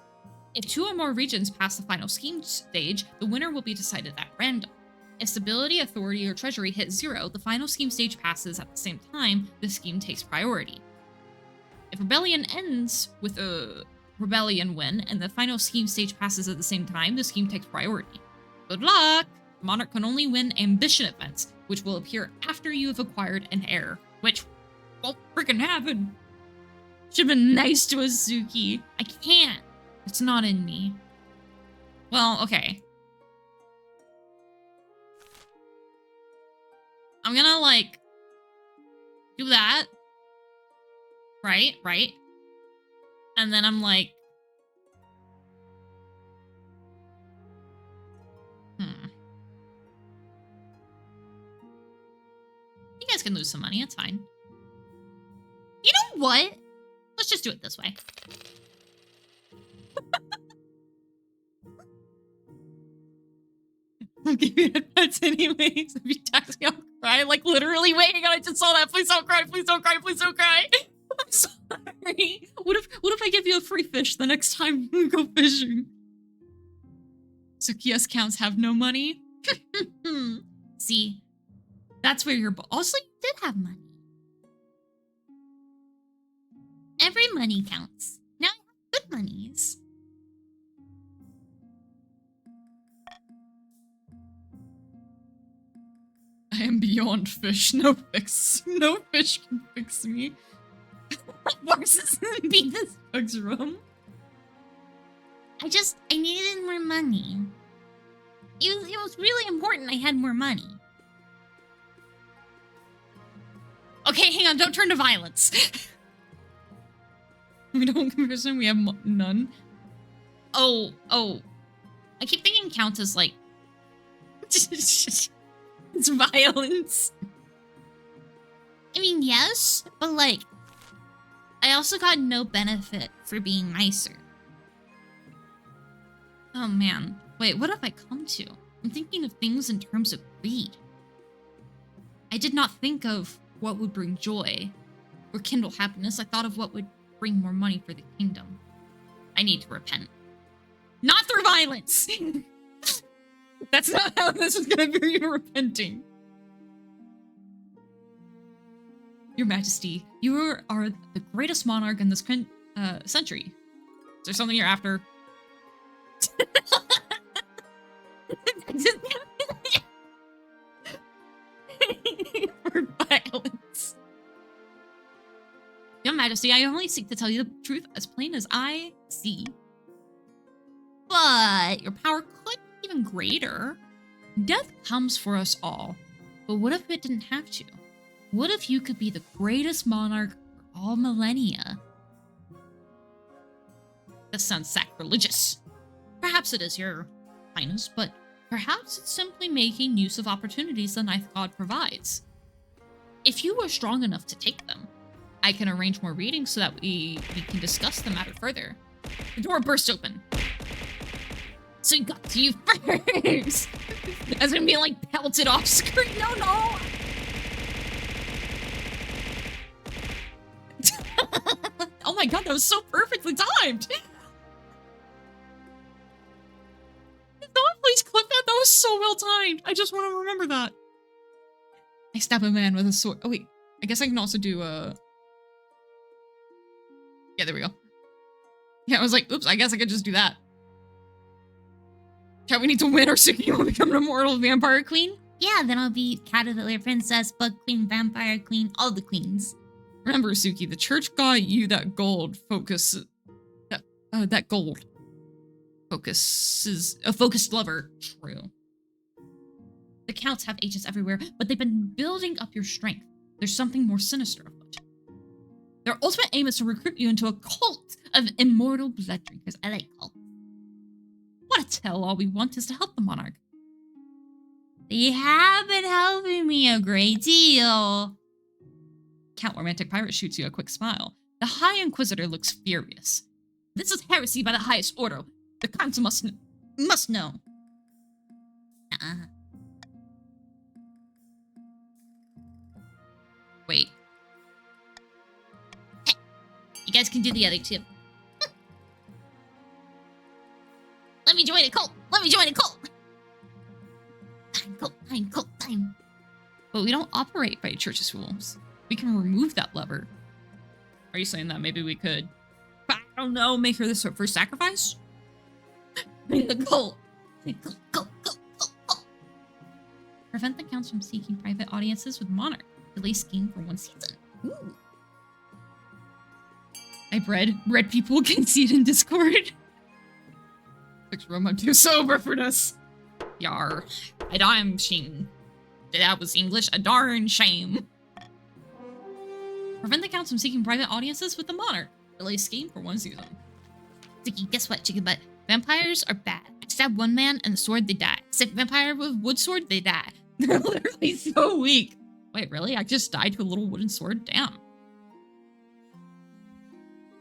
If 2 or more regions pass the final scheme stage, the winner will be decided at random. If stability, authority, or treasury hit 0, the final scheme stage passes at the same time, the scheme takes priority. If rebellion ends with a rebellion win, and the final scheme stage passes at the same time, the scheme takes priority. Good luck! Monarch can only win ambition events, which will appear after you have acquired an heir, which won't freaking happen. Should've been nice to Azuki. I can't. It's not in me. Well, okay. I'm gonna, like, do that. Right? And then I'm like... You guys can lose some money, it's fine. You know what? Let's just do it this way. I'll give you headphones anyways. If you text me, I'll cry. Like, literally, wait, hang on, I just saw that. Please don't cry, please don't cry, please don't cry. I'm sorry. What if I give you a free fish the next time we go fishing? Sukiya's counts have no money? See, that's where you're... Also, you did have money. Every money counts. Now I have good monies. I am beyond fish. No fix. No fish can fix me. Versus beat this bug's room. I needed more money. It was really important I had more money. Okay, hang on. Don't turn to violence. We don't comparison. We have none. Oh. I keep thinking counts as like... It's violence. I mean, yes, but like, I also got no benefit for being nicer. Oh man. Wait, what have I come to? I'm thinking of things in terms of greed. I did not think of what would bring joy or kindle happiness. I thought of what would bring more money for the kingdom. I need to repent. Not through violence! That's not how this is gonna be you repenting. Your Majesty, you are the greatest monarch in this century. Is there something you're after? For violence. Your Majesty, I only seek to tell you the truth as plain as I see. But your power could be even greater. Death comes for us all. But what if it didn't have to? What if you could be the greatest monarch for all millennia? This sounds sacrilegious. Perhaps it is, Your Highness, but perhaps it's simply making use of opportunities the Ninth God provides. if you are strong enough to take them, I can arrange more readings so that we can discuss the matter further. The door burst open. So he got to you first. As I'm being like pelted off screen. No. Oh my god, that was so perfectly timed. Someone please clip that. That was so well timed. I just want to remember that. I stab a man with a sword. Oh wait, I guess I can also do yeah, there we go. Yeah, I was like, oops, I guess I could just do that. Chat, we need to win or Suki will become an immortal vampire queen. Yeah, then I'll be Caterpillar Princess, Bug Queen, Vampire Queen, all the queens. Remember, Suki, the church got you that gold focus. That gold focus is a focused lover. True. The counts have agents everywhere, but they've been building up your strength. There's something more sinister afoot. Their ultimate aim is to recruit you into a cult of immortal blood drinkers. I like cults. What a tell, all we want is to help the monarch. They have been helping me a great deal. Count Romantic Pirate shoots you a quick smile. The High Inquisitor looks furious. This is heresy by the highest order. The council must know. Wait. Hey, you guys can do the other two. Let me join a cult. Time. But we don't operate by church's rules. We can remove that lever. Are you saying that maybe we could, I don't know, make her this first sacrifice? Bring the cult. Go. Prevent the counts from seeking private audiences with Monarch. Delay scheme for 1 season. Ooh. I've read people concede in Discord. 6 room, I'm too sober for this. Yar. A darn shame. That was English. A darn shame. Prevent the counts from seeking private audiences with the Monarch. Delay scheme for 1 season. Sticky, guess what, chicken butt? Vampires are bad. Stab one man and the sword, they die. Stab a vampire with wood sword, they die. They're literally so weak. Wait, really? I just died to a little wooden sword? Damn.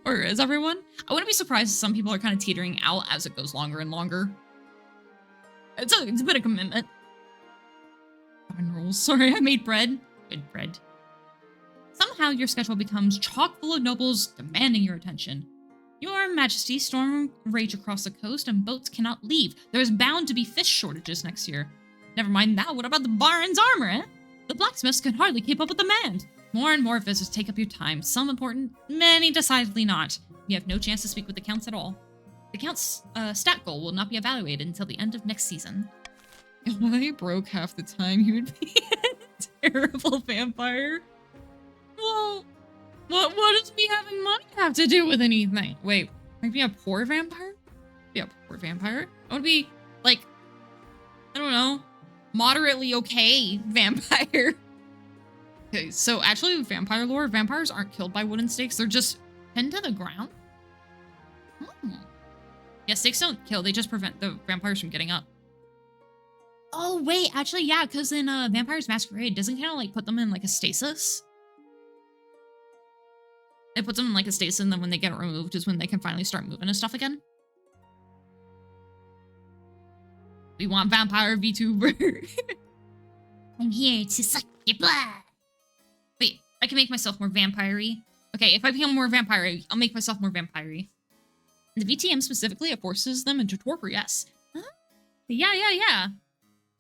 Or is everyone? I wouldn't be surprised if some people are kind of teetering out as it goes longer and longer. It's a bit of commitment. Darn rules. Sorry, I made bread. Good bread. Somehow your schedule becomes chock full of nobles demanding your attention. Your Majesty, storm rage across the coast and boats cannot leave. There's bound to be fish shortages next year. Never mind that, what about the Baron's armor, eh? The blacksmiths can hardly keep up with demand. More and more visits take up your time, some important, many decidedly not. You have no chance to speak with the counts at all. The count's stat goal will not be evaluated until the end of next season. If I broke half the time, you would be a terrible vampire. Well, what does me having money have to do with anything? Wait, might be a poor vampire? Be a poor vampire? I would be, like, I don't know, moderately okay vampire. Okay, so actually, vampire lore, vampires aren't killed by wooden stakes. They're just pinned to the ground. Yeah, stakes don't kill. They just prevent the vampires from getting up. Oh, wait, actually, yeah, because in Vampire's Masquerade, doesn't kind of, like, put them in, like, a stasis? It puts them in, like, a stasis, and then when they get removed is when they can finally start moving and stuff again. We want vampire VTuber. I'm here to suck your blood. Wait, I can make myself more vampire-y. Okay, if I become more vampire-y, I'll make myself more vampire-y. The VTM specifically, it forces them into torpor, yes. Huh? Yeah.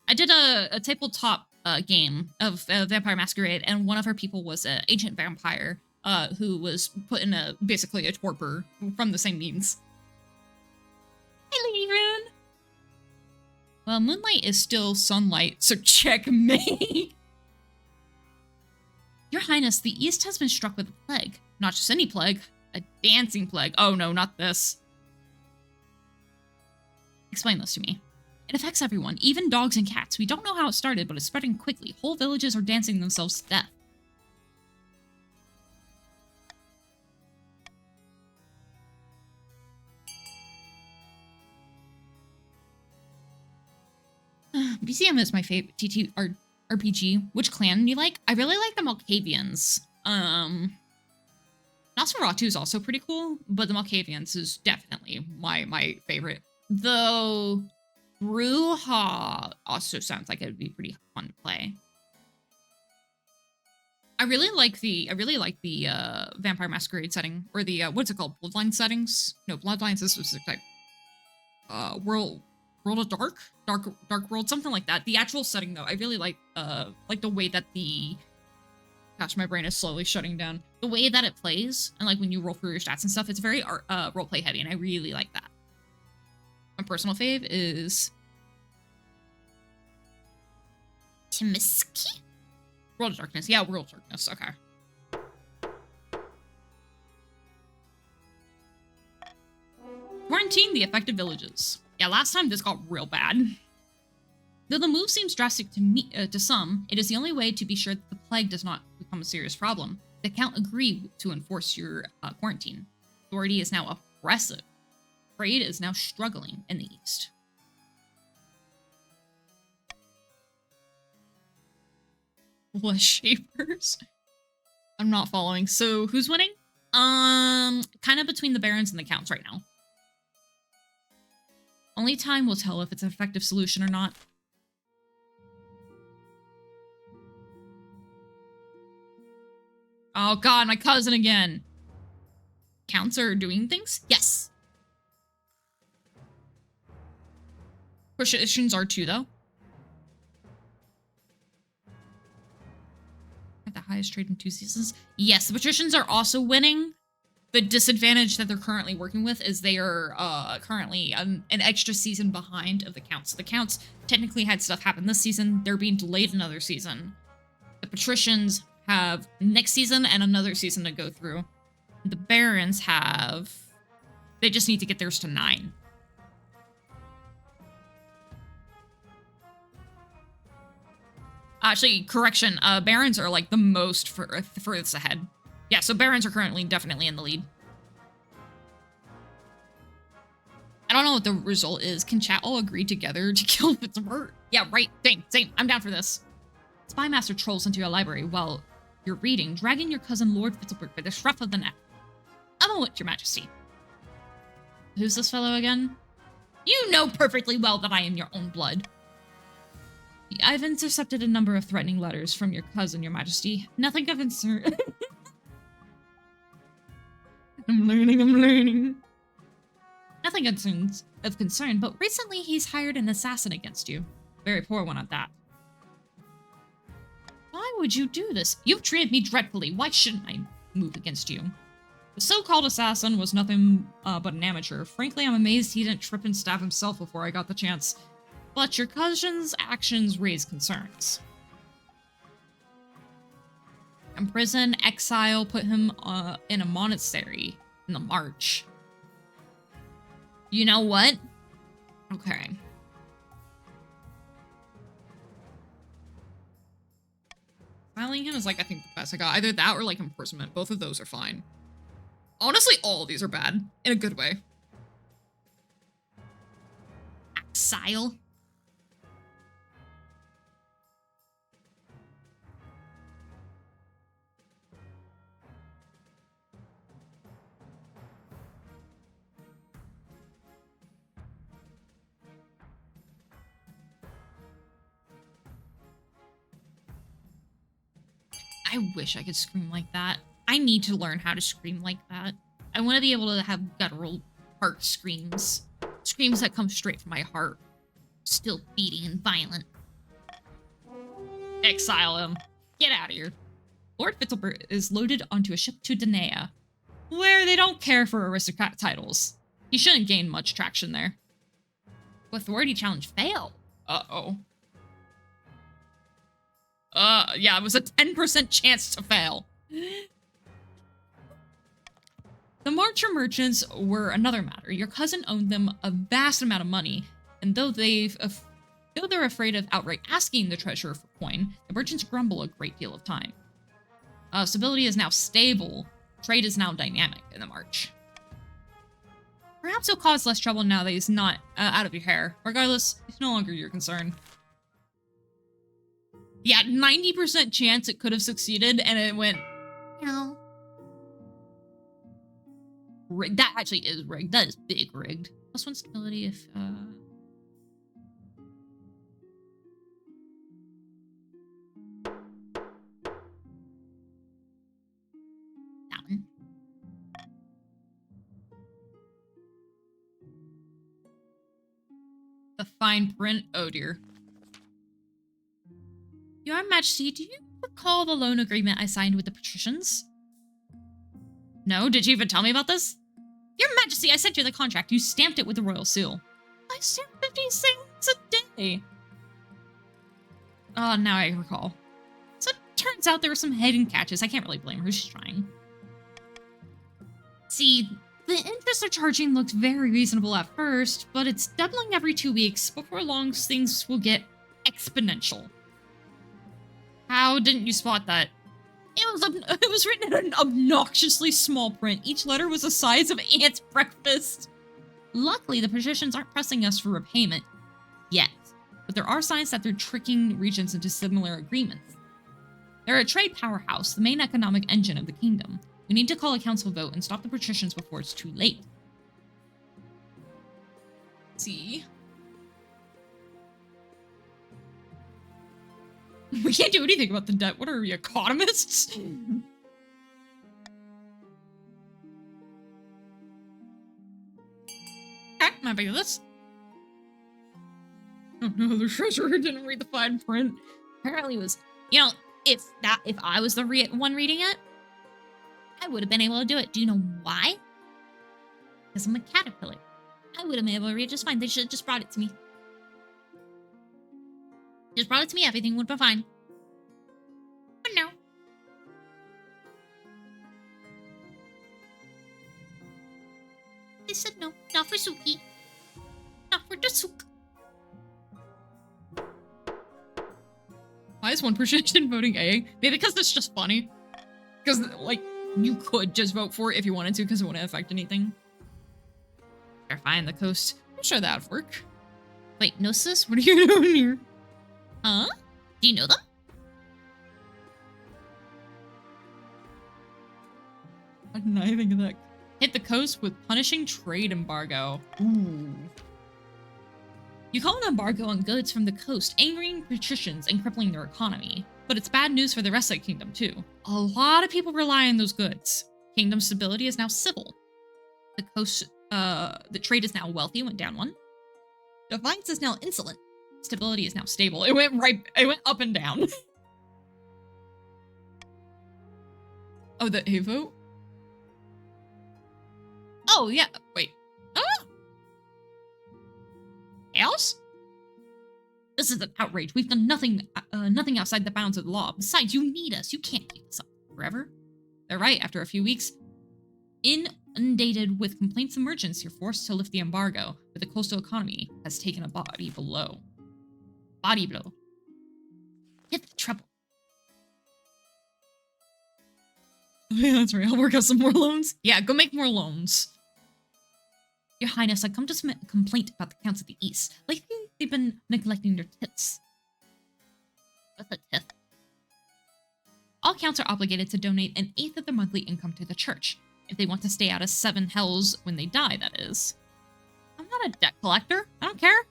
I did a tabletop game of Vampire Masquerade, and one of our people was an ancient vampire who was put in basically a torpor from the same means. Hey, Lady Rune! Well, moonlight is still sunlight, so checkmate! Your Highness, the East has been struck with a plague. Not just any plague, a dancing plague. Oh no, not this. Explain this to me. It affects everyone, even dogs and cats. We don't know how it started, but it's spreading quickly. Whole villages are dancing themselves to death. BCM is my favorite. TT are RPG, which clan you like? I really like the Malkavians. Nosferatu is also pretty cool, but the Malkavians is definitely my favorite. Though Brujah also sounds like it would be pretty fun to play. I really like the Vampire Masquerade setting, or the what's it called? Bloodline settings? No, Bloodlines is specific type. World of Dark World, something like that. The actual setting though, I really like the way that the gosh, my brain is slowly shutting down. The way that it plays, and like when you roll through your stats and stuff, it's very roleplay heavy, and I really like that. My personal fave is Timiski? World of Darkness. Yeah, World of Darkness. Okay. Quarantine the affected villages. Yeah, last time this got real bad. Though the move seems drastic to some, it is the only way to be sure that the plague does not become a serious problem. The Count agreed to enforce your quarantine. Authority is now oppressive. Trade is now struggling in the east. Flesh Shapers? I'm not following. So who's winning? Kind of between the Barons and the Counts right now. Only time will tell if it's an effective solution or not. Oh god, my cousin again. Counts are doing things? Yes. Patricians are too, though. At the highest trade in 2 seasons. Yes, the Patricians are also winning. The disadvantage that they're currently working with is they are currently an extra season behind of the Counts. So the Counts technically had stuff happen this season. They're being delayed another season. The Patricians have next season and another season to go through. The Barons have... They just need to get theirs to 9. Actually, correction. Barons are like the most furthest ahead. Yeah, so Barons are currently definitely in the lead. I don't know what the result is. Can chat all agree together to kill Fitzbert? Yeah, right. Same. I'm down for this. Spymaster trolls into your library while you're reading, dragging your cousin Lord Fitzbert by the scruff of the neck. A moment, Your Majesty. Who's this fellow again? You know perfectly well that I am your own blood. I've intercepted a number of threatening letters from your cousin, Your Majesty. Nothing of concern. I'm learning. Nothing of concern, but recently he's hired an assassin against you. Very poor one at that. Why would you do this? You've treated me dreadfully. Why shouldn't I move against you? The so-called assassin was nothing but an amateur. Frankly, I'm amazed he didn't trip and stab himself before I got the chance. But your cousin's actions raise concerns. Imprison, exile, put him in a monastery in the March. You know what? Okay. Filing him is like, I think, the best I got. Either that or like imprisonment. Both of those are fine. Honestly, all of these are bad. In a good way. Exile? I wish I could scream like that. I need to learn how to scream like that. I want to be able to have guttural heart screams. Screams that come straight from my heart. Still beating and violent. Exile him. Get out of here. Lord Fitzbert is loaded onto a ship to Danea, where they don't care for aristocrat titles. He shouldn't gain much traction there. Authority challenge failed. Uh-oh. Yeah, it was a 10% chance to fail. The Marcher merchants were another matter. Your cousin owned them a vast amount of money, and though they're afraid of outright asking the treasurer for coin, the merchants grumble a great deal of time. Stability is now stable. Trade is now dynamic in the March. Perhaps he'll cause less trouble now that he's not out of your hair. Regardless, it's no longer your concern. Yeah, 90% chance it could have succeeded, and it went. No. Rigged. That actually is rigged. That is big rigged. +1 stability if That one. the fine print. Oh dear. Your Majesty, do you recall the loan agreement I signed with the patricians? No? Did you even tell me about this? Your Majesty, I sent you the contract. You stamped it with the royal seal. I stamp 50 things a day. Oh, now I recall. So it turns out there were some hidden catches. I can't really blame her. She's trying. See, the interest they're charging looks very reasonable at first, but it's doubling every 2 weeks. Before long, things will get exponential. How didn't you spot that? It was written in an obnoxiously small print. Each letter was the size of ants' breakfast. Luckily, the patricians aren't pressing us for repayment yet, but there are signs that they're tricking regions into similar agreements. They're a trade powerhouse, the main economic engine of the kingdom. We need to call a council vote and stop the patricians before it's too late. See? We can't do anything about the debt. What are we, economists? Okay, I'm happy with this. Oh no, the treasurer didn't read the fine print. Apparently it was, you know, if I was the one reading it, I would have been able to do it. Do you know why? Because I'm a caterpillar. I would have been able to read it just fine. They should have just brought it to me. Just brought it to me, everything would be fine. But no. They said no, not for Suki. Not for Dasuka. Why is one person voting A? Maybe because it's just funny. Because, like, you could just vote for it if you wanted to, because it wouldn't affect anything. Verifying the coast. I'm sure that'd work. Wait, Gnosis? What are you doing here? Huh? Do you know them? Why didn't I think of that? Hit the coast with punishing trade embargo. Ooh. You call an embargo on goods from the coast, angering patricians and crippling their economy. But it's bad news for the rest of the kingdom, too. A lot of people rely on those goods. Kingdom stability is now civil. The coast, the trade is now wealthy, went down 1. Defiance is now insolent. Stability is now stable. It went up and down. Oh, the A vote? Oh, yeah. Wait. Ah! Else? This is an outrage. We've done nothing outside the bounds of the law. Besides, you need us. You can't keep this up forever. They're right. After a few weeks, inundated with complaints and merchants, you're forced to lift the embargo, but the coastal economy has taken a body blow. Body blow. Get the trouble. Yeah, that's right. I'll work out some more loans. Yeah, go make more loans. Your Highness, I come to submit a complaint about the counts of the East. Lately, they've been neglecting their tithes. What's a tith? All counts are obligated to donate 1/8 of their monthly income to the church. If they want to stay out of 7 hells when they die, that is. I'm not a debt collector. I don't care.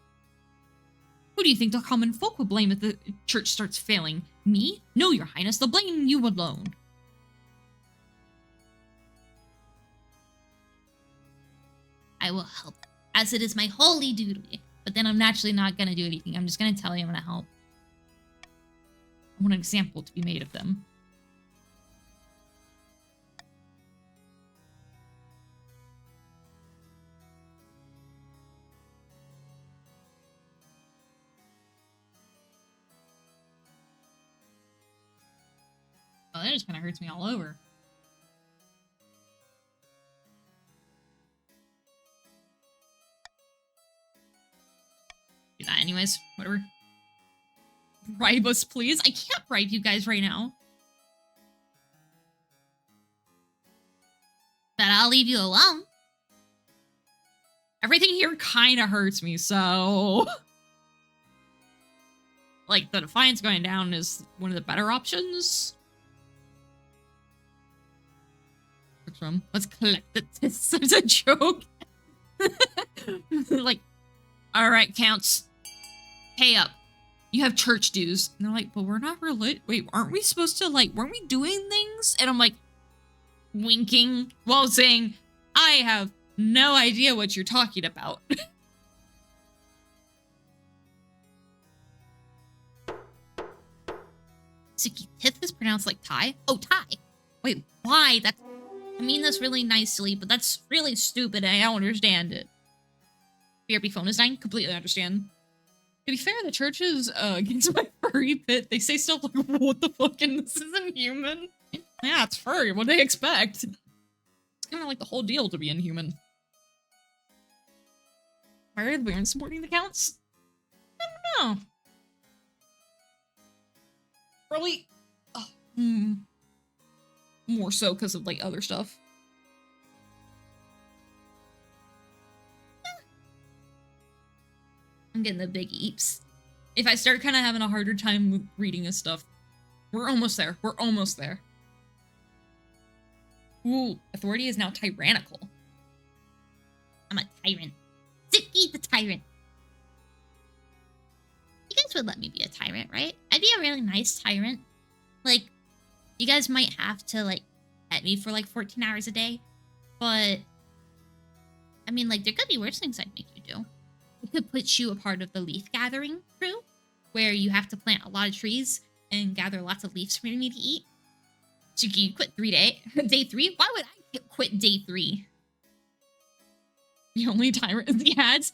Who do you think the common folk will blame if the church starts failing? Me? No, Your Highness, they'll blame you alone. I will help, as it is my holy duty. But then I'm naturally not going to do anything. I'm just going to tell you I'm going to help. I want an example to be made of them. Oh, that just kind of hurts me all over. Do that anyways. Whatever. Bribe us, please. I can't bribe you guys right now. But I'll leave you alone. Everything here kind of hurts me, so... like the Defiance going down is one of the better options. Let's collect it. It's such a joke. Like, all right, counts. Pay up. You have church dues. And they're like, but we're not wait, aren't we supposed to, like, weren't we doing things? And I'm like, winking while saying, I have no idea what you're talking about. Suki, Tith is pronounced like Thai? Oh, Thai. Wait, why? I mean this really nicely, but that's really stupid and I don't understand it. BRB phone is dying? Completely understand. To be fair, the church is against my furry pit. They say stuff like, what the fuck, and this isn't human. Yeah, it's furry. What do they expect? It's kind of like the whole deal to be inhuman. Why are we supporting the counts? I don't know. Probably more so because of like other stuff. I'm getting the big eeps. If I start kind of having a harder time with reading this stuff, we're almost there. We're almost there. Ooh, authority is now tyrannical. I'm a tyrant. Suki the tyrant. You guys would let me be a tyrant, right? I'd be a really nice tyrant. Like, you guys might have to, like, pet me for, like, 14 hours a day. But, I mean, like, there could be worse things I'd make you do. I could put you a part of the leaf gathering crew, where you have to plant a lot of trees and gather lots of leaves for me to eat. Suki, you quit day 3? Why would I quit day 3? The only tyrant he has.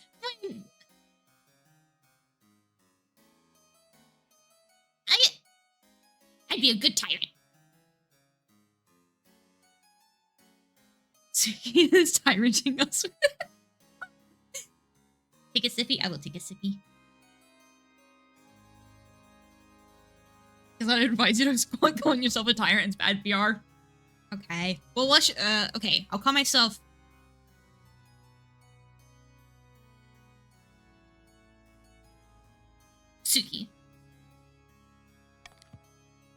I'd be a good tyrant. Suki is tyranting us. Take a sippy? I will take a sippy. Because I advise you to quit calling yourself a tyrant. It's bad PR. Okay. Well, let's, okay. I'll call myself... Suki.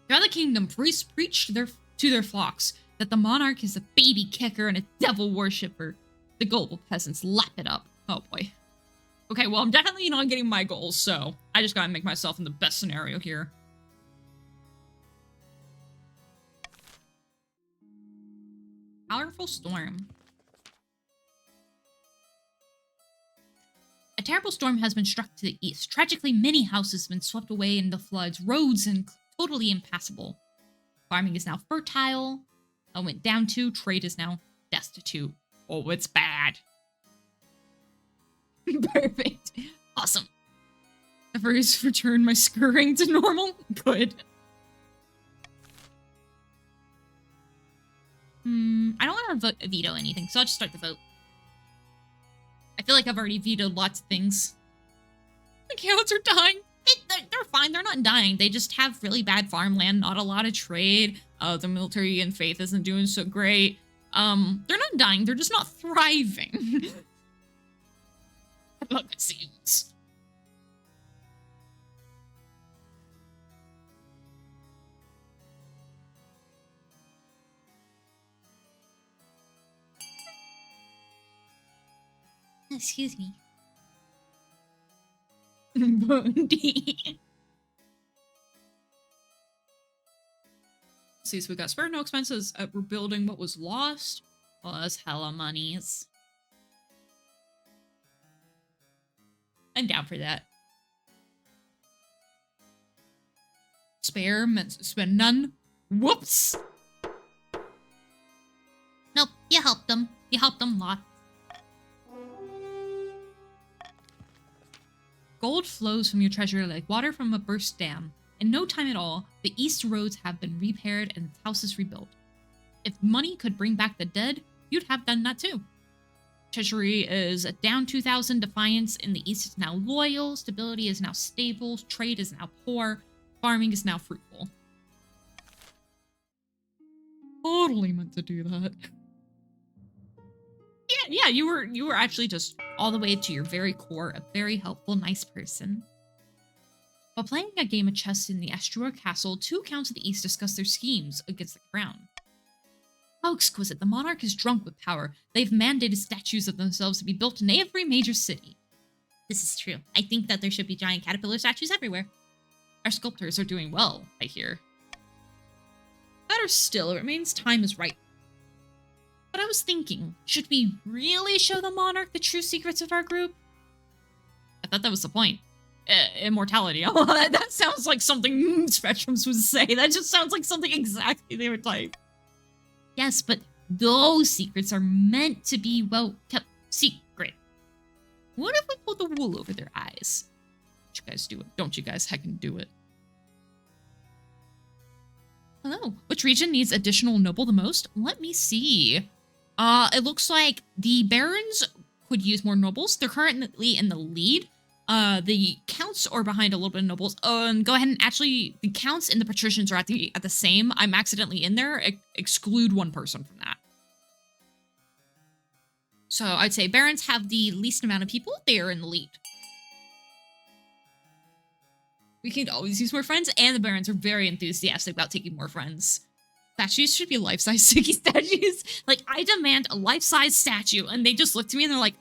Throughout the kingdom, priests preach to their flocks that the monarch is a baby kicker and a devil worshipper. The gullible peasants lap it up. Oh boy. Okay, well, I'm definitely not getting my goals, so I just gotta make myself in the best scenario here. Powerful storm. A terrible storm has been struck to the east. Tragically, many houses have been swept away in the floods, roads and totally impassable. Farming is now fertile. I went down to. Trade is now destitute. Oh, it's bad. Perfect. Awesome. The furries returned my scurrying to normal. Good. I don't want to veto anything, so I'll just start the vote. I feel like I've already vetoed lots of things. The cows are dying. They're fine. They're not dying. They just have really bad farmland, not a lot of trade. The military and faith isn't doing so great. They're not dying. They're just not thriving. I love it seems. Excuse me. Bundy. See, so we got spare no expenses at rebuilding what was lost. Was hella monies. I'm down for that. Spare meant to spend none. Whoops! Nope, you helped them. You helped them lots. Gold flows from your treasure like water from a burst dam. In no time at all, the east roads have been repaired and houses rebuilt. If money could bring back the dead, you'd have done that too. Treasury is down 2,000, defiance in the east is now loyal, stability is now stable, trade is now poor, farming is now fruitful. Totally meant to do that. Yeah, you were actually just all the way to your very core, a very helpful, nice person. While playing a game of chess in the Astrua Castle, 2 counts of the East discuss their schemes against the crown. How exquisite. The monarch is drunk with power. They've mandated statues of themselves to be built in every major city. This is true. I think that there should be giant caterpillar statues everywhere. Our sculptors are doing well, I hear. Better still, it remains time is right. But I was thinking, should we really show the monarch the true secrets of our group? I thought that was the point. Immortality. Oh, that sounds like something Spectrums would say. That just sounds like something exactly they would type. Yes, but those secrets are meant to be well kept secret. What if we pulled the wool over their eyes? Don't you guys do it? Don't you guys heckin' do it? Hello. Which region needs additional noble the most? Let me see. It looks like the barons could use more nobles. They're currently in the lead. The counts are behind a little bit of nobles. Go ahead and actually, the counts and the patricians are at the same. I'm accidentally in there. Exclude one person from that. So I'd say barons have the least amount of people. They are in the lead. We can always use more friends, and the barons are very enthusiastic about taking more friends. Statues should be life-size Suki statues. Like, I demand a life-size statue, and they just look to me and they're like,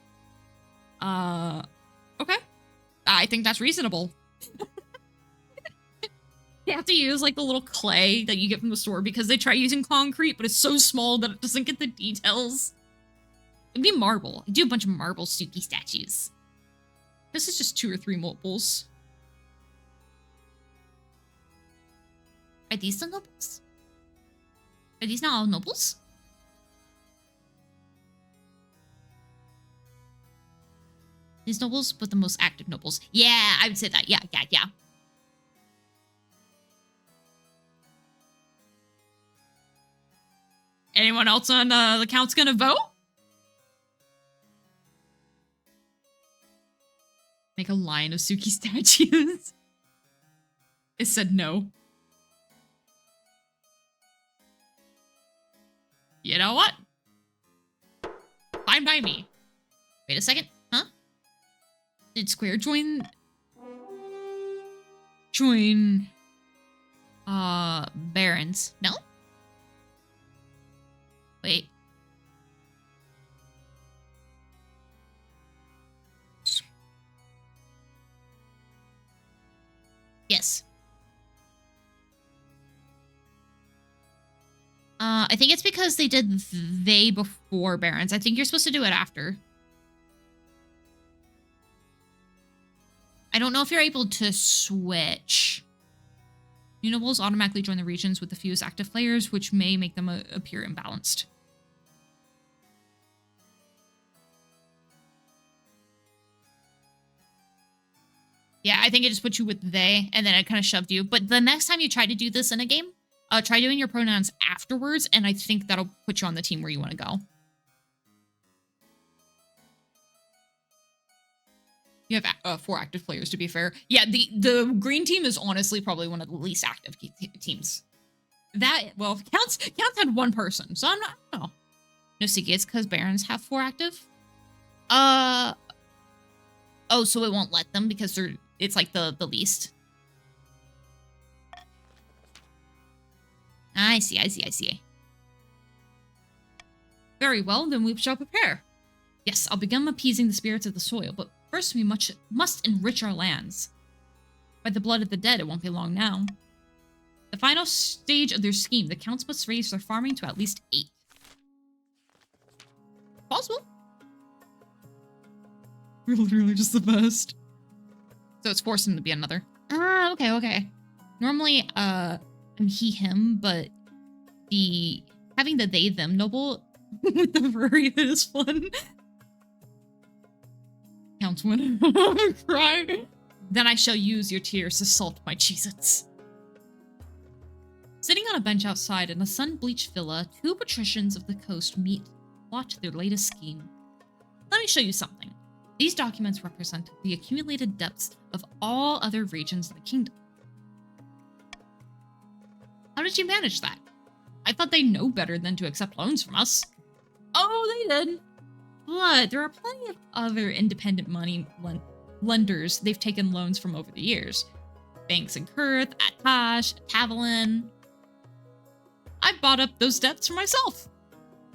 okay. I think that's reasonable. You have to use, like, the little clay that you get from the store because they try using concrete, but it's so small that it doesn't get the details. It'd be marble. I do a bunch of marble Suki statues. This is just 2 or 3 multiples. Are these the nobles? Are these not all nobles? These nobles, but the most active nobles. Yeah, I would say that. Yeah. Anyone else on the count's gonna vote? Make a line of Suki statues. It said no. You know what? Fine by me. Wait a second. Huh? Did Square join Barons. No? Wait. Yes. I think it's because they did they before Barons. I think you're supposed to do it after. I don't know if you're able to switch. New nobles automatically join the regions with the fewest active players, which may make them appear imbalanced. Yeah, I think it just put you with they, and then it kind of shoved you. But the next time you try to do this in a game, try doing your pronouns afterwards, and I think that'll put you on the team where you want to go. You have 4 active players, to be fair. Yeah, the green team is honestly probably one of the least active teams. Well, counts had 1 person, so I'm not, I don't know. No Suki, it's because Barons have 4 active? Oh, so it won't let them because it's like the least. I see. Very well, then we shall prepare. Yes, I'll begin appeasing the spirits of the soil, but first we must enrich our lands. By the blood of the dead, it won't be long now. The final stage of their scheme, the counts must raise their farming to at least 8. Possible. Really just the best. So it's forcing them to be another. Ah, okay. Normally, I'm he, him, but having the they, them noble with the furry hood is fun. Counts win. Cry. Then I shall use your tears to salt my Cheez-Its. Sitting on a bench outside in a sun-bleached villa, 2 patricians of the coast meet to plot their latest scheme. Let me show you something. These documents represent the accumulated debts of all other regions in the kingdom. How did you manage that? I thought they know better than to accept loans from us. Oh, they did. But there are plenty of other independent money lenders they've taken loans from over the years. banks in Kurth, Atash, Tavalin. I bought up those debts for myself.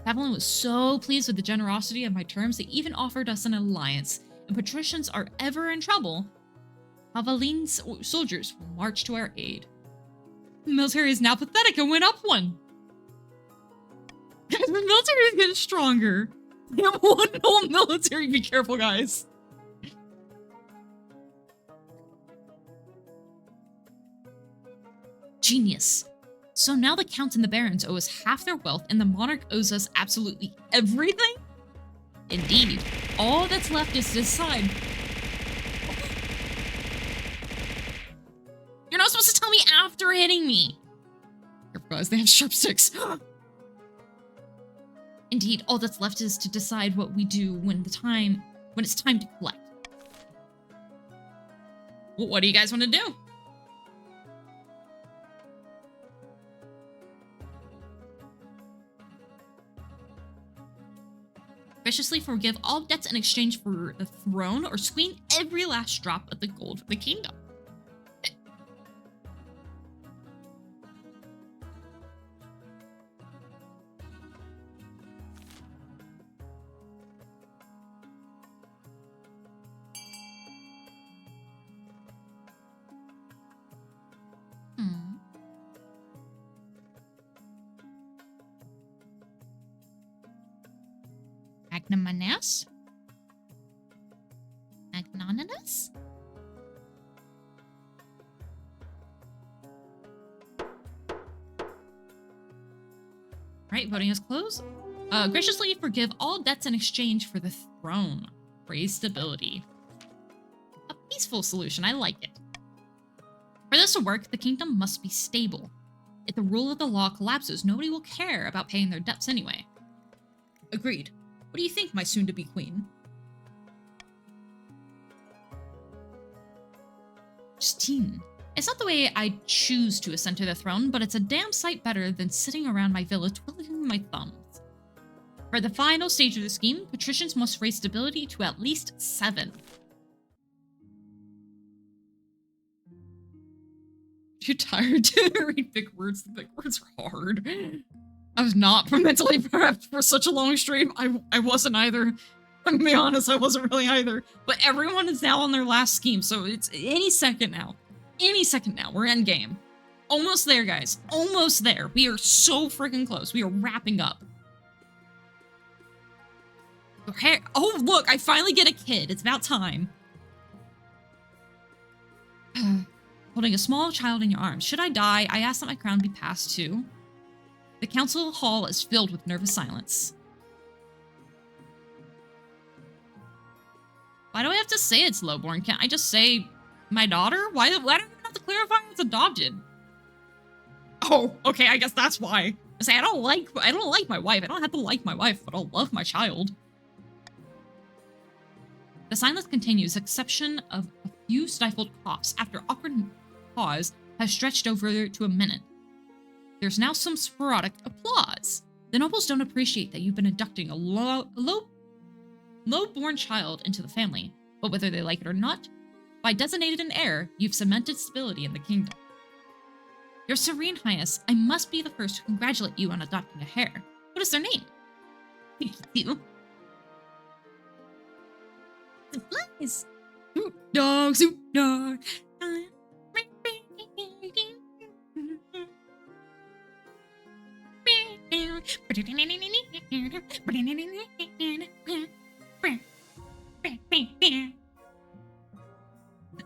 Tavalin was so pleased with the generosity of my terms, they even offered us an alliance. And patricians are ever in trouble, Tavalin's soldiers will march to our aid. The military is now pathetic and went up one. Guys, the military is getting stronger. We have one whole military. Be careful, guys. Genius. So now the Count and the Barons owe us half their wealth, and the Monarch owes us absolutely everything? Indeed. All that's left is to decide. You're not supposed to tell me after hitting me. Careful, guys, they have sharp sticks. Indeed, all that's left is to decide what we do when it's time to collect. Well, what do you guys want to do? Graciously forgive all debts in exchange for the throne, or swing every last drop of the gold for the kingdom. Magnanimous? Magnanimous? Right, voting is closed. Graciously forgive all debts in exchange for the throne. Praise stability. A peaceful solution, I like it. For this to work, the kingdom must be stable. If the rule of the law collapses, nobody will care about paying their debts anyway. Agreed. What do you think, my soon-to-be queen? Justine. It's not the way I choose to ascend to the throne, but it's a damn sight better than sitting around my villa twiddling my thumbs. For the final stage of the scheme, patricians must raise stability to at least 7. Too tired to read big words. The big words are hard. I was not mentally prepped for such a long stream. I wasn't either. I'm gonna be honest, I wasn't really either. But everyone is now on their last scheme, so it's any second now. Any second now. We're end game. Almost there, guys. Almost there. We are so freaking close. We are wrapping up. Oh, look, I finally get a kid. It's about time. Holding a small child in your arms. Should I die, I ask that my crown be passed to. The council hall is filled with nervous silence. Why do I have to say it's lowborn? Can't I just say my daughter? Why do I have to clarify it's adopted? Oh, okay, I guess that's why. I say I don't like my wife. I don't have to like my wife, but I'll love my child. The silence continues, exception of a few stifled coughs after awkward pause has stretched over to a minute. There's now some sporadic applause. The nobles don't appreciate that you've been inducting a low-born child into the family, but whether they like it or not, by designated an heir, you've cemented stability in the kingdom. Your Serene Highness, I must be the first to congratulate you on adopting a heir. What is their name? Thank you. Supplies. Hoot dog, zoot dog.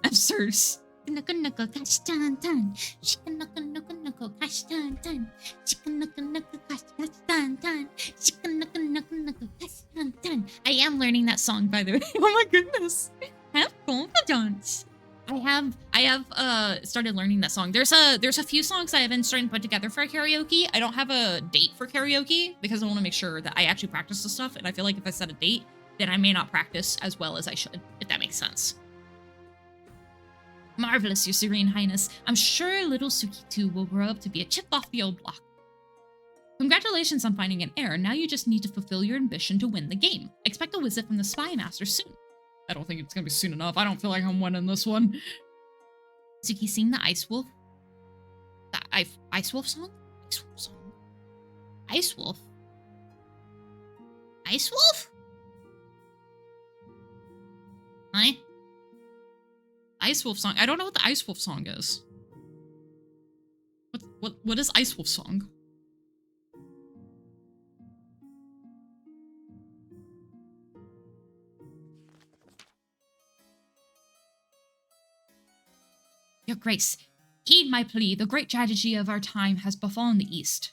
Absurd. I am learning that song, by the way. Oh my goodness. Have confidence. I have started learning that song. There's a few songs I have been starting to put together for karaoke. I don't have a date for karaoke because I want to make sure that I actually practice the stuff, and I feel like if I set a date, then I may not practice as well as I should, if that makes sense. Marvelous, Your Serene Highness. I'm sure little Suki too will grow up to be a chip off the old block. Congratulations on finding an heir. Now you just need to fulfill your ambition to win the game. Expect a visit from the Spy Master soon. I don't think it's gonna be soon enough. I don't feel like I'm winning this one. Suki sing the Ice Wolf? The Ice Wolf song? Ice Wolf song. Ice Wolf? Ice Wolf? Hi? Ice Wolf song. I don't know what the Ice Wolf song is. What is Ice Wolf song? Your Grace, heed my plea. The great tragedy of our time has befallen the East.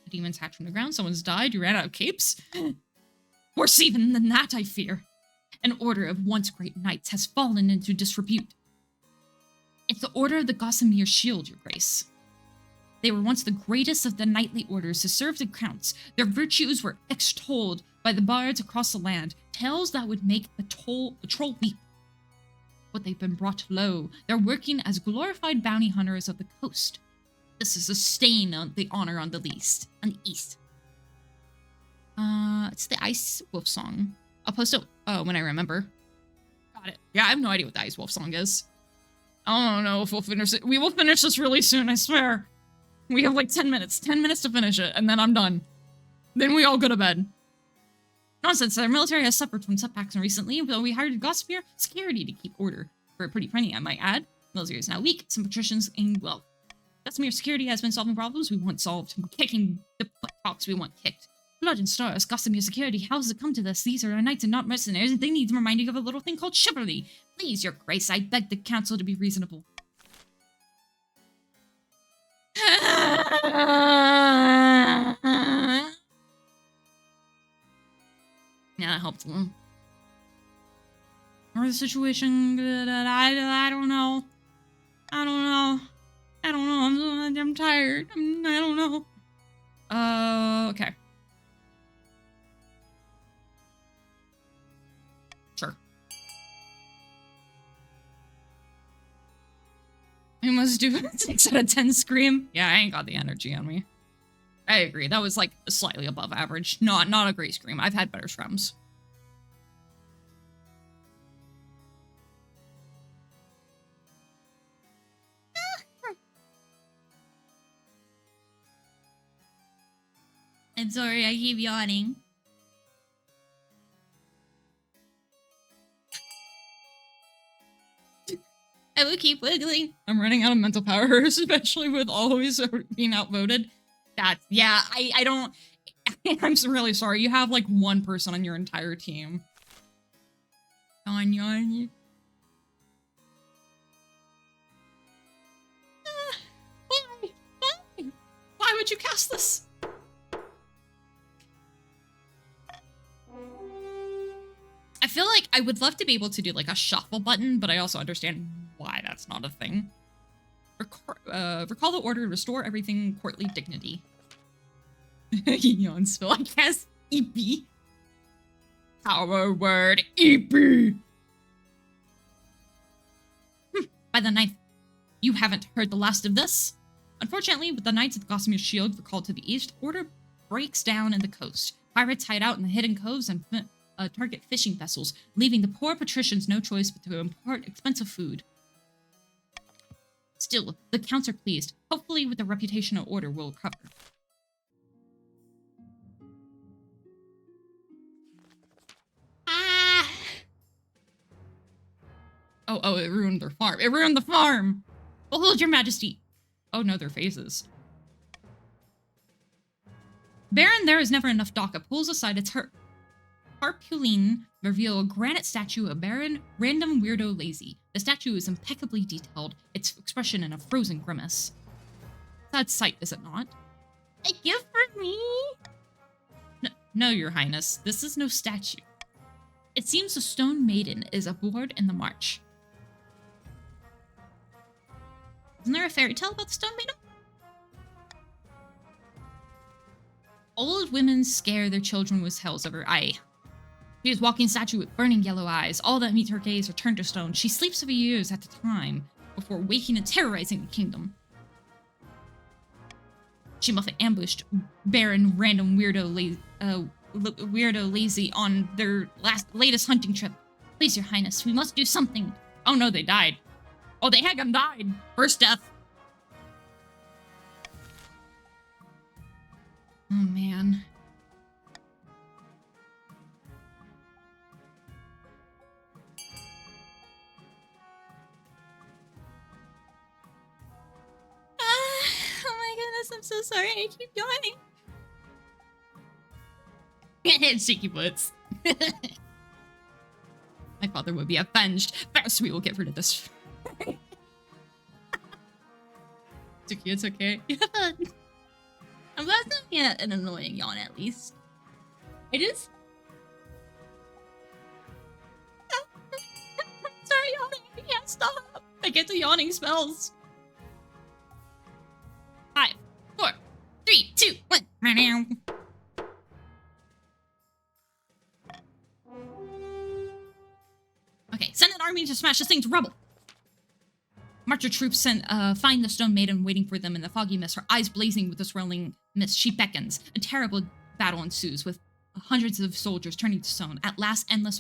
The demons hatched from the ground. Someone's died. You ran out of capes. Worse even than that, I fear. An order of once great knights has fallen into disrepute. It's the Order of the Gossamer Shield, Your Grace. They were once the greatest of the knightly orders to serve the counts. Their virtues were extolled by the bards across the land, tales that would make the troll weep. But they've been brought low. They're working as glorified bounty hunters of the coast. This is a stain on the honor on the east. It's the Ice Wolf song. I'll post it when I remember. Got it. Yeah, I have no idea what the Ice Wolf song is. I don't know if we'll finish it. We will finish this really soon, I swear. We have like 10 minutes. 10 minutes to finish it, and then I'm done. Then we all go to bed. Nonsense, our military has suffered from setbacks recently, but we hired Gossamer security to keep order. For a pretty penny, I might add. Military is now weak, some patricians aimed well. Gossamer security has been solving problems we want solved, kicking the buttocks we want kicked. Blood and stars, Gossamer security, how has it come to this? These are our knights and not mercenaries, and they need reminding of a little thing called chivalry. Please, Your Grace, I beg the council to be reasonable. Yeah, that helped a little. Or the situation good? I don't know. I'm tired. I don't know. Okay. Sure. We must do a 6 out of 10 scream. Yeah, I ain't got the energy on me. I agree. That was like slightly above average. Not a great scream. I've had better screams. I'm sorry, I keep yawning. I will keep wiggling. I'm running out of mental power, especially with always being outvoted. Yeah, I don't... I'm really sorry. You have like one person on your entire team. Yawn. Why would you cast this? I feel like I would love to be able to do like a shuffle button, but I also understand why that's not a thing. Recall the order, restore everything courtly dignity. Yawn spill, I guess. EP. Power word, EP. By the ninth, you haven't heard the last of this. Unfortunately, with the Knights of the Gossamer Shield recalled to the east, order breaks down in the coast. Pirates hide out in the hidden coves and target fishing vessels, leaving the poor patricians no choice but to import expensive food. Still, the counts are pleased. Hopefully, with the reputation of order will recover. Ah! Oh, it ruined their farm. It ruined the farm! Behold, your majesty! Oh no, their faces. Baron, there is never enough dock. It pulls aside its harpulene, reveal a granite statue of Baron Random Weirdo Lazy. The statue is impeccably detailed, its expression in a frozen grimace. Sad sight, is it not? A gift for me? No, your highness, this is no statue. It seems the stone maiden is aboard in the march. Isn't there a fairy tale about the stone maiden? Old women scare their children with tales of her eye. She is walking statue with burning yellow eyes. All that meet her gaze are turned to stone. She sleeps for years at a time before waking and terrorizing the kingdom. She must have ambushed Baron Random Weirdo Lazy on their latest hunting trip. Please, your highness, we must do something. Oh no, they died. Oh, the Hagam died. First death. Oh, man. Oh my goodness, I'm so sorry. I keep yawning. Shaky butts. My father would be avenged. First, we will get rid of this. It's okay. I'm glad to get an annoying yawn at least. It is. I'm sorry, yawning. I can't stop. I get the yawning spells. 5, 4, 3, 2, 1. Okay, send an army to smash this thing to rubble. March your troops and find the stone maiden waiting for them in the foggy mist, her eyes blazing with the swirling mist. She beckons. A terrible battle ensues, with hundreds of soldiers turning to stone. At last, endless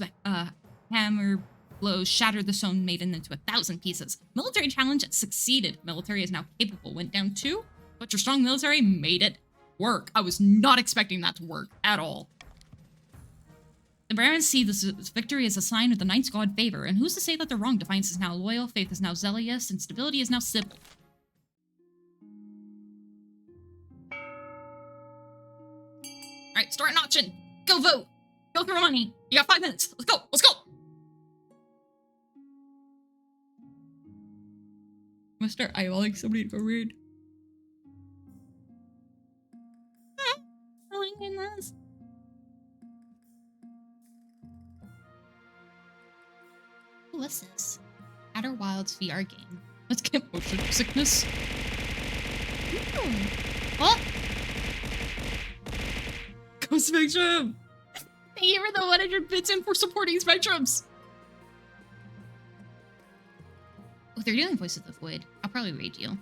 hammer blows shattered the stone maiden into 1,000 pieces. Military challenge succeeded. Military is now capable. Went down 2, but your strong military made it work. I was not expecting that to work at all. The barons see this victory as a sign of the Knight's God favor, and who's to say that they're wrong? Defiance is now loyal, faith is now zealous, and stability is now civil. Alright, start an auction. Go vote. Go throw money. You got 5 minutes. Let's go. Let's go. I'm gonna start eyeballing somebody to go read. Oh my goodness. What's this? Outer Wilds VR game. Let's get motion sickness. Ooh. Oh! Go Spectrum! Thank you for the 100 bits and for supporting Spectrums! Oh, they're doing Voice of the Void. I'll probably raid you.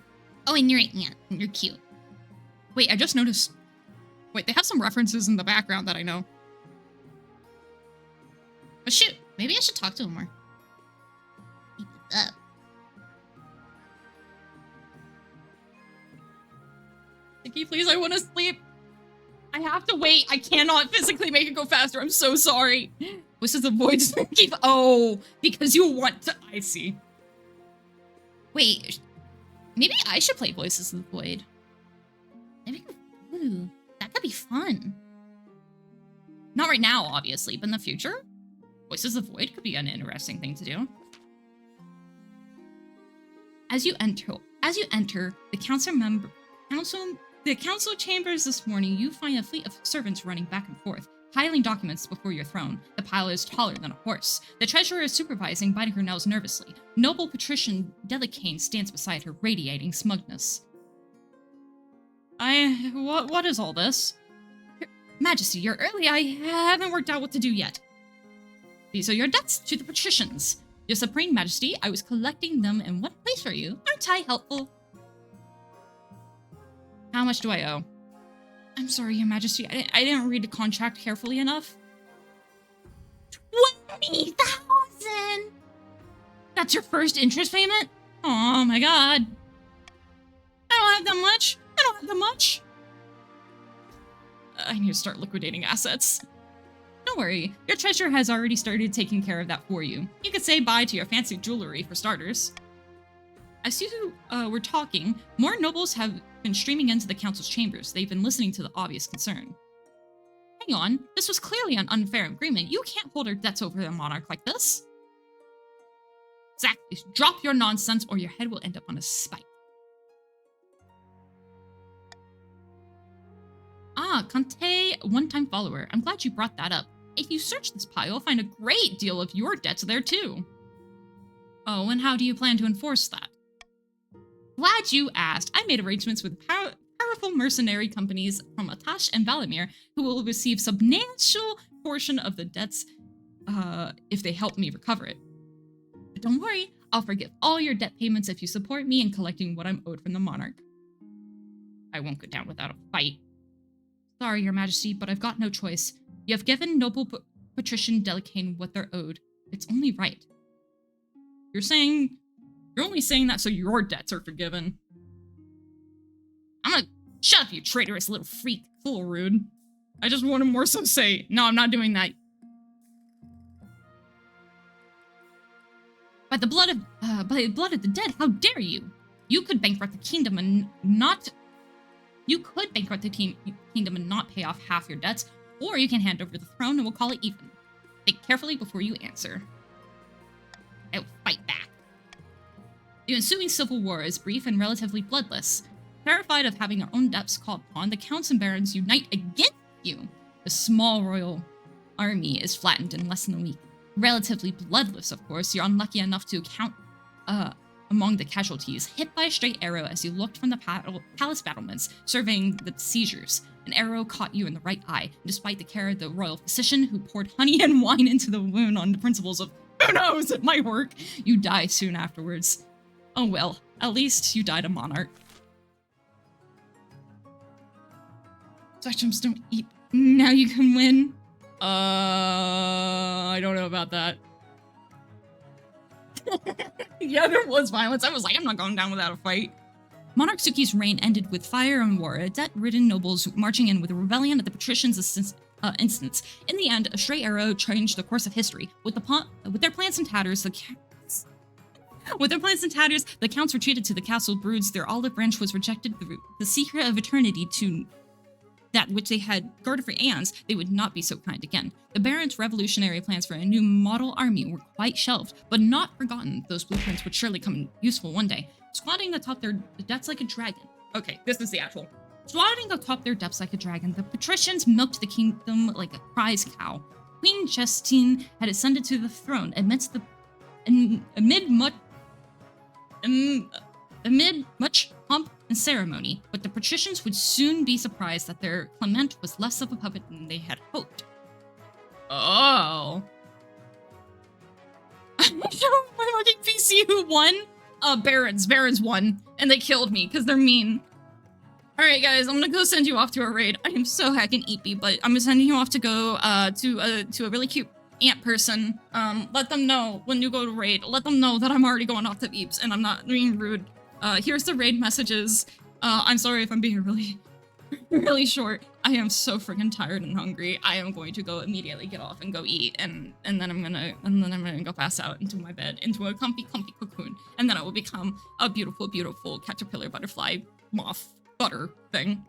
Oh, and you're an ant. You're cute. Wait, I just noticed. Wait, they have some references in the background that I know. But shoot, maybe I should talk to him more. Keep it up. Nikki, please, I want to sleep. I have to wait. I cannot physically make it go faster. I'm so sorry. This is a void. Keep. Oh, because you want to. I see. Wait, maybe I should play Voices of the Void. Maybe, ooh, that could be fun. Not right now, obviously, but in the future, Voices of the Void could be an interesting thing to do. As you enter the council chambers this morning, you find a fleet of servants running back and forth, piling documents before your throne. The pile is taller than a horse. The treasurer is supervising, biting her nails nervously. Noble patrician Delicane stands beside her, radiating smugness. What is all this? Majesty, you're early. I haven't worked out what to do yet. These are your debts to the patricians. Your Supreme Majesty, I was collecting them in one place for you. Aren't I helpful? How much do I owe? I'm sorry, Your Majesty. I didn't read the contract carefully enough. 20,000! That's your first interest payment? Oh my god. I don't have that much. I need to start liquidating assets. Don't worry. Your treasurer has already started taking care of that for you. You could say bye to your fancy jewelry for starters. As you were talking, more nobles have been streaming into the council's chambers. They've been listening to the obvious concern. Hang on, this was clearly an unfair agreement. You can't hold our debts over the monarch like this. Exactly. Drop your nonsense or your head will end up on a spike. Ah, Conte, one-time follower. I'm glad you brought that up. If you search this pile, you'll find a great deal of your debts there too. Oh, and how do you plan to enforce that? Glad you asked. I made arrangements with powerful mercenary companies from Atash and Valimir who will receive substantial portion of the debts if they help me recover it. But don't worry, I'll forgive all your debt payments if you support me in collecting what I'm owed from the monarch. I won't go down without a fight. Sorry, Your Majesty, but I've got no choice. You have given noble patrician Delicane what they're owed. It's only right. You're saying You're only saying that so your debts are forgiven. I'm gonna shut up, you traitorous little freak. It's a little rude. I just want to more so say, no, I'm not doing that. By the blood of the dead, how dare you? You could bankrupt the kingdom and not. You could bankrupt the kingdom and not pay off half your debts, or you can hand over the throne and we'll call it even. Think carefully before you answer. I will fight back. The ensuing civil war is brief and relatively bloodless. Terrified of having their own debts called upon, the counts and barons unite against you. The small royal army is flattened in less than a week. Relatively bloodless, of course. You're unlucky enough to count among the casualties, hit by a stray arrow as you looked from the palace battlements, surveying the besiegers. An arrow caught you in the right eye, and despite the care of the royal physician who poured honey and wine into the wound on the principles of, who knows, it might work, you die soon afterwards. Oh well, at least you died a monarch. Spectrums don't eat. Now you can win. I don't know about that. Yeah, there was violence. I was like, I'm not going down without a fight. Monarch Suki's reign ended with fire and war, debt-ridden nobles marching in with a rebellion at the patricians' instance. In the end, a stray arrow changed the course of history. With their plans in tatters, the counts retreated to the castle broods. Their olive branch was rejected. The secret of eternity to that which they had guarded for aeons, they would not be so kind again. The Baron's revolutionary plans for a new model army were quite shelved, but not forgotten. Those blueprints would surely come in useful one day. Squatting atop their debts like a dragon. Okay, this is the actual. Squatting atop their debts like a dragon, the patricians milked the kingdom like a prize cow. Queen Justine had ascended to the throne amid much pomp and ceremony, but the patricians would soon be surprised that their Clement was less of a puppet than they had hoped. Oh. I know my fucking PC who won? Barons. Barons won. And they killed me, because they're mean. Alright guys, I'm gonna go send you off to a raid. I am so heckin' eepy, but I'm sending you off to go to a really cute ant person. Let them know when you go to raid. Let them know that I'm already going off to Eeps and I'm not being rude. Here's the raid messages. I'm sorry if I'm being really short. I am so freaking tired and hungry. I am going to go immediately get off and go eat, and then I'm gonna go pass out into my bed, into a comfy cocoon, and then I will become a beautiful caterpillar butterfly moth butter thing.